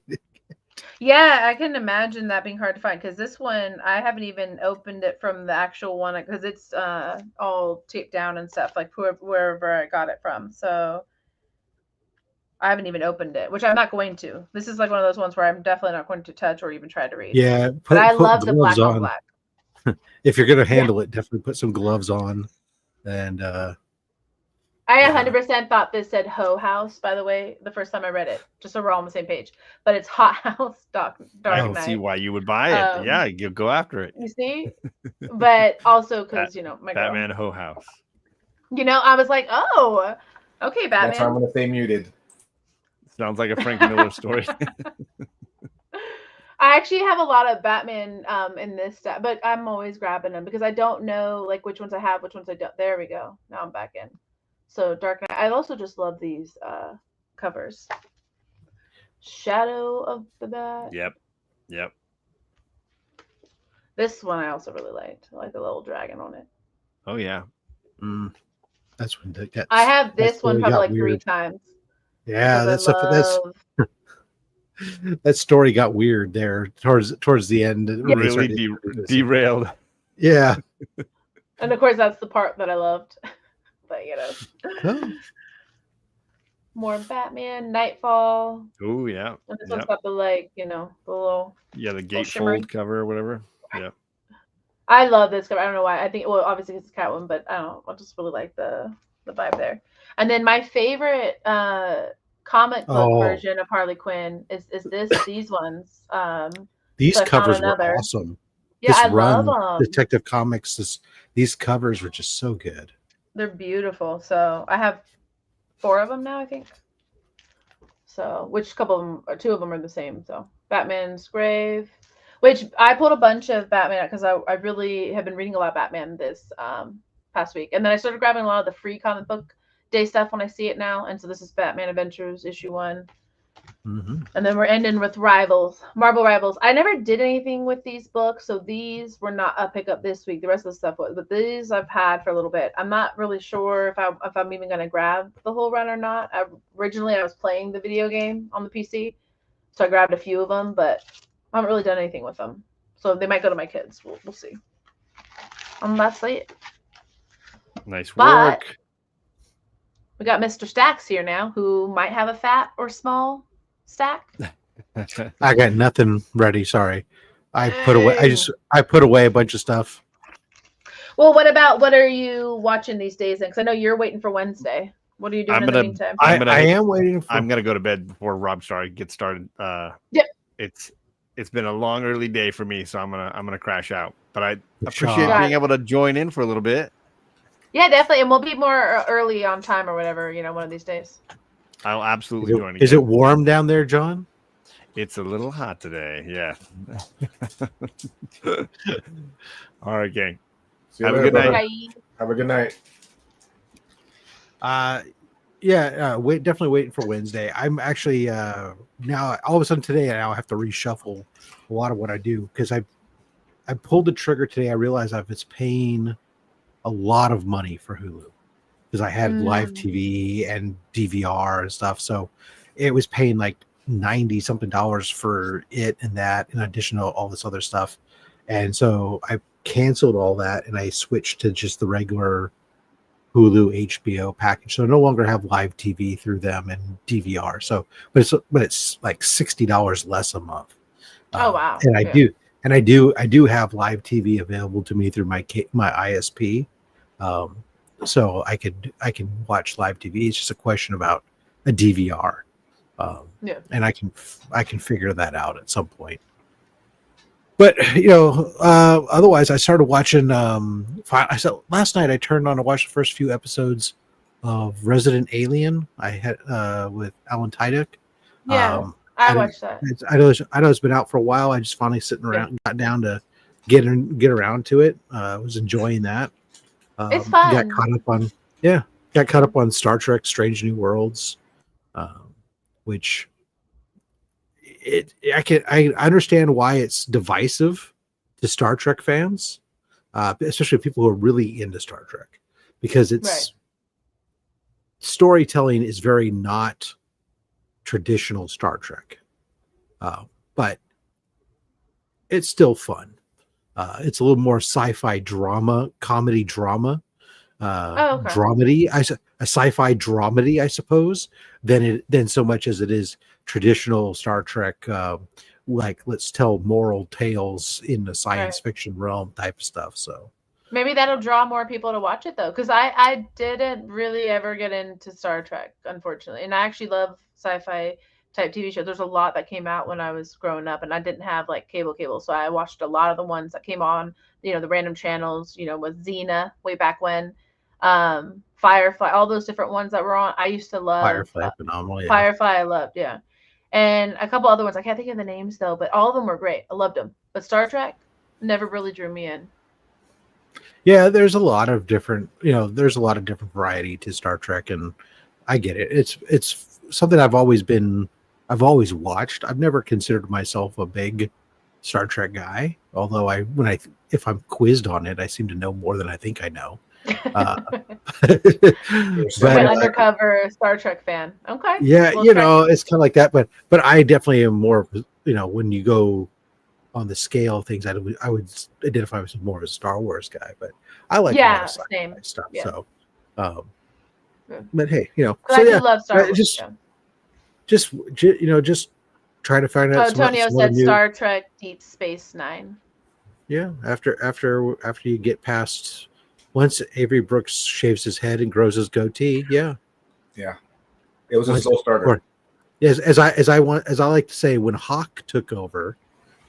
Yeah, I can imagine that being hard to find because this one I haven't even opened it from the actual one because it's all taped down and stuff like wherever I got it from. So I haven't even opened it, which I'm not going to. This is like one of those ones where I'm definitely not going to touch or even try to read. Yeah, but I love the black on black. If you're gonna handle it, definitely put some gloves on. And I 100% thought this said Ho House, by the way, the first time I read it, just so we're all on the same page. But it's Hot House Dark I don't Knight. see why you would buy it. Yeah, you go after it. You see? But also because, my Batman girl. Ho House. I was like, oh, okay, Batman. That's how I'm going to stay muted. Sounds like a Frank Miller story. I actually have a lot of Batman in this stuff, but I'm always grabbing them because I don't know like which ones I have, which ones I don't. There we go. Now I'm back in. So Dark Knight. I also just love these covers. Shadow of the Bat. Yep. This one I also really liked. I like the little dragon on it. Oh yeah. That's when I have this one probably like weird. 3 times. Yeah, that's that story got weird there towards the end. Really derailed. Yeah. And of course that's the part that I loved. But more Batman, Nightfall. Oh yeah. And this one's got the the little the gatefold cover or whatever. Yeah. I love this cover. I don't know why. I think obviously it's a Catwoman, but I don't know. I just really like the vibe there. And then my favorite comic book version of Harley Quinn is these ones. These covers were awesome. Yeah, I love them. Detective Comics. These covers were just so good. They're beautiful. So I have 4 of them now, I think. So which couple of them, or 2 of them are the same. So Batman's Grave, which I pulled a bunch of Batman because I really have been reading a lot of Batman this past week, and then I started grabbing a lot of the free comic book day stuff when I see it now. And so this is Batman Adventures issue 1. And then we're ending with Marvel Rivals. I never did anything with these books, so these were not a pickup this week. The rest of the stuff was, but these I've had for a little bit. I'm not really sure if I'm even going to grab the whole run or not. Originally I was playing the video game on the PC, so I grabbed a few of them, but I haven't really done anything with them. So they might go to my kids. We'll see. That's it. Nice work. We got Mr. Stacks here now, who might have a fat or small stack. I got nothing ready. Sorry, I put away a bunch of stuff. Well, what are you watching these days? Because I know you're waiting for Wednesday. What are you doing in the meantime? I am waiting. I'm gonna go to bed before Rob gets started. Yep. It's it's been a long early day for me, so I'm gonna crash out. But I appreciate Got being it. able to join in for a little bit. Yeah, definitely, and we'll be more early on time or whatever. One of these days. I'll absolutely join again. Is it warm down there, John? It's a little hot today. Yeah. All right, gang. Have a good night. Bye. Have a good night. Definitely waiting for Wednesday. I'm actually now all of a sudden today I now have to reshuffle a lot of what I do because I pulled the trigger today. I realized I was paying a lot of money for Hulu because I had live TV and DVR and stuff. So it was paying like $90 something for it and that in addition to all this other stuff. And so I canceled all that and I switched to just the regular Hulu HBO package. So I no longer have live TV through them and DVR. So, but it's like $60 less a month. Oh wow! And I do have live TV available to me through my ISP. So I can watch live TV. It's just a question about a DVR. And I can figure that out at some point. But otherwise, I started watching. Last night I turned on to watch the first few episodes of Resident Alien. I had with Alan Tudyk. Yeah, I watched that. I know it's been out for a while. I just finally sitting around and got down to get around to it. I was enjoying that. It's fun. Got caught up on Star Trek: Strange New Worlds, which. I understand why it's divisive to Star Trek fans, especially people who are really into Star Trek, because it's storytelling is very not traditional Star Trek, but it's still fun. It's a little more sci-fi drama, comedy drama, dramedy, a sci-fi dramedy, I suppose, than so much as it is traditional Star Trek, like let's tell moral tales in the science fiction realm type of stuff. So maybe that'll draw more people to watch it though, because I didn't really ever get into Star Trek, unfortunately, and I actually love sci-fi type TV shows. There's a lot that came out when I was growing up, and I didn't have like cable, so I watched a lot of the ones that came on, the random channels, with Xena way back when, Firefly, all those different ones that were on. I used to love Firefly, phenomenal. Yeah. Firefly, I loved, and a couple other ones. I can't think of the names though, but all of them were great. I loved them. But Star Trek never really drew me in. Yeah, there's a lot of different, variety to Star Trek, and I get it. It's something I've always watched. I've never considered myself a big Star Trek guy, although if I'm quizzed on it, I seem to know more than I think I know. But undercover Star Trek fan. Okay. Yeah, it's kind of like that, but I definitely am more, when you go on the scale of things, I would identify myself more as a Star Wars guy, but I like a lot of sci-fi stuff. Yeah. So, but hey, I do love Star Wars. Just try to find out. Antonio said Star Trek Deep Space Nine. Yeah, after you get past. Once Avery Brooks shaves his head and grows his goatee, yeah, it was a soul starter. Yes, as I like to say, when Hawk took over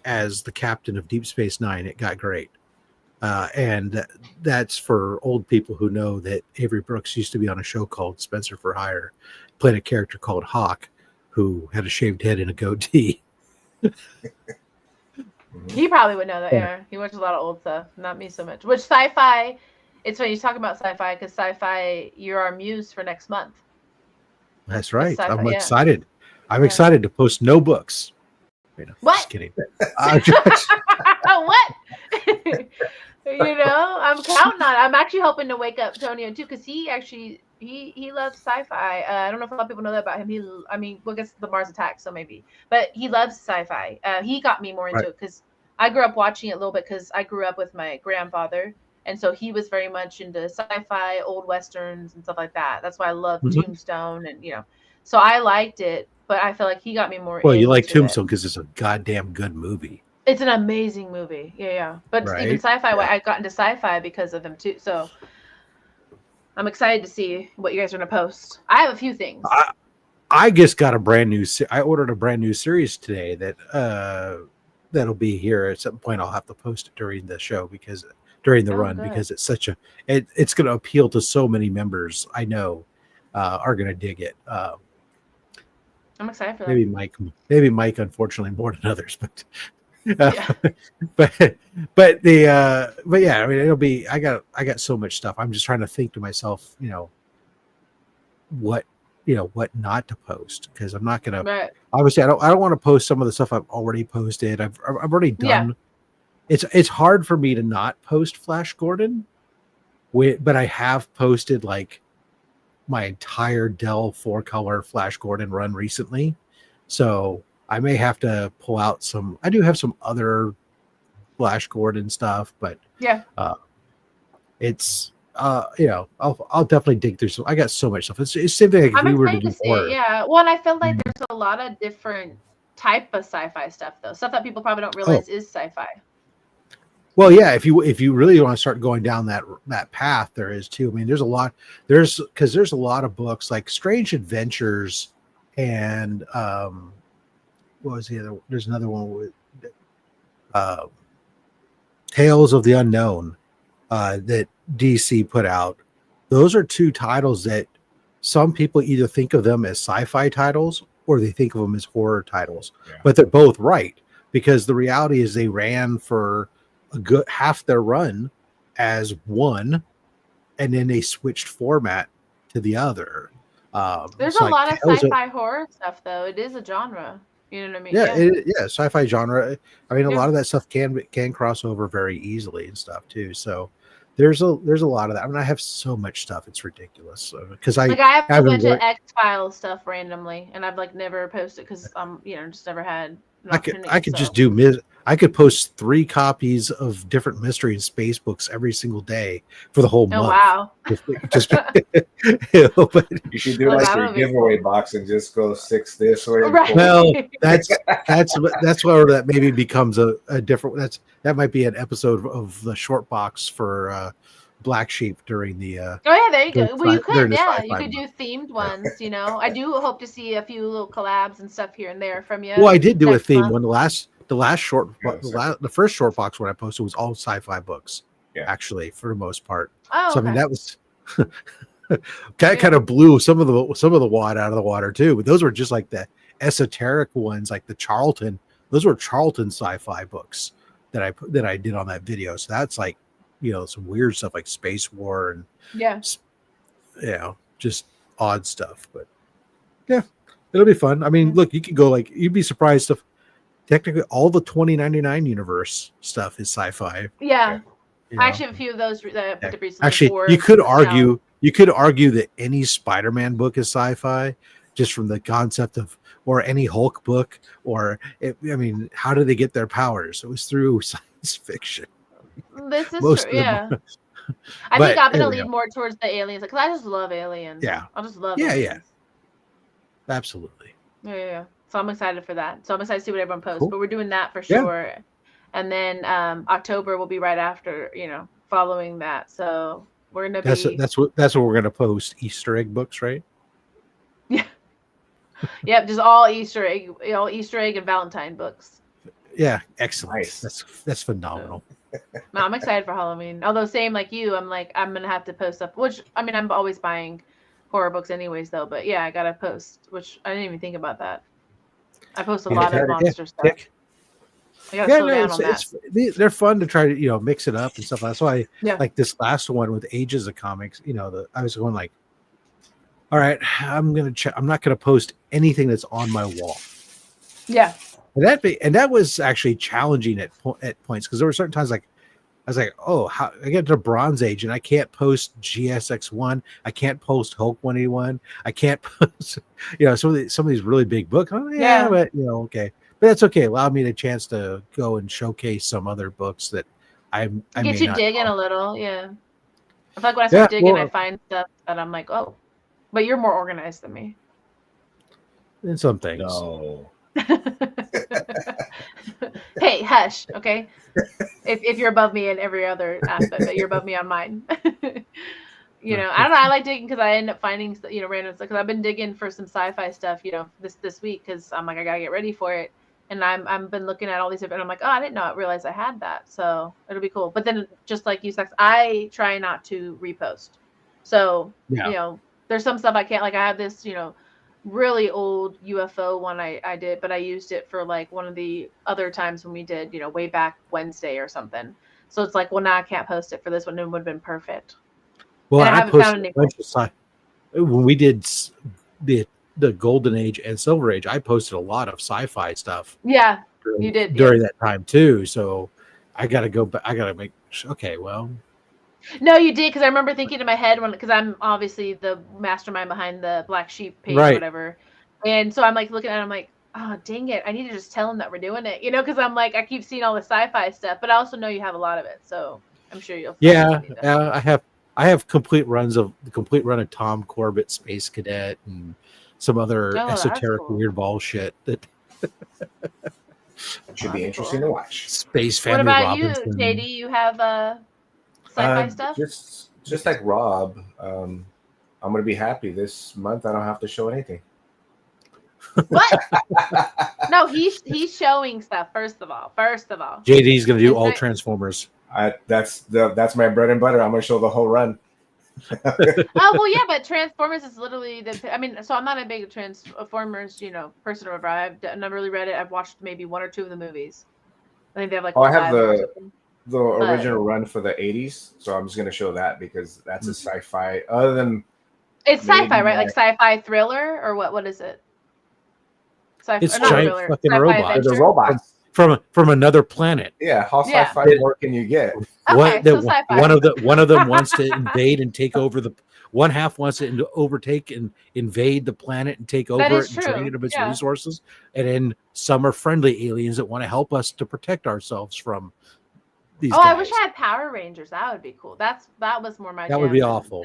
as the captain of Deep Space Nine, it got great, and that's for old people who know that Avery Brooks used to be on a show called Spencer for Hire, played a character called Hawk, who had a shaved head and a goatee. He probably would know that. Yeah, he watches a lot of old stuff. Not me so much. Which sci-fi? It's funny you talk about sci-fi because sci-fi, you're our muse for next month. That's right. I'm excited. I'm excited to post no books. What? Just kidding. What? I'm counting on it. I'm actually hoping to wake up Tonio too, because he actually he loves sci-fi. I don't know if a lot of people know that about him. I guess the Mars Attacks, so maybe, but he loves sci-fi. He got me more into it because I grew up watching it a little bit because I grew up with my grandfather. And so he was very much into sci-fi, old westerns, and stuff like that. That's why I love Tombstone, and so I liked it. But I feel like he got me more. Well, you like Tombstone because it's a goddamn good movie. It's an amazing movie, yeah. But even sci-fi, I got into sci-fi because of him too. So I'm excited to see what you guys are gonna post. I have a few things. I just got I ordered a brand new series today that that'll be here at some point. I'll have to post it during the show during the run, good. because it's it's going to appeal to so many members. I know are going to dig it. I'm excited for maybe that. Maybe Mike, unfortunately, more than others, but Yeah. but yeah, I mean, it'll be. I got so much stuff. I'm just trying to think to myself, what not to post, because I'm not gonna. Right. Obviously, I don't want to post some of the stuff I've already posted. I've already done. Yeah. It's hard for me to not post Flash Gordon, but I have posted like my entire Dell 4-color Flash Gordon run recently, so I may have to pull out some. I do have some other Flash Gordon stuff, but yeah, it's I'll definitely dig through some. I got so much stuff. It's the same thing like if we were to do horror. Yeah, well, and I feel like there's a lot of different type of sci-fi stuff though, stuff that people probably don't realize is sci-fi. Well, yeah, if you really want to start going down that path, there is too. I mean, there's a lot of books like Strange Adventures, and what was the other? There's another one with Tales of the Unknown that DC put out. Those are two titles that some people either think of them as sci-fi titles or they think of them as horror titles, but they're both right, because the reality is they ran for a good half their run as one, and then they switched format to the other. There's a lot of sci-fi horror stuff though. It is a genre. You know what I mean? Yeah, sci-fi genre. I mean, a lot of that stuff can cross over very easily and stuff too. So there's a lot of that. I mean, I have so much stuff; it's ridiculous. Because I have a bunch of X-Files stuff randomly, and I've like never posted because just never had. I could just do. I could post 3 copies of different mystery and space books every single day for the whole month. Oh wow! Just but you should do like your giveaway box and just go 6 this way. Right. Well, that's where that maybe becomes a different. That might be an episode of the short box for Black Sheep during the. Oh yeah, there you go. Well, you could you could month. do themed ones. I do hope to see a few little collabs and stuff here and there from you. Well, I did do a theme one. The first short box one I posted was all sci-fi books. Yeah. Actually, for the most part. Oh, so I mean that was kind of blew some of the wad out of the water too. But those were just like the esoteric ones, like the Charlton. Those were Charlton sci-fi books that I did on that video. So that's like, some weird stuff like Space War and just odd stuff. But yeah, it'll be fun. I mean, look, you could go you'd be surprised if technically all the 2099 universe stuff is sci-fi. Yeah. I actually have a few of those that I picked up recently. Actually, you could argue that any Spider-Man book is sci-fi, just from the concept of, or any Hulk book, how do they get their powers? It was through science fiction. This is true, yeah. I think I'm gonna lean more towards the aliens, because I just love aliens. Yeah, I just love aliens. Yeah, absolutely. Yeah. So I'm excited for that. So I'm excited to see what everyone posts. Cool. But we're doing that for sure. And then October will be right after, following that. So we're gonna that's what we're gonna post. Easter egg books, right? Yeah. Yep, just all Easter egg and Valentine books. Yeah, excellent. Nice. That's phenomenal. No, I'm excited for Halloween. Although same like you, I'm gonna have to post up. Which I'm always buying horror books anyways, though. But yeah, I gotta post. Which I didn't even think about that. I post a lot of monster stuff. I gotta slow down on that. They're fun to try to mix it up and stuff. That's why like this last one with Ages of Comics. I was going like, all right, I'm gonna check. I'm not gonna post anything that's on my wall. Yeah. And that was actually challenging at points, because there were certain times like I was like, oh, how I get to Bronze Age and I can't post GSX1, I can't post Hulk 181, I can't post some of these really big books. Oh, yeah, but okay, but that's okay. Allow me a chance to go and showcase some other books that I get you digging a little. Yeah, I feel like when I start digging, I find stuff that I'm like, oh, but you're more organized than me in some things. No. Hey, hush, okay? If you're above me in every other aspect, but you're above me on mine. I don't know. I like digging because I end up finding random stuff. Because I've been digging for some sci-fi stuff, this week, because I'm like, I gotta get ready for it. and I'm been looking at all these different. I'm like, oh, I didn't realize I had that. So it'll be cool. But then, just like you, Sex, I try not to repost. So there's some stuff I can't. Like I have this, really old UFO one I did, but I used it for like one of the other times when we did, way back Wednesday or something. So it's like, well, now I can't post it for this one. It would have been perfect. Well, and I haven't found any. When we did the Golden Age and Silver Age, I posted a lot of sci-fi stuff. Yeah, you did during that time too. So I got to go back. I got to make. Okay, well. No, you did, because I remember thinking in my head because I'm obviously the mastermind behind the Black Sheep page or whatever, and so I'm like looking at it, I'm like, oh dang it, I need to just tell him that we're doing it, because I'm like, I keep seeing all the sci-fi stuff, but I also know you have a lot of it, so I'm sure you'll. Yeah, I have complete run of Tom Corbett Space Cadet and some other esoteric weird ball shit that should be interesting to watch. Space Family. What about Robinson. you, JD? You have sci-fi stuff? Just like Rob, I'm gonna be happy this month. I don't have to show anything. What? No, he's showing stuff. First of all, JD's gonna do all Transformers. That's my bread and butter. I'm gonna show the whole run. Oh well, yeah, but Transformers is literally so I'm not a big Transformers, person or whatever. I've never really read it. I've watched maybe one or two of the movies. I think they have like. I have the original run for the 80s, so I'm just gonna show that because that's a sci-fi. Other than it's sci-fi, right? Like sci-fi thriller or what? What is it? It's giant fucking robots. They're robots from another planet. Yeah, how sci-fi more can you get? Okay, one of them wants to invade and take over one half wants to overtake and invade the planet and take over it and drain it of its resources, and then some are friendly aliens that want to help us to protect ourselves from these guys. I wish I had Power Rangers. That would be cool. That was more my. That would be awful.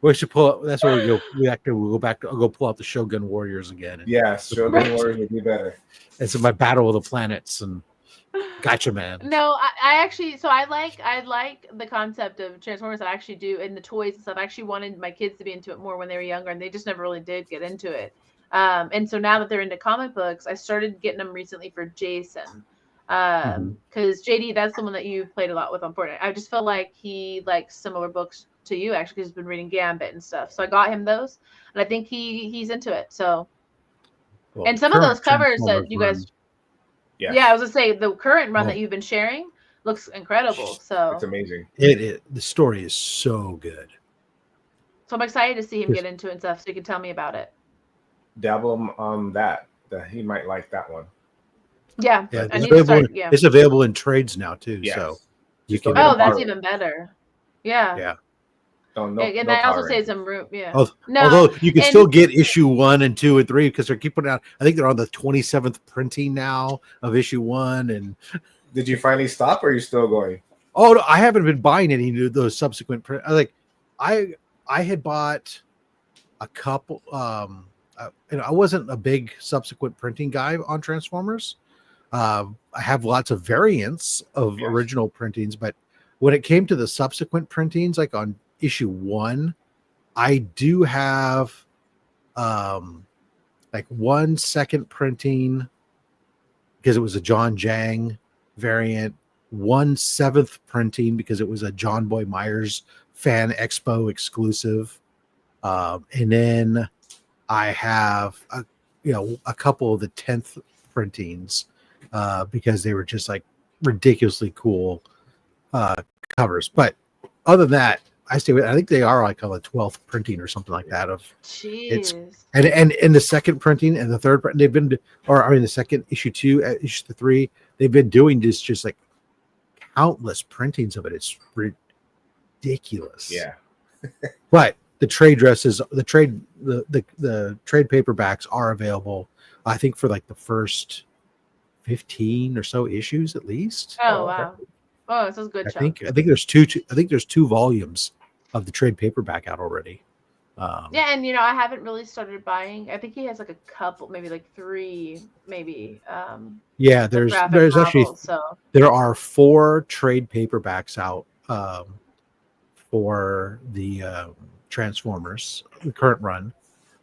We should pull. That's where we go. We'll go back. I'll go pull out the Shogun Warriors again. Yes, Shogun Warriors would be better. It's my Battle of the Planets and gotcha, man. No, I actually. So I like the concept of Transformers. I actually do, and the toys and stuff. I actually wanted my kids to be into it more when they were younger, and they just never really did get into it. And so now that they're into comic books, I started getting them recently for Jason. Because JD, that's someone that you played a lot with on Fortnite. I just felt like he likes similar books to you, actually, because he's been reading Gambit and stuff. So I got him those, and I think he's into it. So, and some of those covers that you guys, I was gonna say the current run that you've been sharing looks incredible. So it's amazing. The story is so good. So I'm excited to see him get into it and stuff. So you can tell me about it. Dabble him on that he might like that one. Yeah, it's available in trades now too. Yes. So you can. Oh, that's even better. Yeah. Yeah. And I also say some room. Yeah. Although you can still get issue 1 and 2 and 3 because they're keeping out. I think they're on the 27th printing now of issue 1. And did you finally stop, or are you still going? Oh, no, I haven't been buying any of those subsequent print. I had bought a couple. I wasn't a big subsequent printing guy on Transformers. I have lots of variants of original printings, but when it came to the subsequent printings, like on issue 1, I do have like 1 second printing because it was a John Jang variant, 1 7th printing because it was a John Boy Myers Fan Expo exclusive, and then I have a couple of the 10th printings because they were just like ridiculously cool covers. But other than that, I think they are like on the 12th printing or something like that. And the second printing and the third print, they've been, the second issue 2, issue 3, they've been doing this just like countless printings of it. It's ridiculous. Yeah. But the trade dresses, the trade paperbacks are available, I think, for like the first 15 or so issues at least. Oh wow! Oh, this is good. I think there's two volumes of the trade paperback out already. Yeah, and I haven't really started buying. I think he has like a couple, maybe like 3, maybe. Yeah, there's actually there are 4 trade paperbacks out for the Transformers, the current run.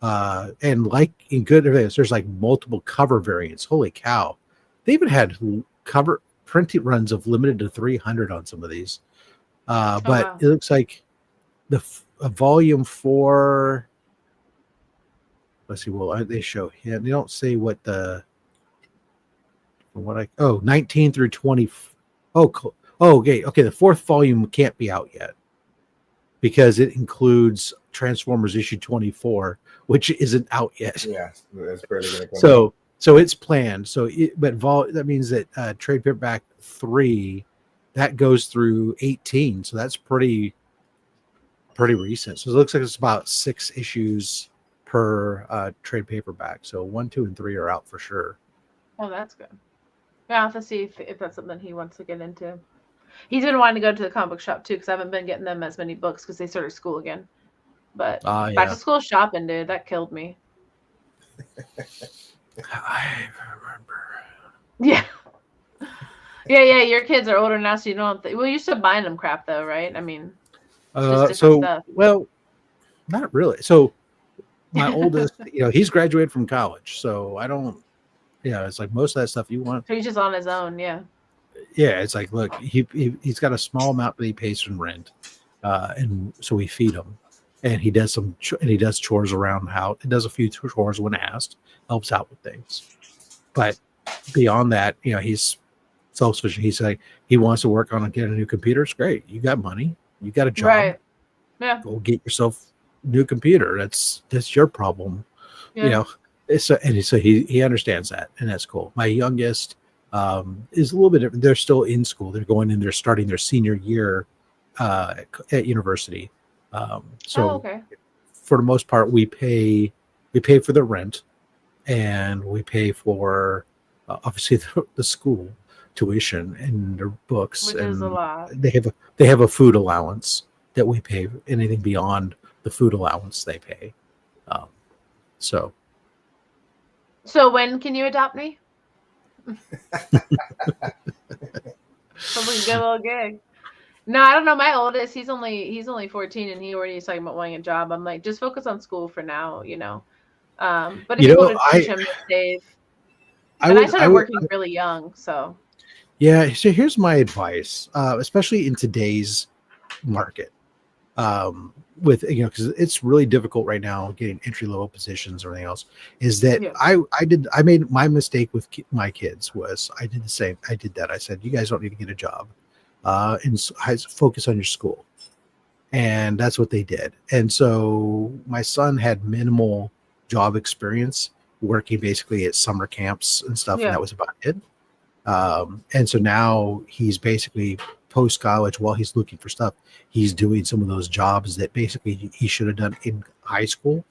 And like in good events, there's like multiple cover variants. Holy cow! They even had cover printing runs of limited to 300 on some of these. But wow. it looks like the volume 4. Let's see. Well, they show him. They don't say what the. From what 19 through 20. Oh, cool. Oh, okay. Okay. The 4th volume can't be out yet because it includes Transformers issue 24, which isn't out yet. Yeah, that's barely gonna come out. So it's planned. That means that trade paperback 3 that goes through 18. So that's pretty recent. So it looks like it's about 6 issues per trade paperback. So 1, 2, and 3 are out for sure. Oh, that's good. Yeah, I'll have to see if that's something he wants to get into. He's been wanting to go to the comic book shop too, because I haven't been getting them as many books because they started school again. But back to school shopping, dude, that killed me. I remember. Yeah. Yeah. Your kids are older now, so you don't. Well, you're still buying them crap though, right? I mean, just different stuff. Well, not really. So my oldest, he's graduated from college, so I don't. It's like most of that stuff you want. So he's just on his own, yeah. Yeah, it's like, look, he's got a small amount that he pays from rent, and so we feed him, and he does chores around the house. He does a few chores when asked, helps out with things, but beyond that, he's self-sufficient. He's like, he wants to work on and get a new computer. It's great. You got money. You got a job. Right. Yeah. Go get yourself a new computer. That's your problem. Yeah. So he understands that, and that's cool. My youngest is a little bit different. They're still in school. They're going in. They're starting their senior year at university. Okay. For the most part, we pay for the rent, and we pay for obviously the school tuition and their books. Which and is a lot. They have a food allowance that we pay. Anything beyond the food allowance, they pay. So when can you adopt me? So we can get a little gig. No, I don't know. My oldest, he's only 14, and he already is talking about wanting a job. I'm like, just focus on school for now, But it's cool to teach him to save. I started working really young, so. Yeah. So here's my advice, especially in today's market. With because it's really difficult right now getting entry-level positions or anything else, is that I made my mistake with my kids was I did the same. I did that. I said, you guys don't need to get a job, and focus on your school, and that's what they did. And so my son had minimal job experience, working basically at summer camps and stuff, and that was about it. And so now he's basically post-college, while he's looking for stuff, he's doing some of those jobs that basically he should have done in high school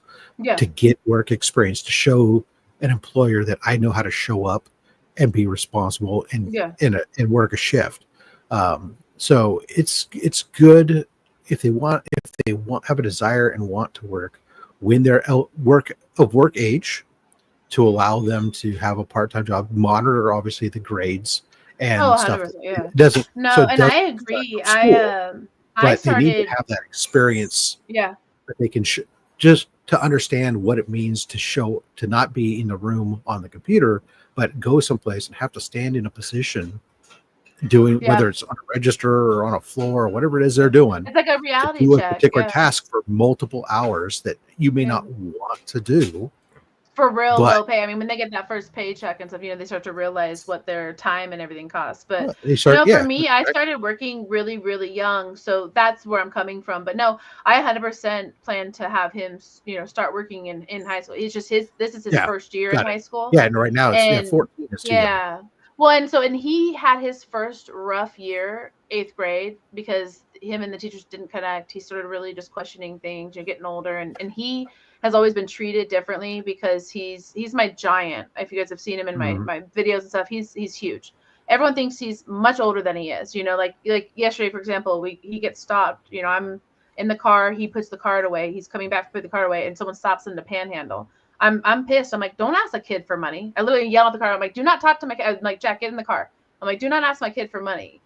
to get work experience, to show an employer that I know how to show up and be responsible and work a shift. So it's good if they have a desire and want to work when they're work age, to allow them to have a part-time job, monitor obviously the grades and stuff. Yeah. Doesn't no, so and I agree. I started, they need to have that experience. Yeah. That they can just to understand what it means to not be in the room on the computer, but go someplace and have to stand in a position doing whether it's on a register or on a floor or whatever it is they're doing. It's like a reality to do check. A particular task for multiple hours that you may not want to do. For real low pay. I mean, when they get that first paycheck and stuff, they start to realize what their time and everything costs. But for me, I started working really, really young, so that's where I'm coming from. But no, I 100% plan to have him, start working in high school. It's just this is his first year in high school. Yeah, and right now it's 14. It's Well, and he had his first rough year, 8th grade, because him and the teachers didn't connect. He started really just questioning things, getting older, and he has always been treated differently because he's my giant. If you guys have seen him in my videos and stuff, he's huge. Everyone thinks he's much older than he is. Like yesterday, for example, he gets stopped. I'm in the car. He puts the card away. He's coming back to put the card away, and someone stops him to panhandle. I'm pissed. I'm like, don't ask a kid for money. I literally yell at the car. I'm like, do not talk to my kid. I'm like, Jack, get in the car. I'm like, do not ask my kid for money.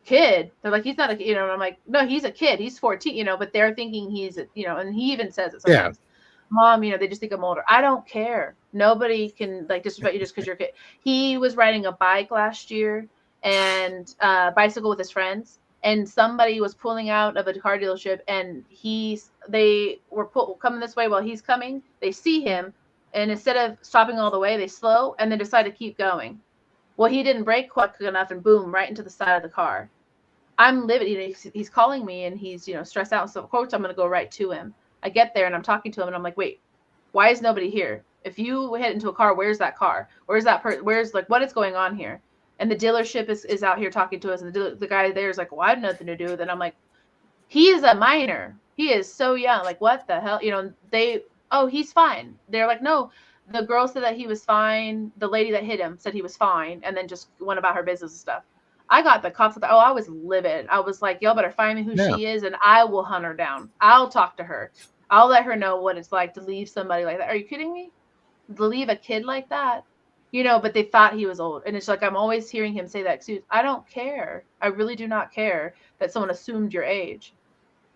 Kid, they're like, he's not a, and I'm like, no, he's a kid. He's 14, but they're thinking he's, and he even says it sometimes. Mom, they just think I'm older. I don't care. Nobody can like disrespect you just because you're a kid. He was riding a bike last year and bicycle with his friends, and somebody was pulling out of a car dealership, and they were coming this way while he's coming. They see him, and instead of stopping all the way, they slow and then decide to keep going. Well, he didn't brake quick enough, and boom, right into the side of the car. I'm livid. He's calling me, and he's stressed out. So of course I'm going to go right to him. I get there and I'm talking to him, and I'm like, wait, why is nobody here? If you hit into a car, where's that car? Where's that person? Where's like, what is going on here? And the dealership is out here talking to us, and the guy there is like, well, I have nothing to do with it. I'm like, he is a minor. He is so young. Like, what the hell? He's fine. They're like, no. The girl said that he was fine. The lady that hit him said he was fine, and then just went about her business and stuff. I got the cops. I was livid. I was like, y'all better find me who she is, and I will hunt her down. I'll talk to her. I'll let her know what it's like to leave somebody like that. Are you kidding me? To leave a kid like that? But they thought he was old. And it's like, I'm always hearing him say that excuse. I don't care. I really do not care that someone assumed your age.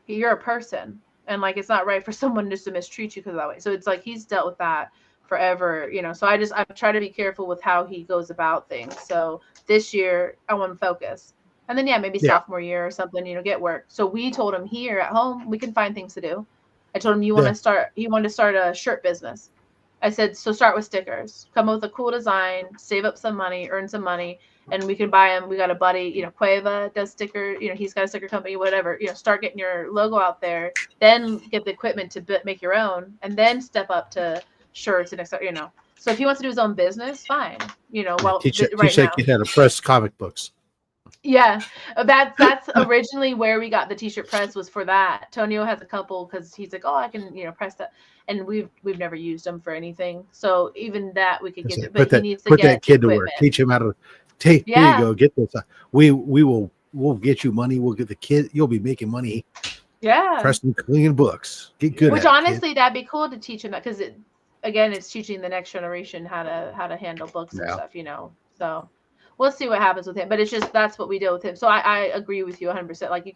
You're a person. And like, it's not right for someone just to mistreat you because of that way. So it's like, he's dealt with that forever, so I try to be careful with how he goes about things. So this year I want to focus, and then maybe sophomore year or something, get work. So we told him here at home we can find things to do. I told him he wanted to start a shirt business. I said, so start with stickers, come up with a cool design, save up some money, earn some money, and we can buy them. We got a buddy, whateva does sticker, he's got a sticker company, whatever, start getting your logo out there, then get the equipment to make your own, and then step up to shirts and etc. So if he wants to do his own business, fine. Teach that kid how to press comic books. Yeah, that's originally where we got the t-shirt press, was for that. Tonio has a couple because he's like, oh, I can press that, and we've never used them for anything. So even that we could get, but he needs to put get that kid to equipment. work. Teach him how to take. Here you go. Get this. We'll get you money. We'll get the kid. You'll be making money. Yeah, pressing clean books. Get good. Which honestly, that'd be cool to teach him that, because it's teaching the next generation how to handle books and stuff. So we'll see what happens with him. But it's just, that's what we do with him. So I agree with you 100%. Like,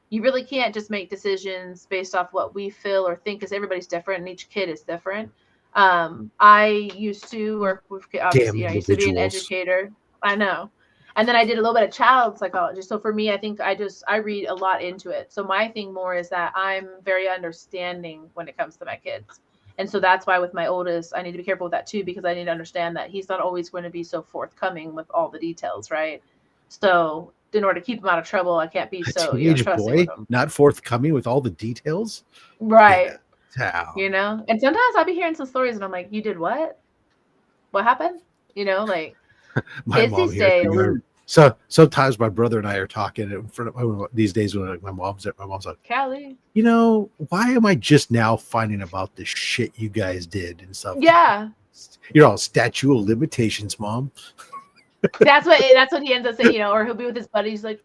you really can't just make decisions based off what we feel or think, because everybody's different and each kid is different. I used to work with, obviously, I used to be an educator. I know. And then I did a little bit of child psychology. So for me, I think I read a lot into it. So my thing more is that I'm very understanding when it comes to my kids. And so that's why with my oldest, I need to be careful with that too, because I need to understand that he's not always going to be so forthcoming with all the details, right? So in order to keep him out of trouble, I can't be so teenage boy not forthcoming with all the details, right? Yeah. And sometimes I'll be hearing some stories, and I'm like, "You did what? What happened?" Like my mom here. So sometimes my brother and I are talking in front of these days when my mom's like, Callie, why am I just now finding about this shit you guys did and stuff? Yeah. You're all statute of limitations, Mom. That's what he ends up saying, or he'll be with his buddies like,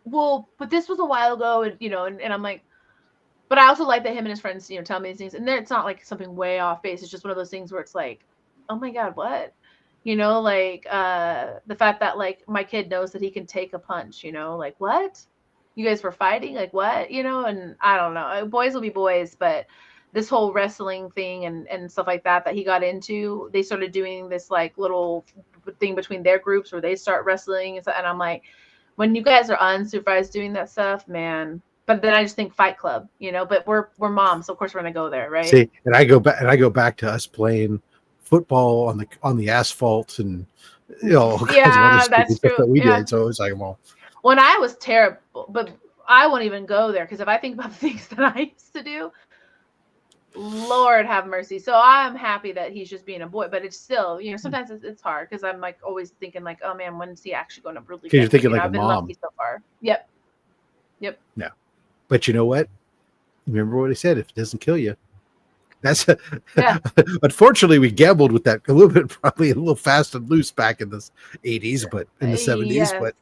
well, but this was a while ago, and I'm like, but I also like that him and his friends, tell me these things, and it's not like something way off base. It's just one of those things where it's like, oh my God, what? The fact that like my kid knows that he can take a punch, like, what? You guys were fighting? Like, what? And I don't know. Boys will be boys, but this whole wrestling thing and stuff like that he got into, they started doing this like little thing between their groups where they start wrestling and I'm like, when you guys are unsupervised doing that stuff, man. But then I just think Fight Club, but we're moms, so of course we're gonna go there, right? See, and I go back to us playing football on the asphalt and all kinds of other stupid stuff that we did. So it was like, well, when I was terrible, but I won't even go there, because if I think about the things that I used to do, Lord have mercy. So I'm happy that he's just being a boy, but it's still, sometimes it's hard, because I'm like always thinking like, oh man, when is he actually going to really? Because you're thinking like I've a been mom. lucky so far. Yep. No, but you know what? Remember what he said: if it doesn't kill you. That's unfortunately we gambled with that a little bit, probably a little fast and loose back in the 80s, but in the 70s. But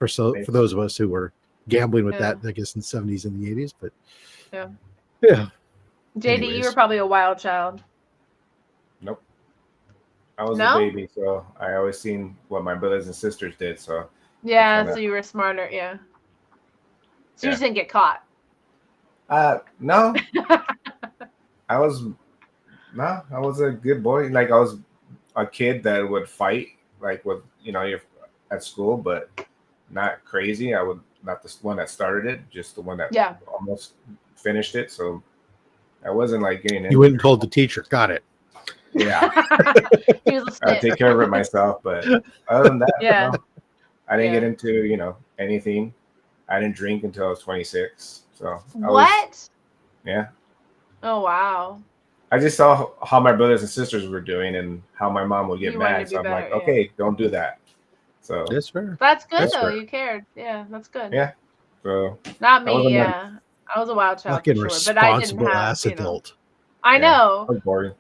for those of us who were gambling with that, I guess in the 70s and the 80s. But yeah. JD, anyways. You were probably a wild child. Nope. I was a baby, so I always seen what my brothers and sisters did. So so you were smarter, So you just didn't get caught. No. I was I was a good boy. Like I was a kid that would fight, like with you're at school, but not crazy. I would not the one that started it, just the one that Yeah. almost finished it. So I wasn't like getting You went and told the teacher. Got it. Yeah, He was a I snitch. take care of it myself. But other than that, Yeah. no, I didn't Yeah. get into anything. I didn't drink until I was 26. So What? Yeah. Oh wow. I just saw how my brothers and sisters were doing and how my mom would get You wanted to mad. be So I'm like, better, yeah. okay, don't do that. So That's fair. That's good That's though. fair. You cared. Yeah, that's good. yeah. So Not I me. wasn't like, Yeah, I was a wild child for Fucking sure, but I didn't responsible have. ass adult. I yeah, know. I was boring.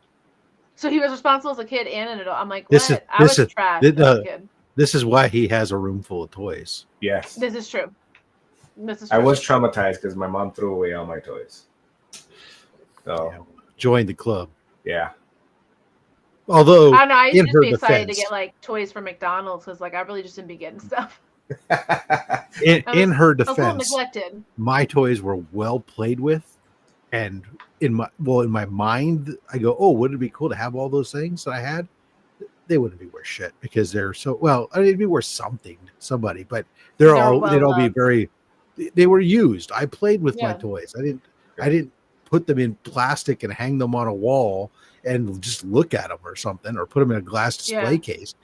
So he was responsible as a kid and an adult. I'm like, This is what? I was trash as a kid. this is why he has a room full of toys. Yes. This is true. I was traumatized because my mom threw away all my toys. So Yeah. Join the club. Yeah. Although I don't know. I used in to her be excited defense, to get like toys from McDonald's because like I really just didn't be getting stuff. in her I was a little defense, neglected. my toys were well played with, and in my mind, I go, oh, wouldn't it be cool to have all those things that I had? They wouldn't be worth shit because they're so well. I mean, it'd be worth something to somebody, but they'd all be very. They were used. I played with my toys. I didn't put them in plastic and hang them on a wall and just look at them or something, or put them in a glass display case.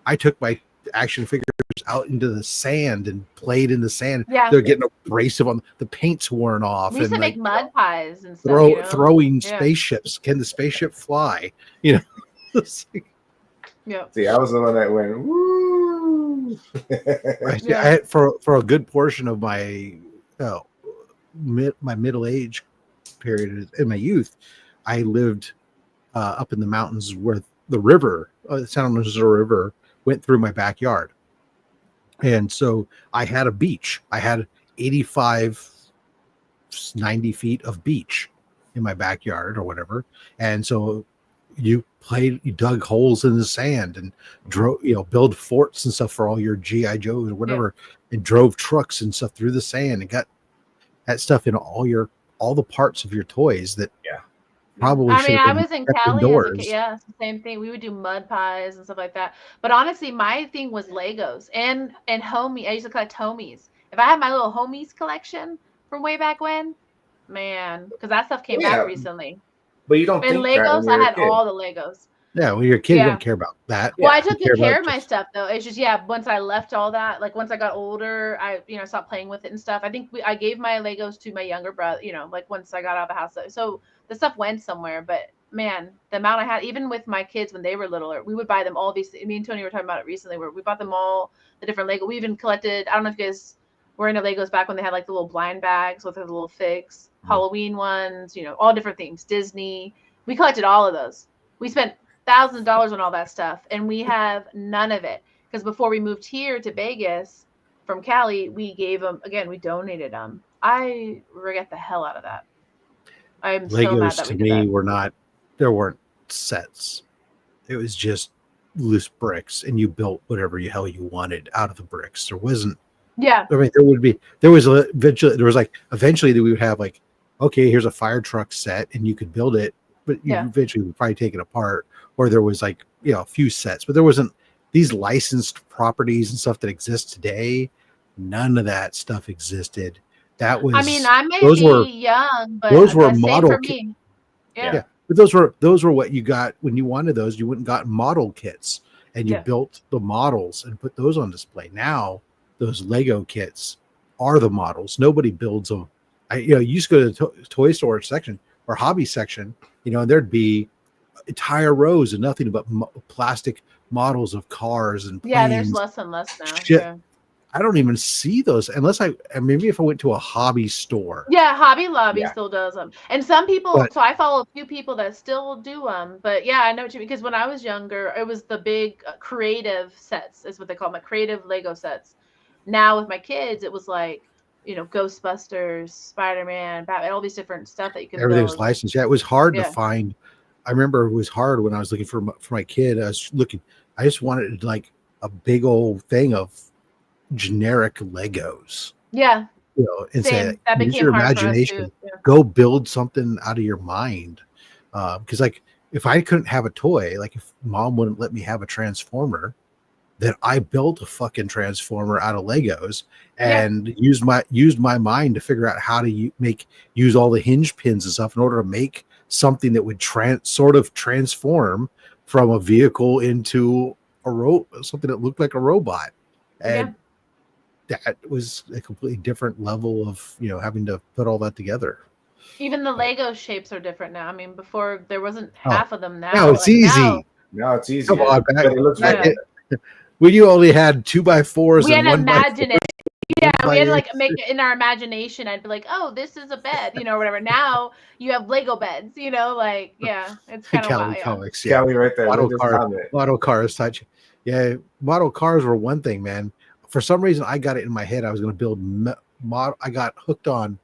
I took my action figures out into the sand and played in the sand. Yeah, they're getting abrasive on the paint's worn off. We used to make mud pies and stuff. Throwing spaceships. Can the spaceship fly? Yeah. See, I was the one that went woo. Right. Yeah. I had, for a good portion of my my middle age period in my youth, I lived up in the mountains where the river, the San Luis River, went through my backyard, and so I had a beach. I had 85, 90 feet of beach in my backyard or whatever, and so you dug holes in the sand and drove, build forts and stuff for all your GI Joes or whatever, and drove trucks and stuff through the sand and got that stuff in all the parts of your toys that probably should have been I was in Cali indoors. As a kid. Yeah, it's the same thing. We would do mud pies and stuff like that. But honestly, my thing was Legos and homie. I used to collect homies. If I had my little homies collection from way back when, man, because that stuff came back recently. But you don't think Legos, I had all the Legos. Yeah, when you're a kid, you don't care about that. Well, I took good care of my stuff though. It's just once I left all that, like once I got older, I stopped playing with it and stuff. I think I gave my Legos to my younger brother. Like once I got out of the house, so the stuff went somewhere. But man, the amount I had, even with my kids when they were littler, we would buy them all these. Me and Tony were talking about it recently, where we bought them all the different Lego. We even collected. I don't know if you guys were into Legos back when they had like the little blind bags with the little figs, Halloween ones, all different things, Disney. We collected all of those. We spent $1,000 on all that stuff, and we have none of it because before we moved here to Vegas from Cali, we gave them again. We donated them. I regret the hell out of that. I'm Legos so mad that to we did me that. were not. There weren't sets. It was just loose bricks, and you built whatever the hell you wanted out of the bricks. There wasn't. Yeah. I mean, eventually we would have like, okay, here's a fire truck set, and you could build it, but you eventually would probably take it apart. Or there was like, a few sets, but there wasn't these licensed properties and stuff that exist today. None of that stuff existed. That was, I mean, I may be young, but those were same model for me. Yeah. But those were what you got when you wanted those. You went and got model kits and you built the models and put those on display. Now those Lego kits are the models. Nobody builds them. You used to go to the toy store section or hobby section, and there'd be entire rows of nothing but plastic models of cars and planes. There's less and less now. Shit. Yeah. I don't even see those unless maybe if I went to a hobby store. Yeah, Hobby Lobby still does them, and some people. So I follow a few people that still do them. But yeah, I know what you mean, because when I was younger, it was the big creative sets, is what they call them, creative Lego sets. Now with my kids, it was like Ghostbusters, Spider-Man, Batman, all these different stuff that you can. Everything was licensed. Yeah, it was hard to find. I remember it was hard when I was looking for my kid. I just wanted like a big old thing of generic Legos. Yeah. and Same. say, That use became your hard for us too. imagination. Go build something out of your mind. Because like if I couldn't have a toy, like if mom wouldn't let me have a transformer, then I built a fucking transformer out of Legos and used my mind to figure out how to use all the hinge pins and stuff in order to make something that would sort of transform from a vehicle into something that looked like a robot. And that was a completely different level of having to put all that together. Even the Lego shapes are different now. I mean, before there wasn't half of them. Now, now it's easy. Now it's easy. Come on, but it looks right. When you only had 2x4s, we had to imagine it. Yeah, we had to like make it in our imagination. I'd be like, "Oh, this is a bed," or whatever. Now you have Lego beds, like it's kind of wild. Comics, Kelly, right there. Model cars, touch. Yeah, model cars were one thing, man. For some reason, I got it in my head. I was going to build I got hooked on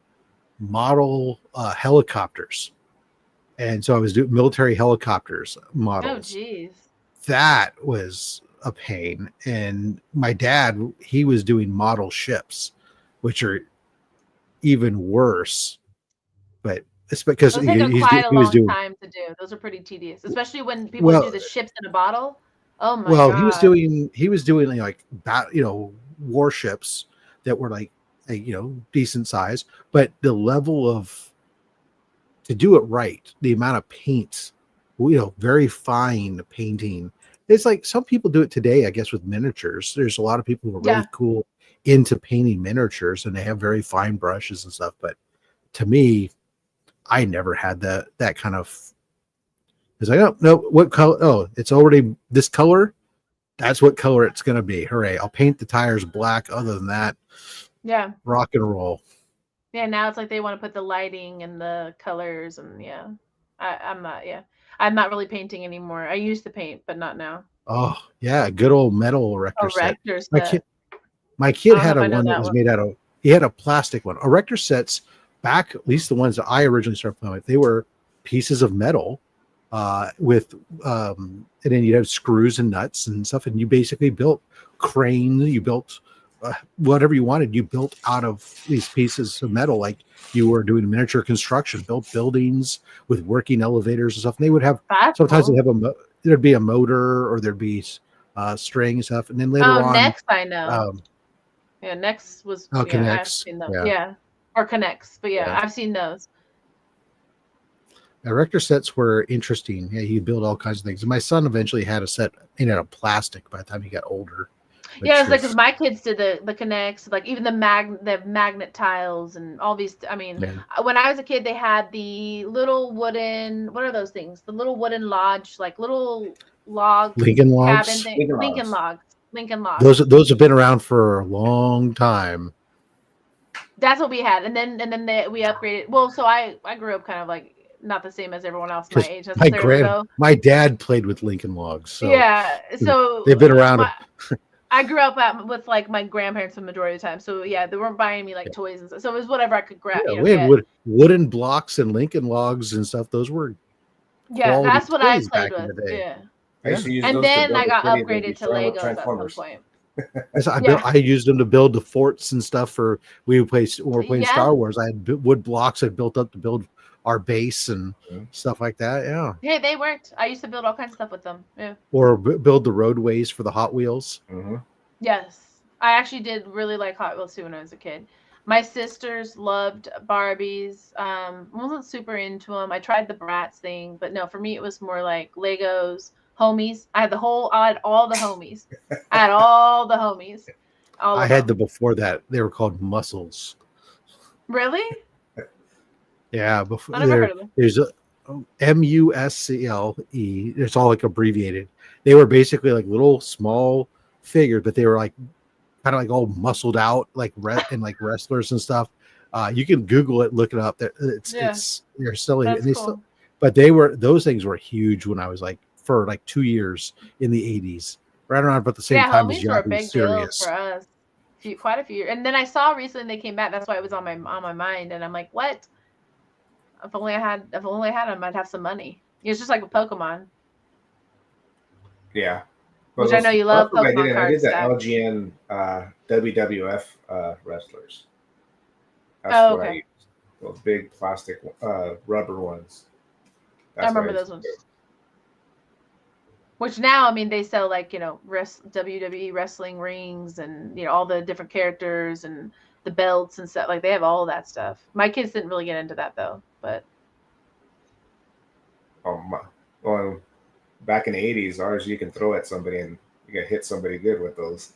model helicopters, and so I was doing military helicopters models. Oh, geez, that was a pain. And my dad, he was doing model ships, which are even worse. But it's because he was doing time to do. Those are pretty tedious, especially when people do the ships in a bottle. Oh my god. He was doing like warships that were like decent size, but the level of to do it right, the amount of paint, very fine painting. It's like some people do it today, I guess, with miniatures. There's a lot of people who are really cool into painting miniatures, and they have very fine brushes and stuff. But to me, I never had that kind of. Because I don't know what color. Oh, it's already this color. That's what color it's going to be. Hooray! I'll paint the tires black. Other than that, rock and roll. Yeah, now it's like they want to put the lighting and the colors, and I'm not really painting anymore. I used to paint, but not now. Oh yeah, good old metal erector set. My kid had a one that was made out of. He had a plastic one. Erector sets back, at least the ones that I originally started playing with, they were pieces of metal with, and then you have screws and nuts and stuff, and you basically built cranes. You built whatever you wanted. You built out of these pieces of metal, like you were doing miniature construction. Built buildings with working elevators and stuff. And they would have sometimes they'd have there'd be a motor or there'd be string and stuff, and then later on. Next, I know. Next was Connects. I've seen those. Or Connects, but I've seen those. Erector sets were interesting. Yeah, you build all kinds of things. And my son eventually had a set made out of plastic by the time he got older. Yeah, it's like because my kids did the Connects, like even the magnet tiles and all these. I mean, when I was a kid, they had the little wooden. What are those things? The little wooden lodge, like little log Lincoln logs. Cabin thing. Lincoln logs. Those have been around for a long time. That's what we had, and then we upgraded. Well, so I grew up kind of like not the same as everyone else my age. My dad played with Lincoln logs. So so they've been around. I grew up with like my grandparents the majority of the time, so they weren't buying me like toys and stuff. So it was whatever I could grab. We had wooden blocks and Lincoln logs and stuff. Those were that's what I played with. Yeah. And then I got upgraded to Legos at some point. I used them to build the forts and stuff for we were playing Star Wars. I had wood blocks I built up to build our base and stuff like that. Yeah, they worked. I used to build all kinds of stuff with them. Yeah. Or build the roadways for the Hot Wheels. Mm-hmm. Yes, I actually did really like Hot Wheels too when I was a kid. My sisters loved Barbies. Wasn't super into them. I tried the Bratz thing, but no, for me it was more like Legos. Homies. I had all the homies. I had all the homies. I had them before that. They were called Muscles. Really? Yeah. Before I never heard of them. There's a MUSCLE. It's all like abbreviated. They were basically like little small figures, but they were like kind of like all muscled out, like wrestlers and stuff. You can Google it, look it up. It's you're silly. That's cool. But those things were huge when I was like. For like 2 years in the 80s, right around about the same time as Yahoo! Big deal for us. Quite a few years. And then I saw recently they came back. That's why it was on my mind. And I'm like, what? If only I had them, I'd have some money. It's just like with Pokemon. Yeah. Which I know you love Pokemon cards. I did the LGN WWF wrestlers. That's what I Okay. use. Those big plastic rubber ones. I That's what I remember used those to ones. do. Which now, I mean, they sell like, WWE wrestling rings and, all the different characters and the belts and stuff. Like they have all that stuff. My kids didn't really get into that though, but Oh my! Well, back in the '80s, ours you can throw at somebody and you can hit somebody good with those.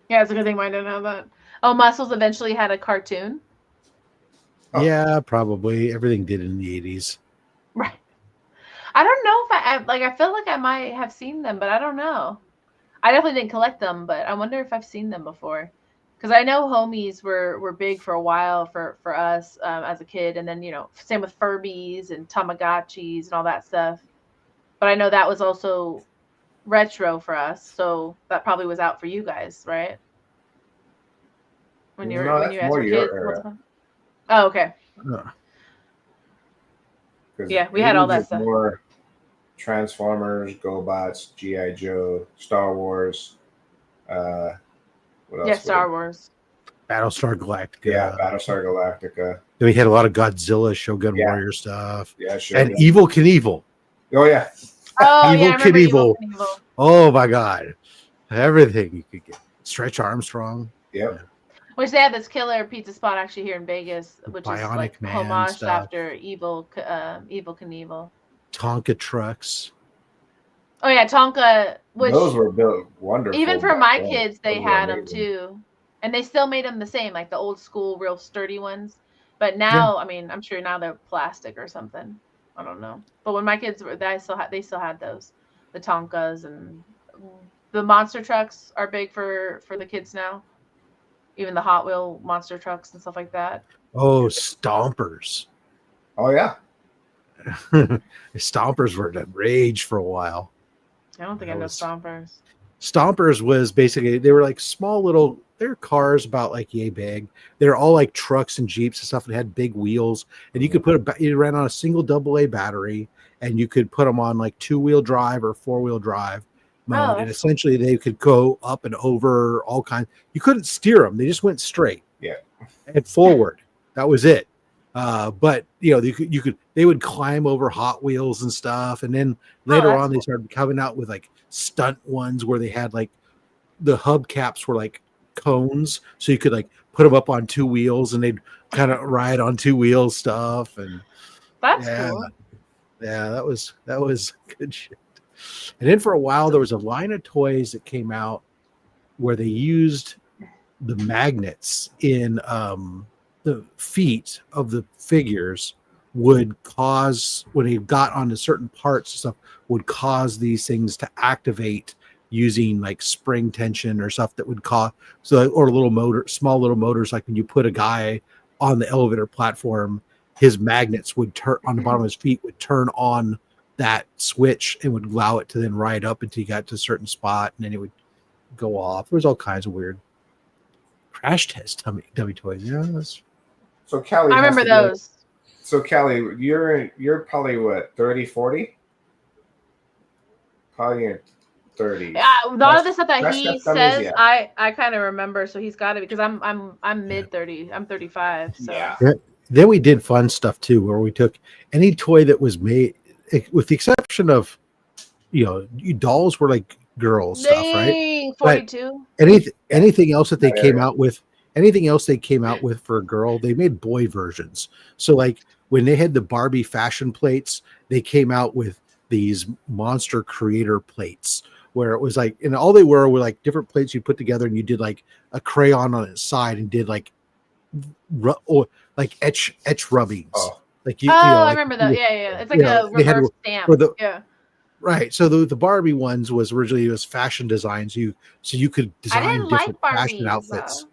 yeah, it's a good thing mine didn't have that. Oh, Muscles eventually had a cartoon. Oh. Yeah, probably everything did in the 80s. Right. I don't know if I feel like I might have seen them, but I don't know. I definitely didn't collect them, but I wonder if I've seen them before. Because I know homies were big for a while for us as a kid, and then same with Furbies and Tamagotchis and all that stuff. But I know that was also retro for us, so that probably was out for you guys, right? When No, you that's guys more were your kids. era. Oh, okay. Because Yeah, we had all '80s that was stuff. more Transformers, GoBots, GI Joe, Star Wars. Uh, what Yeah, else would it? Star Wars. Battlestar Galactica. Yeah, Battlestar Galactica. Then we had a lot of Godzilla, Shogun Yeah. Warrior stuff. Yeah, sure. And Evil Knievel. Oh yeah. Oh, Evil yeah, I remember Evil Knievel. Knievel. Oh my God. Everything you could get. Stretch Armstrong. Yep. Yeah. Which they have this killer pizza spot actually here in Vegas, which is Bionic like Man homaged stuff. after Evil Knievel. Tonka trucks. Oh yeah, Tonka. Which Those were built wonderful. even for back my then. kids, they Those were had them amazing. too, and they still made them the same, like the old school, real sturdy ones. But now, I mean, I'm sure now they're plastic or something. I don't know. But when my kids were, they still had those, the Tonkas, and the monster trucks are big for the kids now. Even the Hot Wheel monster trucks and stuff like that. Oh, Stompers. Oh yeah. Stompers were the rage for a while. I don't think I know Stompers. Stompers was basically, they were like small little, they're cars about like yay big. They're all like trucks and Jeeps and stuff, and had big wheels. And you could it ran on a single AA battery, and you could put them on like 2-wheel drive or 4-wheel drive mode. And essentially they could go up and over all kinds. You couldn't steer them. They just went straight. Yeah. And forward. That was it. But you could they would climb over Hot Wheels and stuff, and then later on they started coming out with like stunt ones where they had like the hubcaps were like cones, so you could like put them up on 2 wheels and they'd kind of ride on 2 wheels stuff. And that's cool. Yeah, that was good shit. And then for a while there was a line of toys that came out where they used the magnets in the feet of the figures would cause, when he got onto certain parts and stuff, would cause these things to activate using like spring tension or stuff that would cause, or small little motors, like when you put a guy on the elevator platform, his magnets would turn on the bottom of his feet, would turn on that switch and would allow it to then ride up until you got to a certain spot, and then it would go off. There was all kinds of weird crash test dummy toys. Yeah, that's. So Callie, I remember those. So Callie, you're probably what, 30, 40? Probably in 30. Yeah, a lot of the stuff that he says, I kind of remember. So he's got it, because I'm mid 30. I'm 35. So yeah. Then we did fun stuff too, where we took any toy that was made, with the exception of, dolls were like girls stuff, right? 42. But anything else that they came out with. Anything else they came out with for a girl, they made boy versions. So like when they had the Barbie fashion plates, they came out with these monster creator plates where it was like, and all they were like different plates you put together, and you did like a crayon on its side and did like etch rubbings. Oh. Like I remember that. Yeah. It's like a reverse stamp. Right. So the Barbie ones was originally fashion designs. So you could design different fashion outfits.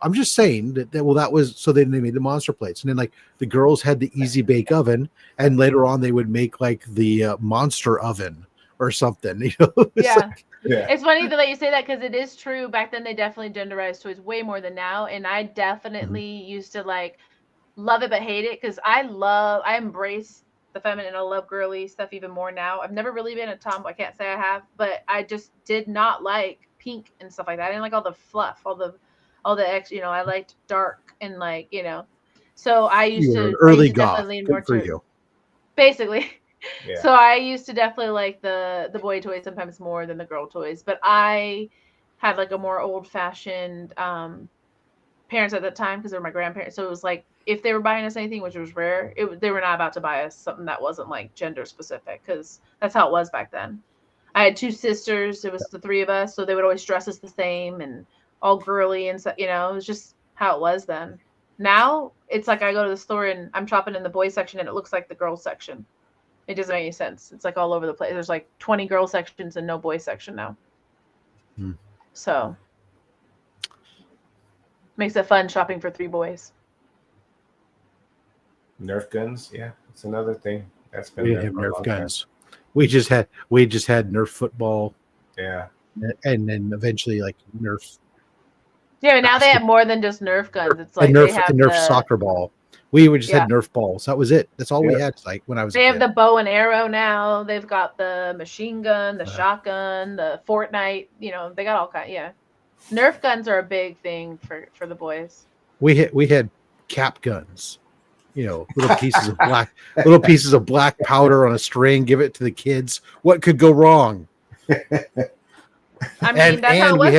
I'm just saying that was, so then they made the monster plates, and then like the girls had the easy bake oven, and later on they would make like the monster oven or something. It's funny that you say that, because it is true. Back then they definitely genderized toys way more than now, and I definitely used to like love it but hate it, because I embrace the feminine. I love girly stuff even more now. I've never really been a tomboy. I can't say I have, but I just did not like pink and stuff like that. I didn't like all the fluff, all the all the I liked dark and like, so I You used were an to early goth. definitely lean Good more for to you. basically. Yeah. So I used to definitely like the boy toys sometimes more than the girl toys, but I had like a more old fashioned parents at that time because they were my grandparents. So it was like if they were buying us anything, which was rare, they were not about to buy us something that wasn't like gender specific because that's how it was back then. I had 2 sisters. It was the 3 of us, so they would always dress us the same and all girly and so, it was just how it was then. Now it's like I go to the store and I'm shopping in the boys section and it looks like the girls section. It doesn't make any sense. It's like all over the place. There's like 20 girl sections and no boy section now. So makes it fun shopping for 3 boys. Nerf guns, yeah, it's another thing that's been. We didn't have Nerf guns. We just had Nerf football. Yeah, and then eventually like Nerf. Yeah, now they have more than just Nerf guns. It's like Nerf, they have Nerf soccer ball. We just had Nerf balls. That was it. That's all we had. Like when I was. They have the bow and arrow now. They've got the machine gun, the shotgun, the Fortnite. They got all kinds. Yeah, Nerf guns are a big thing for the boys. We had cap guns. Little pieces of black powder on a string. Give it to the kids. What could go wrong? I mean, that's how it was.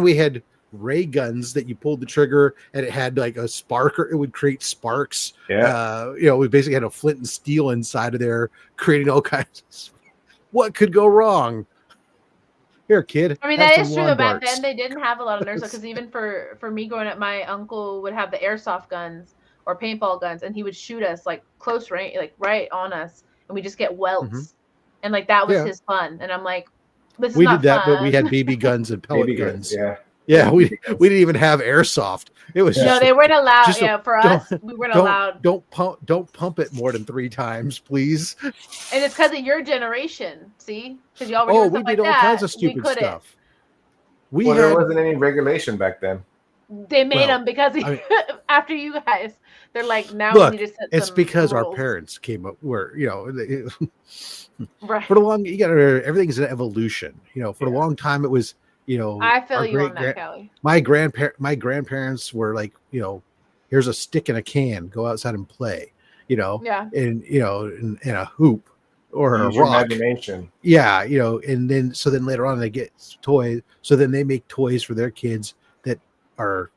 we had ray guns that you pulled the trigger and it had like a sparker. It would create sparks. Yeah. We basically had a flint and steel inside of there, creating all kinds of. What could go wrong? Here, kid. I mean, that is true. Back then, they didn't have a lot of Nerf because even for me growing up, my uncle would have the airsoft guns or paintball guns, and he would shoot us like close range, like right on us, and we just get welts, and like that was his fun. And I'm like, this is we not did that, fun. but we had BB guns and pellet guns. Yeah, we didn't even have airsoft. It was no, they weren't allowed. For us, we weren't allowed. Don't pump it more than 3 times, please. And it's because of your generation, see, because y'all were doing we did all kinds of stupid stuff. There wasn't any regulation back then. They made them because after you guys, they're like, now look, we need to set it's some because rules. our parents came up where right. For the long, everything's an evolution. For a long time it was. I feel you on that, Kelly. My grandparents were like, here's a stick and a can, go outside and play, and in a hoop or a rock. Imagination. Yeah, and then later on they get toys. So then they make toys for their kids that are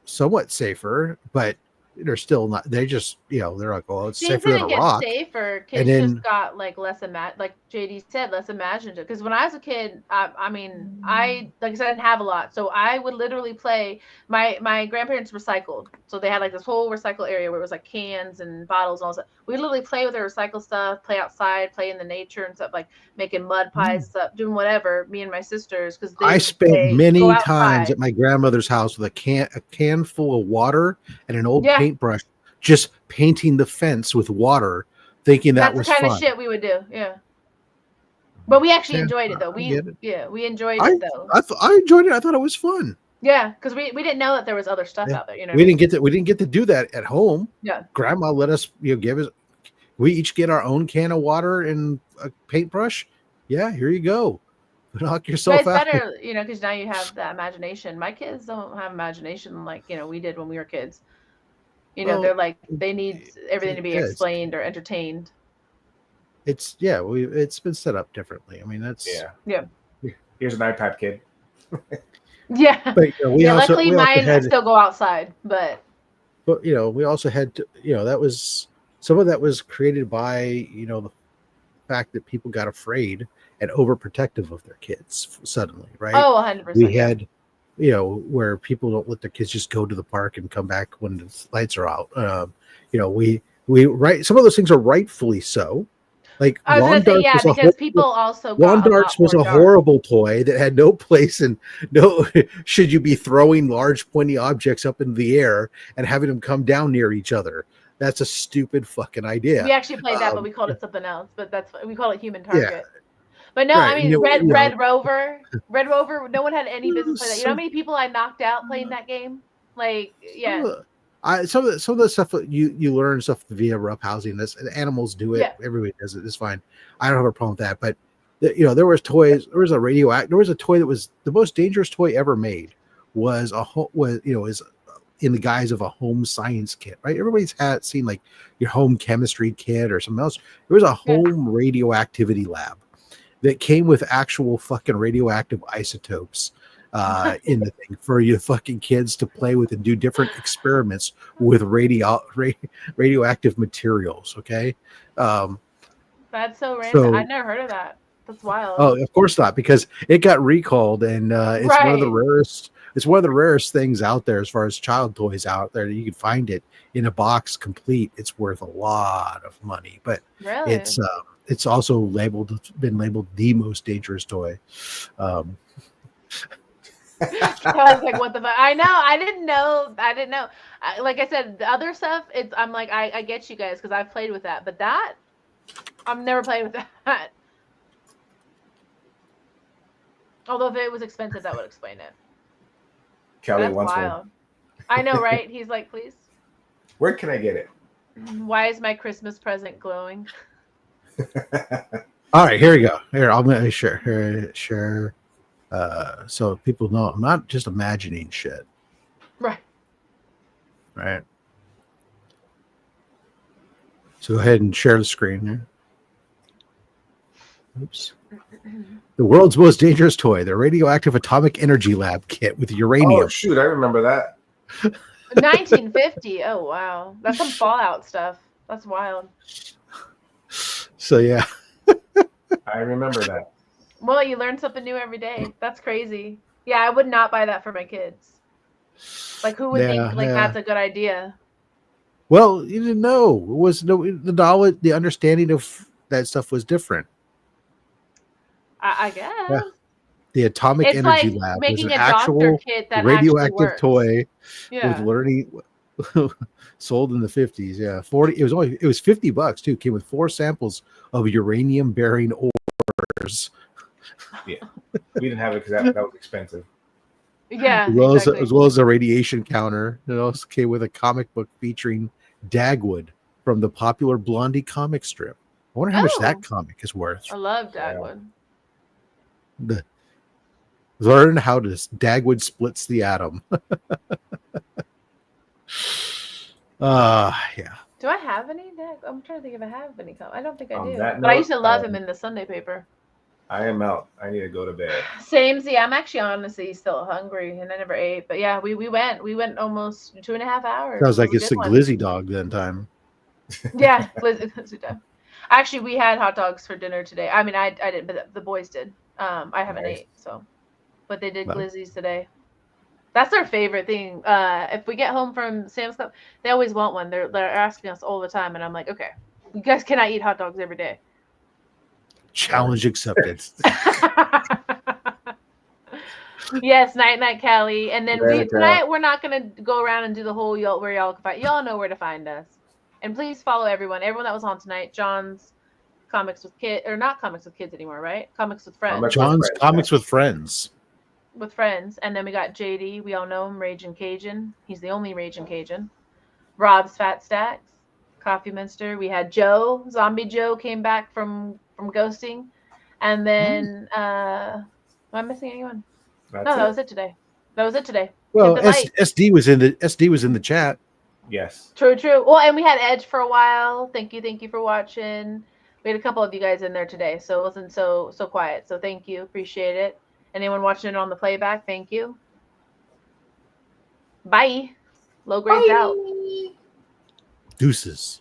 somewhat safer, but they're still not. They just, they're like, well, it's safer than a rock. Safer. Kids just got like less like JD said, less imaginative. Because when I was a kid, I mean, I like I said, I didn't have a lot, so I would literally play. My grandparents recycled, so they had like this whole recycle area where it was like cans and bottles and all that. We literally play with their recycle stuff, play outside, play in the nature and stuff, like making mud pies, stuff, doing whatever. Me and my sisters, because I spent many times at my grandmother's house with a can full of water and an old paintbrush, just painting the fence with water, thinking that was fun. That's the kind of shit we would do. Yeah. But we actually enjoyed it though. We enjoyed it though. I enjoyed it. I thought it was fun. Yeah, because we didn't know that there was other stuff out there. We didn't get to do that at home. Yeah. Grandma let us give us. We each get our own can of water and a paintbrush. Yeah, here you go. Knock yourself out. It's better, because now you have the imagination. My kids don't have imagination like we did when we were kids. They're like they need everything to be explained or entertained. It's been set up differently. I mean, that's yeah. Here's an iPad, kid. Yeah. But luckily mine still go outside, but we also had to, that was some of that was created by the fact that people got afraid and overprotective of their kids suddenly, right? Oh, 100%. We had where people don't let their kids just go to the park and come back when the lights are out. We some of those things are rightfully so. Like lawn darts because people also lawn darts was a horrible toy that had no place and no should you be throwing large pointy objects up in the air and having them come down near each other. That's a stupid fucking idea. We actually played that, but we called it something else. But we call it human target. Yeah. But no, right. I mean Red Rover. No one had any business playing that. You know how many people I knocked out playing that game? Like, yeah. Some of the stuff you learn stuff via roughhousing. This animals do it. Yeah. Everybody does it. It's fine. I don't have a problem with that. But there was toys. There was a toy that was the most dangerous toy ever made. was is in the guise of a home science kit, right? Everybody's seen like your home chemistry kit or something else. There was a home radioactivity lab that came with actual fucking radioactive isotopes in the thing for you fucking kids to play with and do different experiments with radioactive materials. Okay. That's so random. I've never heard of that. That's wild. Oh, of course not, because it got recalled, and it's one of the rarest. It's one of the rarest things out there as far as child toys out there. You can find it in a box complete. It's worth a lot of money, but really? It's also been labeled the most dangerous toy. I was like, what the fuck? I know. I didn't know. Like I said, the other stuff, I'm like, I get you guys because I've played with that, but that, I've never played with that. Although if it was expensive, that would explain it. Kelly That's wants wild. One. I know, right? He's like, please. Where can I get it? Why is my Christmas present glowing? All right, here we go. Here, I'm going to share. So people know I'm not just imagining shit. Right. So go ahead and share the screen here. Oops. The world's most dangerous toy, the radioactive atomic energy lab kit with uranium. Oh, shoot. I remember that. 1950. Oh, wow. That's some Fallout stuff. That's wild. So, yeah. I remember that. Well, you learn something new every day. That's crazy. Yeah, I would not buy that for my kids. Like, who would think that's a good idea? Well, you didn't know. It was the knowledge, the understanding of that stuff was different. I guess. Yeah. The atomic energy lab was an actual kit that radioactive toy with learning sold in the 50s. Yeah, it was $50 too. Came with 4 samples of uranium bearing ores. Yeah, we didn't have it because that was expensive. Yeah, as well as a radiation counter. It also came with a comic book featuring Dagwood from the popular Blondie comic strip. I wonder how much that comic is worth. I love Dagwood. Learn how Dagwood splits the atom. Yeah. Do I have any? I'm trying to think if I have any. I don't think I do. But I used to love him in the Sunday paper. I am out. I need to go to bed. Same. See, I'm actually honestly still hungry, and I never ate. But yeah, we went almost 2.5 hours. Sounds like it's a glizzy dog then time. Yeah, glizzy dog. Actually, we had hot dogs for dinner today. I mean, I didn't, but the boys did. I haven't ate, so. But they did glizzies today. That's their favorite thing. If we get home from Sam's Club, they always want one. They're asking us all the time, and I'm like, okay, you guys cannot eat hot dogs every day. Challenge accepted. Yes, night, Callie. And then tonight we're not gonna go around and do the whole where y'all can find. Y'all know where to find us. And please follow everyone that was on tonight. John's Comics with Kids, or not Comics with Kids anymore, right? Comics with Friends. John's Comics with Friends. With Friends. And then we got JD. We all know him, Raging Cajun. He's the only Raging Cajun. Rob's Fat Stacks. Coffee Minster. We had Joe. Zombie Joe came back from ghosting. And then am I missing anyone? That was it today. Well, SD was in the chat. Yes. True. Well, and we had Edge for a while. Thank you for watching. We had a couple of you guys in there today, so it wasn't so quiet. So thank you, appreciate it. Anyone watching it on the playback, thank you. Bye. Low grades out. Deuces.